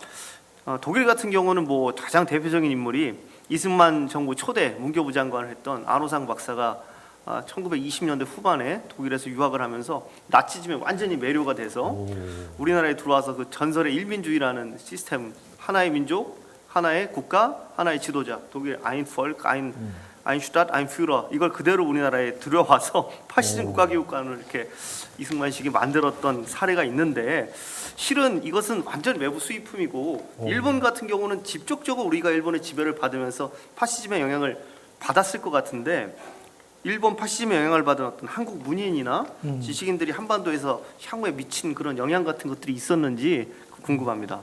독일 같은 경우는 가장 대표적인 인물이 이승만 정부 초대 문교부 장관을 했던 안호상 박사가 1920년대 후반에 독일에서 유학을 하면서 나치즘에 완전히 매료가 돼서 우리나라에 들어와서 그 전설의 일민주의라는 시스템, 하나의 민족, 하나의 국가, 하나의 지도자, 독일 아인폴크, 아인슈tat, 아인퓨러 이걸 그대로 우리나라에 들여와서 파시즘 국가기육관을 이렇게 이승만식이 만들었던 사례가 있는데 실은 이것은 완전히 외부 수입품이고 일본 같은 경우는 직접적으로 우리가 일본의 지배를 받으면서 파시즘의 영향을 받았을 것 같은데 일본 파시즘의 영향을 받은 어떤 한국 문인이나 지식인들이 한반도에서 향후에 미친 그런 영향 같은 것들이 있었는지 궁금합니다.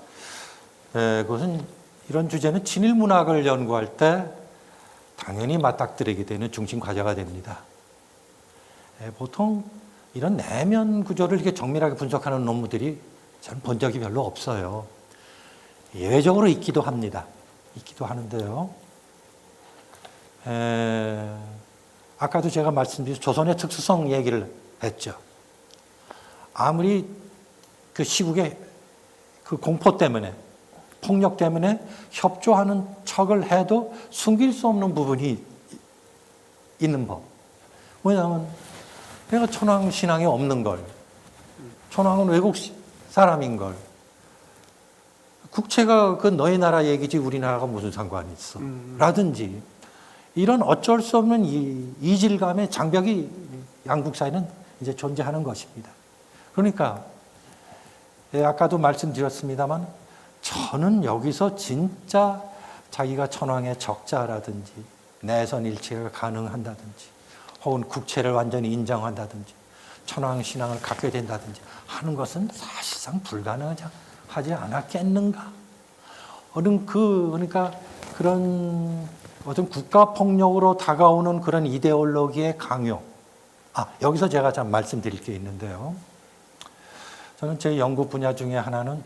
그것은 이런 주제는 친일 문학을 연구할 때 당연히 맞닥뜨리게 되는 중심 과제가 됩니다. 보통 이런 내면 구조를 이렇게 정밀하게 분석하는 논문들이 저는 본 적이 별로 없어요. 예외적으로 있기도 합니다. 있기도 하는데요. 아까도 제가 말씀드린 조선의 특수성 얘기를 했죠. 아무리 그 시국의 그 공포 때문에 폭력 때문에 협조하는 척을 해도 숨길 수 없는 부분이 있는 법. 왜냐하면 내가 천황 신앙이 없는 걸, 천황은 외국 사람인 걸, 국채가 그 너희 나라 얘기지 우리나라가 무슨 상관이 있어? 라든지 이런 어쩔 수 없는 이질감의 장벽이 양국 사이는 이제 존재하는 것입니다. 그러니까 아까도 말씀드렸습니다만 저는 여기서 진짜 자기가 천황의 적자라든지 내선 일체가 가능한다든지 혹은 국채를 완전히 인정한다든지 천황 신앙을 갖게 된다든지 하는 것은 사실상 불가능하지 않았겠는가? 그러니까 그런 어떤 국가 폭력으로 다가오는 그런 이데올로기의 강요. 여기서 제가 참 말씀드릴 게 있는데요. 저는 제 연구 분야 중에 하나는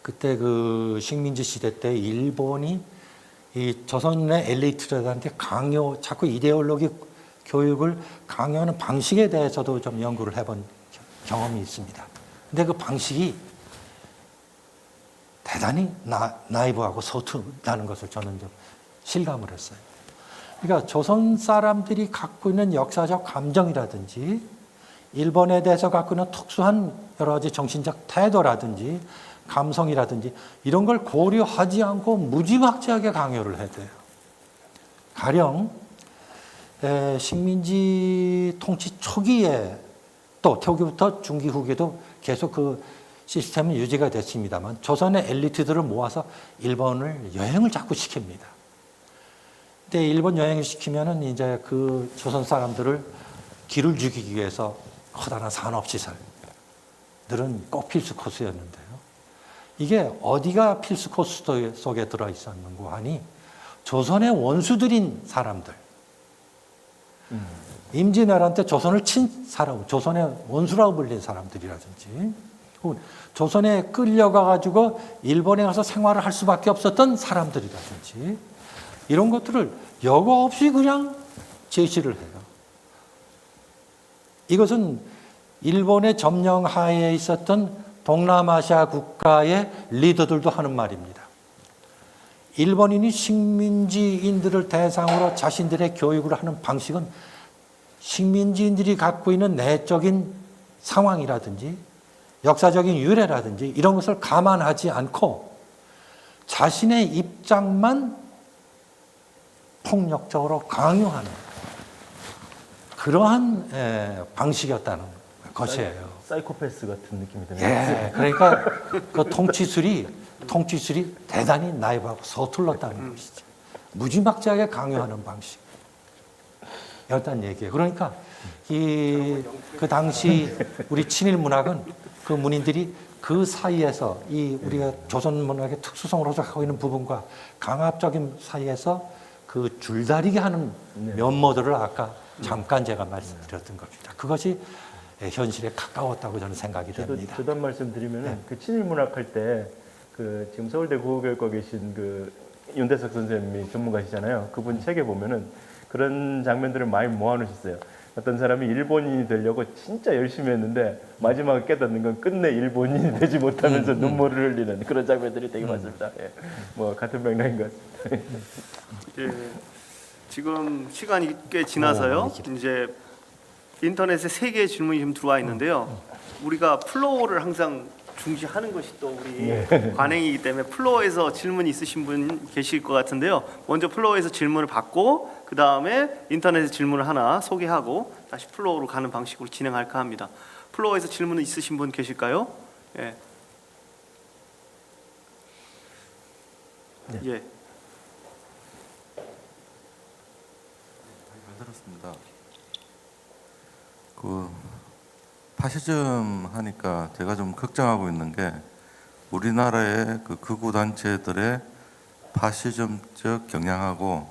그때 그 식민지 시대 때 일본이 이 조선의 엘리트들한테 자꾸 이데올로기 교육을 강요하는 방식에 대해서도 좀 연구를 해본 경험이 있습니다. 근데 그 방식이 대단히 나이브하고 서투르다는 것을 저는 좀 실감을 했어요. 그러니까 조선 사람들이 갖고 있는 역사적 감정이라든지 일본에 대해서 갖고 있는 특수한 여러 가지 정신적 태도라든지 감성이라든지 이런 걸 고려하지 않고 무지막지하게 강요를 해대요. 가령 식민지 통치 초기에 또 초기부터 중기 후기도 계속 그 시스템은 유지가 됐습니다만 조선의 엘리트들을 모아서 일본을 여행을 자꾸 시킵니다. 근데 일본 여행을 시키면은 이제 그 조선 사람들을 기를 죽이기 위해서 커다란 산업시설들은 꼭 필수 코스였는데요. 이게 어디가 필수 코스 속에 들어있었는고 하니 조선의 원수들인 사람들, 임진왜란 때 조선을 친 사람, 조선의 원수라고 불린 사람들이라든지 조선에 끌려가가지고 일본에 가서 생활을 할 수밖에 없었던 사람들이라든지 이런 것들을 여과 없이 그냥 제시를 해요. 이것은 일본의 점령 하에 있었던 동남아시아 국가의 리더들도 하는 말입니다. 일본인이 식민지인들을 대상으로 자신들의 교육을 하는 방식은 식민지인들이 갖고 있는 내적인 상황이라든지 역사적인 유래라든지 이런 것을 감안하지 않고 자신의 입장만 폭력적으로 강요하는 그러한 방식이었다는 것이에요. 사이코패스 같은 느낌이 드네요. 예, 그러니까 그 통치술이 대단히 나이브하고 서툴렀다는 것이죠. 무지막지하게 강요하는 방식이었다는 얘기예요. 그러니까 그 당시 우리 친일 문학은 그 문인들이 그 사이에서 이 우리가 조선 문학의 특수성으로서 갖고 있는 부분과 강압적인 사이에서 그 줄다리기 하는 면모들을 아까 잠깐 제가 말씀드렸던 겁니다. 그것이 현실에 가까웠다고 저는 생각이 됩니다. 저도 한 말씀 드리면은 그 친일 문학 할 때 그 지금 서울대 국어교육과 계신 그 윤대석 선생님이 전문가시잖아요. 그분 책에 보면은 그런 장면들을 많이 모아놓으셨어요. 어떤 사람이 일본인이 되려고 진짜 열심히 했는데 마지막에 깨닫는 건 끝내 일본인이 되지 못하면서 눈물을 흘리는 그런 장면들이 되게 많습니다. 예. 뭐 같은 맥락인 것 같습니다. 예, 지금 시간이 꽤 지나서요. 이제 인터넷에 3개의 질문이 지금 들어와 있는데요. 우리가 플로어를 항상 중시하는 것이 또 우리 관행이기 때문에 플로어에서 질문 있으신 분 계실 것 같은데요. 먼저 플로어에서 질문을 받고 그 다음에 인터넷에 질문을 하나 소개하고 다시 플로어로 가는 방식으로 진행할까 합니다. 플로어에서 질문 있으신 분 계실까요? 예. 예. 잘 들었습니다. 그 파시즘 하니까 제가 좀 걱정하고 있는 게 우리나라의 그 극우 단체들의 파시즘적 경향하고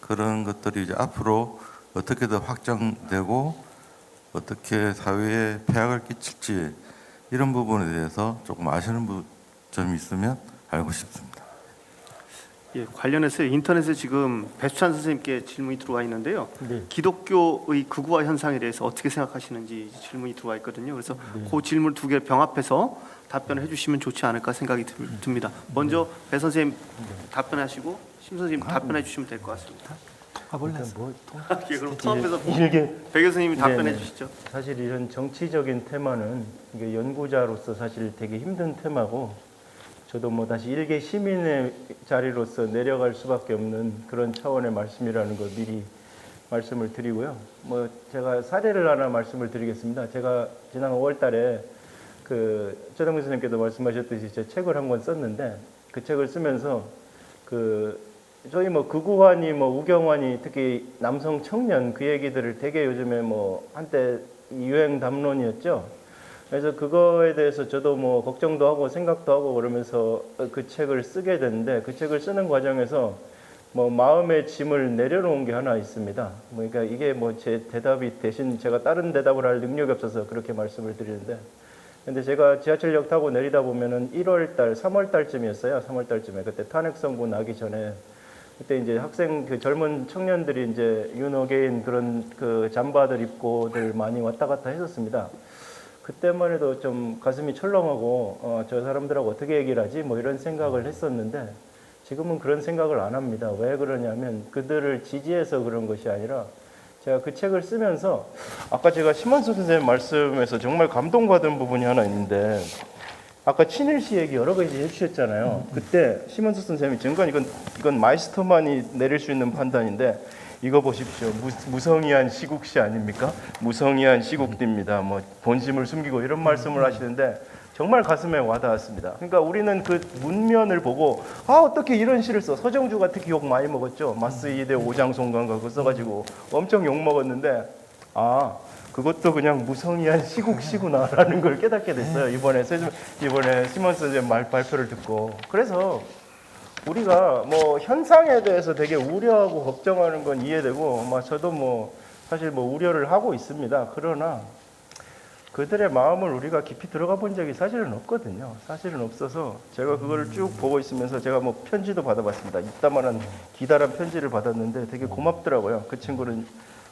그런 것들이 이제 앞으로 어떻게 더 확장되고 어떻게 사회에 폐악을 끼칠지 이런 부분에 대해서 조금 아시는 점이 있으면 알고 싶습니다. 예, 관련해서 인터넷에 지금 배수찬 선생님께 질문이 들어와 있는데요. 네. 기독교의 극우화 현상에 대해서 어떻게 생각하시는지 질문이 들어와 있거든요. 그래서 그 질문 2개 병합해서 답변을 해주시면 좋지 않을까 생각이 듭니다. 먼저 배 선생님 답변하시고 심 선생님 답변해 주시면 될 것 같습니다. 예, 그럼 통합해서 배 교수님이 답변해 네네. 주시죠. 사실 이런 정치적인 테마는 이게 연구자로서 사실 되게 힘든 테마고 저도 뭐 다시 일개 시민의 자리로서 내려갈 수밖에 없는 그런 차원의 말씀이라는 거 미리 말씀을 드리고요. 뭐 제가 사례를 하나 말씀을 드리겠습니다. 제가 지난 5월달에 그 최동민 선생님께도 말씀하셨듯이 제 책을 한 권 썼는데 그 책을 쓰면서 그 저희 뭐 극우환이 뭐 우경환이 특히 남성 청년 그 얘기들을 되게 요즘에 뭐 한때 유행 담론이었죠. 그래서 그거에 대해서 저도 뭐 걱정도 하고 생각도 하고 그러면서 그 책을 쓰게 됐는데 그 책을 쓰는 과정에서 뭐 마음의 짐을 내려놓은 게 하나 있습니다. 그러니까 이게 뭐 제 대답이 대신 제가 다른 대답을 할 능력이 없어서 그렇게 말씀을 드리는데 근데 제가 지하철역 타고 내리다 보면은 1월 달, 3월 달쯤이었어요. 3월 달쯤에 그때 탄핵 선고 나기 전에 그때 이제 학생 그 젊은 청년들이 이제 윤어게인 그런 그 잠바들 입고들 많이 왔다 갔다 했었습니다. 그때만 해도 좀 가슴이 철렁하고 저 사람들하고 어떻게 얘기를 하지 뭐 이런 생각을 했었는데 지금은 그런 생각을 안 합니다. 왜 그러냐면 그들을 지지해서 그런 것이 아니라 제가 그 책을 쓰면서 아까 제가 심원수 선생님 말씀에서 정말 감동받은 부분이 하나 있는데 아까 친일시 얘기 여러 가지 해주셨잖아요. 그때 심원수 선생님이 정말 이건 마이스터만이 내릴 수 있는 판단인데 이거 보십시오. 무성의한 시국시 아닙니까? 무성의한 시국입니다. 뭐 본심을 숨기고 이런 말씀을 하시는데 정말 가슴에 와닿았습니다. 그러니까 우리는 그 문면을 보고 어떻게 이런 시를 써? 서정주가 특히 욕 많이 먹었죠. 마스이대 오장송강가 그거 써가지고 엄청 욕 먹었는데 그것도 그냥 무성의한 시국시구나라는 걸 깨닫게 됐어요. 이번에 심원 선생님 발표를 듣고. 그래서 우리가 뭐 현상에 대해서 되게 우려하고 걱정하는 건 이해되고, 저도 뭐 사실 뭐 우려를 하고 있습니다. 그러나 그들의 마음을 우리가 깊이 들어가 본 적이 사실은 없거든요. 사실은 없어서 제가 그거를 쭉 보고 있으면서 제가 뭐 편지도 받아봤습니다. 이따만한 기다란 편지를 받았는데 되게 고맙더라고요. 그 친구는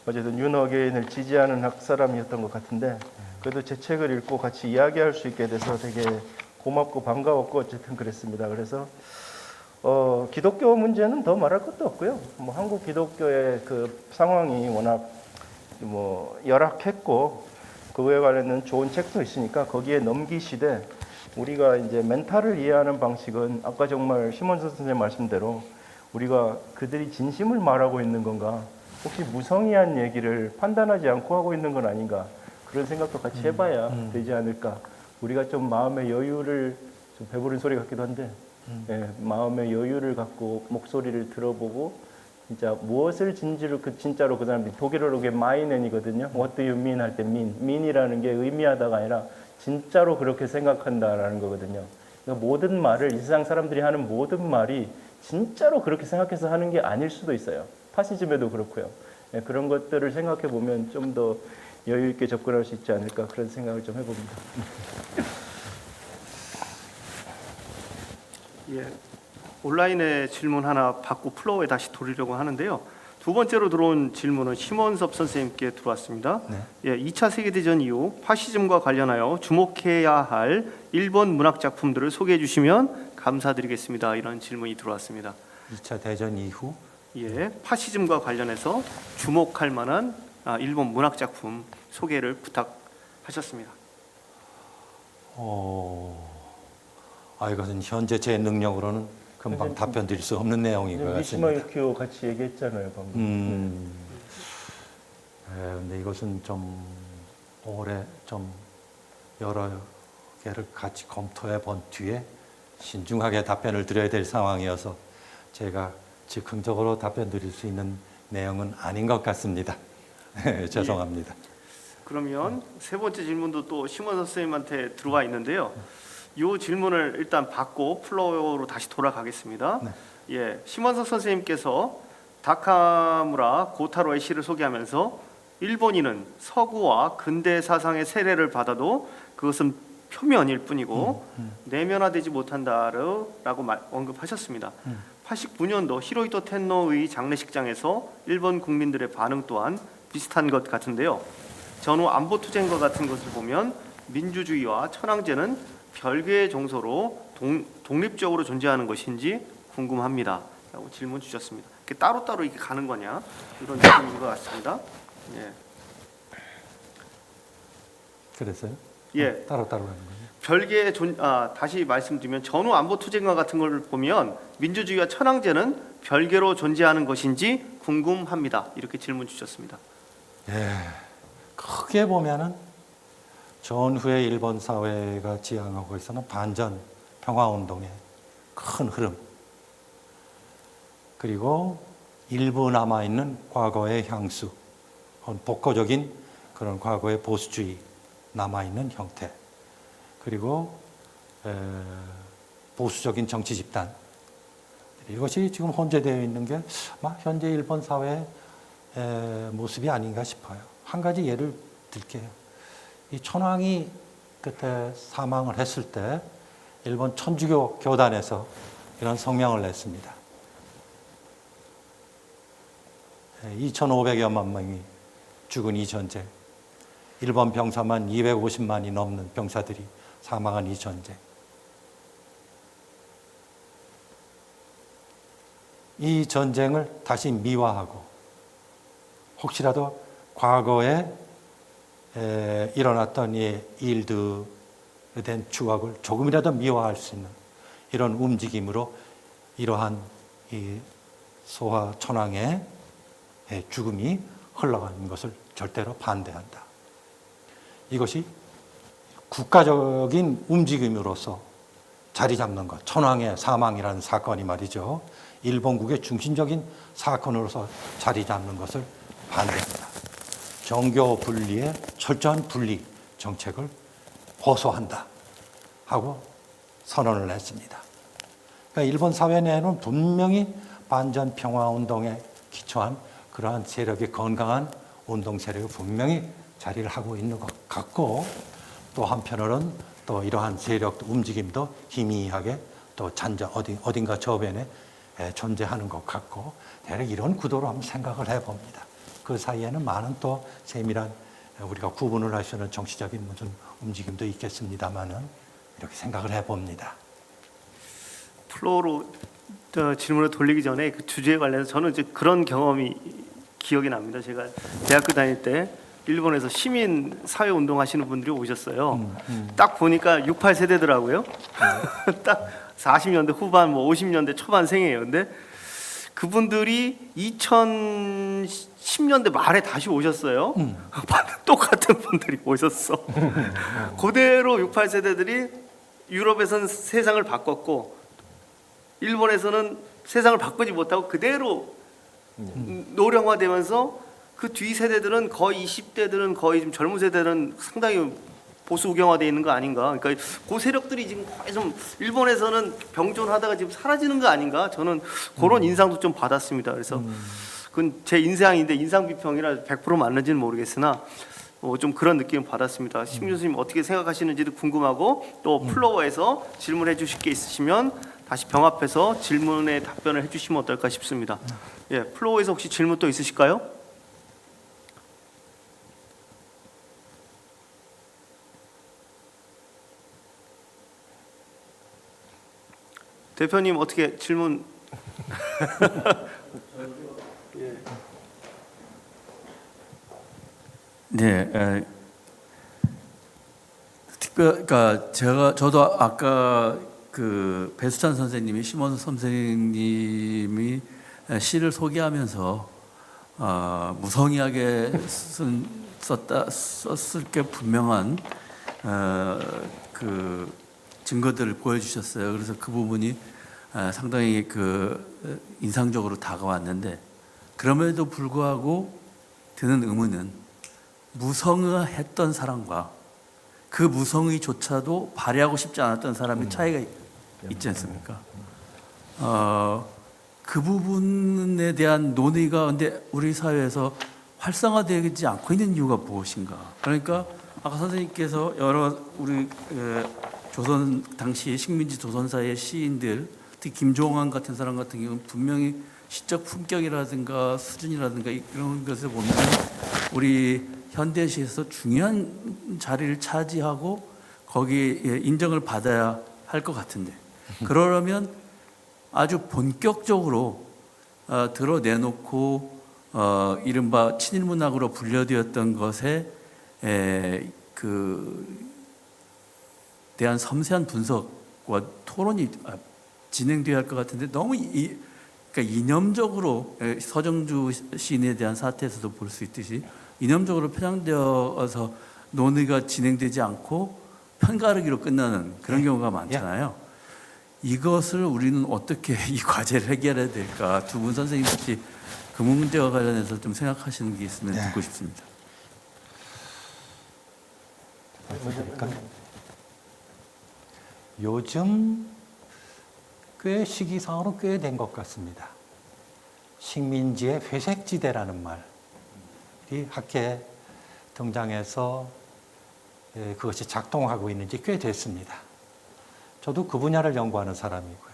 어쨌든 윤어게인을 지지하는 학사람이었던 것 같은데 그래도 제 책을 읽고 같이 이야기할 수 있게 돼서 되게 고맙고 반가웠고 어쨌든 그랬습니다. 그래서 기독교 문제는 더 말할 것도 없고요. 뭐 한국 기독교의 그 상황이 워낙 뭐 열악했고 그거에 관련된 좋은 책도 있으니까 거기에 넘기시되 우리가 이제 멘탈을 이해하는 방식은 아까 정말 심원수 선생님 말씀대로 우리가 그들이 진심을 말하고 있는 건가 혹시 무성의한 얘기를 판단하지 않고 하고 있는 건 아닌가 그런 생각도 같이 해봐야 되지 않을까. 우리가 좀 마음의 여유를 좀 배부른 소리 같기도 한데 마음의 여유를 갖고 목소리를 들어보고 진짜 무엇을 진짜로 그 사람들이 독일어로 그게 마이넨이거든요. What do you mean 할 때 mean이라는 게 의미하다가 아니라 진짜로 그렇게 생각한다라는 거거든요. 그러니까 모든 말을 이 세상 사람들이 하는 모든 말이 진짜로 그렇게 생각해서 하는 게 아닐 수도 있어요. 파시즘에도 그렇고요. 그런 것들을 생각해 보면 좀 더 여유 있게 접근할 수 있지 않을까 그런 생각을 좀 해봅니다. 예, 온라인에 질문 하나 받고 플로어에 다시 돌리려고 하는데요. 두 번째로 들어온 질문은 심원섭 선생님께 들어왔습니다. 네. 예, 2차 세계대전 이후 파시즘과 관련하여 주목해야 할 일본 문학 작품들을 소개해 주시면 감사드리겠습니다. 이런 질문이 들어왔습니다. 2차 대전 이후 예, 파시즘과 관련해서 주목할 만한 일본 문학 작품 소개를 부탁하셨습니다. 이것은 현재 제 능력으로는 금방 답변 드릴 수 없는 내용인 것 미시마 같습니다. 유키오 같이 얘기했잖아요 방금. 근데 이것은 좀 오래 좀 여러 개를 같이 검토해 본 뒤에 신중하게 답변을 드려야 될 상황이어서 제가 즉흥적으로 답변 드릴 수 있는 내용은 아닌 것 같습니다. 죄송합니다. 그러면 세 번째 질문도 또 심원 선생님한테 들어와 있는데요. 이 질문을 일단 받고 플로어로 다시 돌아가겠습니다. 네. 예, 심원석 선생님께서 다카무라 고타로의 시를 소개하면서 일본인은 서구와 근대 사상의 세례를 받아도 그것은 표면일 뿐이고 내면화되지 못한다라고 언급하셨습니다. 89년도 히로히토 텐노의 장례식장에서 일본 국민들의 반응 또한 비슷한 것 같은데요. 전후 안보투쟁과 같은 것을 보면 민주주의와 천황제는 별개의 정서로 독립적으로 존재하는 것인지 궁금합니다. 라고 질문 주셨습니다. 이렇게 따로따로 이렇게 가는 거냐 이런 질문인 것 같습니다. 예. 그래서요? 예. 따로따로 가는 거죠. 별개의 다시 말씀드리면 전후 안보 투쟁과 같은 걸 보면 민주주의와 천황제는 별개로 존재하는 것인지 궁금합니다. 이렇게 질문 주셨습니다. 예. 크게 보면은 전후의 일본 사회가 지향하고 있어는 반전 평화운동의 큰 흐름, 그리고 일부 남아있는 과거의 향수, 복고적인 그런 과거의 보수주의 남아있는 형태, 그리고 보수적인 정치 집단, 이것이 지금 혼재되어 있는 게 아마 현재 일본 사회의 모습이 아닌가 싶어요. 한 가지 예를 들게요. 이 천황이 그때 사망을 했을 때 일본 천주교 교단에서 이런 성명을 냈습니다. 2,500여만 명이 죽은 이 전쟁, 일본 병사만 250만이 넘는 병사들이 사망한 이 전쟁, 이 전쟁을 다시 미화하고 혹시라도 과거에 일어났던 이 일들에 대한 추억을 조금이라도 미화할 수 있는 이런 움직임으로 이러한 이 소아 천황의 죽음이 흘러가는 것을 절대로 반대한다. 이것이 국가적인 움직임으로서 자리 잡는 것, 천황의 사망이라는 사건이 말이죠. 일본국의 중심적인 사건으로서 자리 잡는 것을 반대한다. 정교 분리의 철저한 분리 정책을 호소한다 하고 선언을 했습니다. 그러니까 일본 사회 내에는 분명히 반전 평화 운동에 기초한 그러한 세력이 건강한 운동 세력이 분명히 자리를 하고 있는 것 같고, 또 한편으로는 또 이러한 세력 움직임도 희미하게 또 어딘가 저변에 존재하는 것 같고, 대략 이런 구도로 한번 생각을 해봅니다. 그 사이에는 많은 또 세밀한 우리가 구분을 할 수 있는 정치적인 무슨 움직임도 있겠습니다만은 이렇게 생각을 해봅니다. 플로어로 질문을 돌리기 전에 그 주제에 관련해서 저는 이제 그런 경험이 기억이 납니다. 제가 대학교 다닐 때 일본에서 시민 사회 운동 하시는 분들이 오셨어요. 딱 보니까 68 세대더라고요. 딱 40년대 후반, 뭐 50년대 초반 생이에요. 근데 그분들이 2010년대 말에 다시 오셨어요. 똑같은 분들이 오셨어. 그대로 68 세대들이 유럽에서는 세상을 바꿨고 일본에서는 세상을 바꾸지 못하고 그대로 노령화되면서 그 뒤 세대들은 거의 20대들은 거의 좀 젊은 세대들은 상당히 보수 우경화되어 있는 거 아닌가. 그러니까 그 세력들이 지금 거의 좀 일본에서는 병존하다가 지금 사라지는 거 아닌가. 저는 그런 인상도 좀 받았습니다. 그래서 그건 제 인상인데 인상 비평이라 100% 맞는지는 모르겠으나 좀 그런 느낌을 받았습니다. 심 교수님 어떻게 생각하시는지도 궁금하고 또 플로어에서 질문해 주실 게 있으시면 다시 병합해서 질문에 답변을 해주시면 어떨까 싶습니다. 예, 플로어에서 혹시 질문 또 있으실까요? 대표님 어떻게 질문? 네, 그러니까 저도 아까 그 배수찬 선생님이 심원수 선생님이 시를 소개하면서 무성의하게 썼을 게 분명한 그 증거들을 보여주셨어요. 그래서 그 부분이 상당히 그 인상적으로 다가왔는데, 그럼에도 불구하고 드는 의문은 무성의했던 사람과 그 무성의조차도 발휘하고 싶지 않았던 사람의 차이가 있지 않습니까? 그 부분에 대한 논의가 근데 우리 사회에서 활성화되지 않고 있는 이유가 무엇인가? 그러니까 아까 선생님께서 여러 우리 조선 당시 식민지 조선사의 시인들, 특히 김종환 같은 사람 같은 경우는 분명히 시적 품격이라든가 수준이라든가 이런 것을 보면 우리 현대시에서 중요한 자리를 차지하고 거기에 인정을 받아야 할 것 같은데, 그러려면 아주 본격적으로 드러내놓고 이른바 친일문학으로 분류되었던 것에 대한 섬세한 분석과 토론이 진행돼야 할 것 같은데, 너무 그러니까 이념적으로 서정주 시인에 대한 사태에서도 볼 수 있듯이 이념적으로 편향되어서 논의가 진행되지 않고 편가르기로 끝나는 그런 경우가 많잖아요. 이것을 우리는 어떻게 이 과제를 해결해야 될까? 두 분 선생님 혹시 그 문제와 관련해서 좀 생각하시는 게 있으면 듣고 싶습니다. 요즘 꽤 시기상으로 꽤 된 것 같습니다. 식민지의 회색지대라는 말이 학계에 등장해서 그것이 작동하고 있는지 꽤 됐습니다. 저도 그 분야를 연구하는 사람이고요.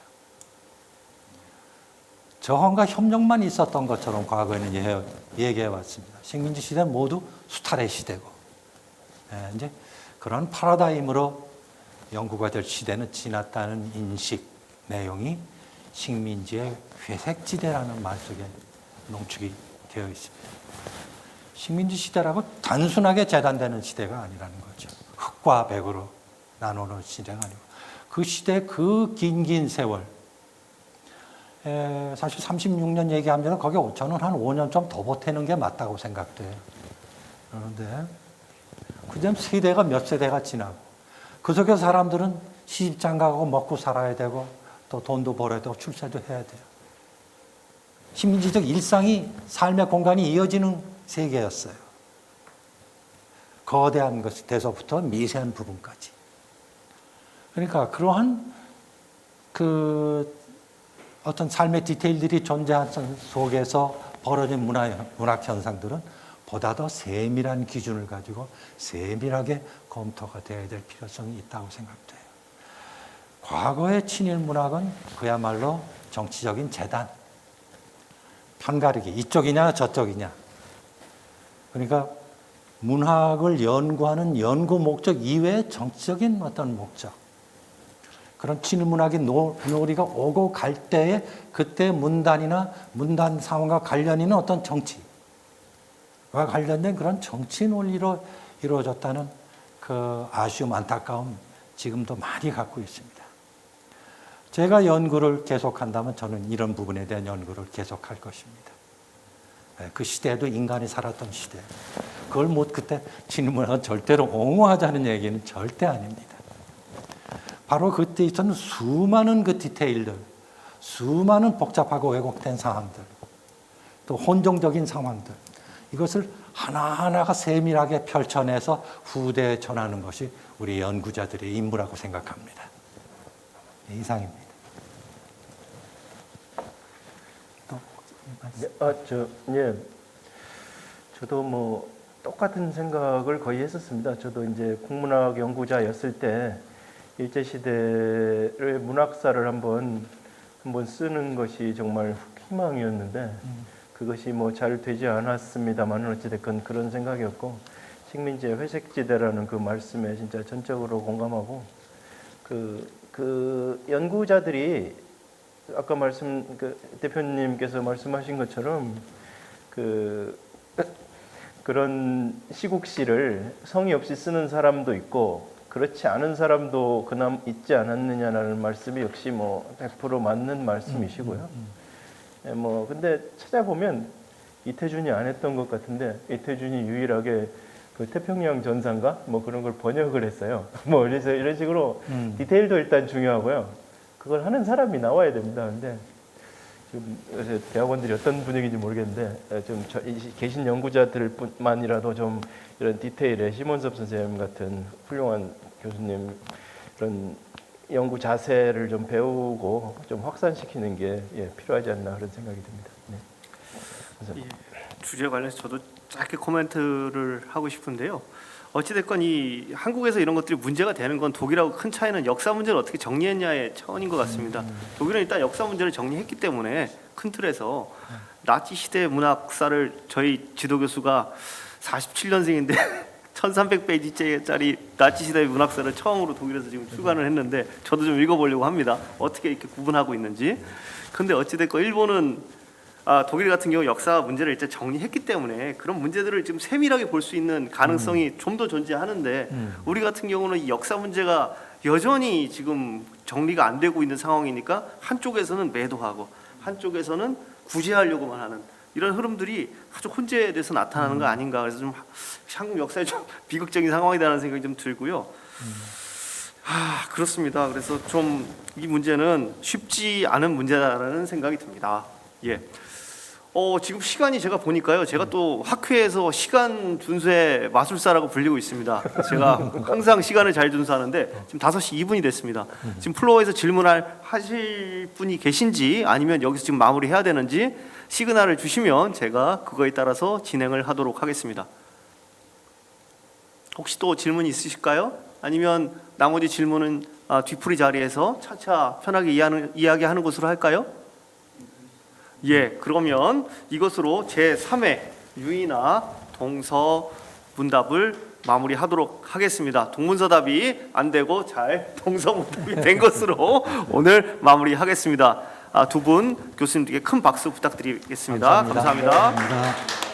저항과 협력만 있었던 것처럼 과거에는 얘기해 왔습니다. 식민지 시대는 모두 수탈의 시대고, 이제 그런 패러다임으로 연구가 될 시대는 지났다는 인식 내용이 식민지의 회색지대라는 말 속에 농축이 되어 있습니다. 식민지 시대라고 단순하게 재단되는 시대가 아니라는 거죠. 흑과 백으로 나누는 시대가 아니고 그 시대 그 긴 세월, 사실 36년 얘기하면 거기 저는 한 5년 좀 더 보태는 게 맞다고 생각돼요. 그런데 그다음 세대가 몇 세대가 지나고 그 속에 사람들은 시집장가가고 먹고 살아야 되고 또 돈도 벌어야 되고 출세도 해야 돼요. 식민지적 일상이 삶의 공간이 이어지는 세계였어요. 거대한 것 데서부터 미세한 부분까지. 그러니까 그러한 그 어떤 삶의 디테일들이 존재하는 속에서 벌어진 문학 현상들은 보다 더 세밀한 기준을 가지고 세밀하게 검토가 되어야 될 필요성이 있다고 생각돼요. 과거의 친일 문학은 그야말로 정치적인 재단, 편가르기, 이쪽이냐 저쪽이냐. 그러니까 문학을 연구하는 연구 목적 이외의 정치적인 어떤 목적, 그런 친일 문학의 놀이가 오고 갈 때에 그때 문단이나 문단 상황과 관련 있는 어떤 정치와 관련된 그런 정치 논리로 이루어졌다는 그 아쉬움, 안타까움 지금도 많이 갖고 있습니다. 제가 연구를 계속한다면 저는 이런 부분에 대한 연구를 계속할 것입니다. 그 시대에도 인간이 살았던 시대. 그걸 그때 친일 문학은 절대로 옹호하자는 얘기는 절대 아닙니다. 바로 그때 있었던 수많은 그 디테일들, 수많은 복잡하고 왜곡된 상황들, 또 혼종적인 상황들, 이것을 하나하나가 세밀하게 펼쳐내서 후대에 전하는 것이 우리 연구자들의 임무라고 생각합니다. 이상입니다. 저도 뭐 똑같은 생각을 거의 했었습니다. 저도 이제 국문학 연구자였을 때 일제시대의 문학사를 한번 쓰는 것이 정말 희망이었는데 그것이 뭐 잘 되지 않았습니다만 어찌됐건 그런 생각이었고, 식민지의 회색지대라는 그 말씀에 진짜 전적으로 공감하고, 그 연구자들이 아까 대표님께서 말씀하신 것처럼 그런 시국시를 성의 없이 쓰는 사람도 있고 그렇지 않은 사람도 그나마 있지 않았느냐라는 말씀이 역시 뭐 100% 맞는 말씀이시고요. 근데 찾아보면 이태준이 안 했던 것 같은데 이태준이 유일하게 그 태평양 전사인가 뭐 그런 걸 번역을 했어요. 그래서 이런 식으로 디테일도 일단 중요하고요. 그걸 하는 사람이 나와야 됩니다. 근데 지금 요새 대학원들이 어떤 분위기인지 모르겠는데 좀 계신 연구자들만이라도 좀 이런 디테일에 시몬섭 선생님 같은 훌륭한 교수님 이런 연구 자세를 좀 배우고 좀 확산시키는 게 필요하지 않나 그런 생각이 듭니다. 네. 주제 관련해서 저도 짧게 코멘트를 하고 싶은데요. 어찌됐건 이 한국에서 이런 것들이 문제가 되는 건 독일하고 큰 차이는 역사 문제를 어떻게 정리했냐의 차원인 것 같습니다. 독일은 일단 역사 문제를 정리했기 때문에 큰 틀에서 나치 시대 문학사를 저희 지도 교수가 47년생인데 1300페이지짜리 나치 시대의 문학사를 처음으로 독일에서 지금 출간을 했는데 저도 좀 읽어보려고 합니다. 어떻게 이렇게 구분하고 있는지. 근데 어찌됐건 일본은 독일 같은 경우 역사 문제를 일단 정리했기 때문에 그런 문제들을 지금 세밀하게 볼 수 있는 가능성이 좀 더 존재하는데 우리 같은 경우는 이 역사 문제가 여전히 지금 정리가 안 되고 있는 상황이니까 한쪽에서는 매도하고 한쪽에서는 구제하려고만 하는 이런 흐름들이 아주 혼재돼서 나타나는 거 아닌가. 그래서 좀 한국 역사에 좀 비극적인 상황이라는 생각이 좀 들고요. 그렇습니다. 그래서 좀 이 문제는 쉽지 않은 문제다라는 생각이 듭니다. 예. 지금 시간이 제가 보니까요. 제가 또 학회에서 시간 준수의 마술사라고 불리고 있습니다. 제가 항상 시간을 잘 준수하는데 지금 5시 2분이 됐습니다. 지금 플로어에서 하실 분이 계신지 아니면 여기서 지금 마무리해야 되는지 시그널을 주시면 제가 그거에 따라서 진행을 하도록 하겠습니다. 혹시 또 질문이 있으실까요? 아니면 나머지 질문은 뒤풀이 자리에서 차차 편하게 이야기하는 것으로 할까요? 예, 그러면 이것으로 제 3회 유의나 동서 문답을 마무리하도록 하겠습니다. 동문서답이 안 되고 잘 동서문답이 된 것으로 오늘 마무리하겠습니다. 두 분 교수님께 큰 박수 부탁드리겠습니다. 감사합니다. 감사합니다.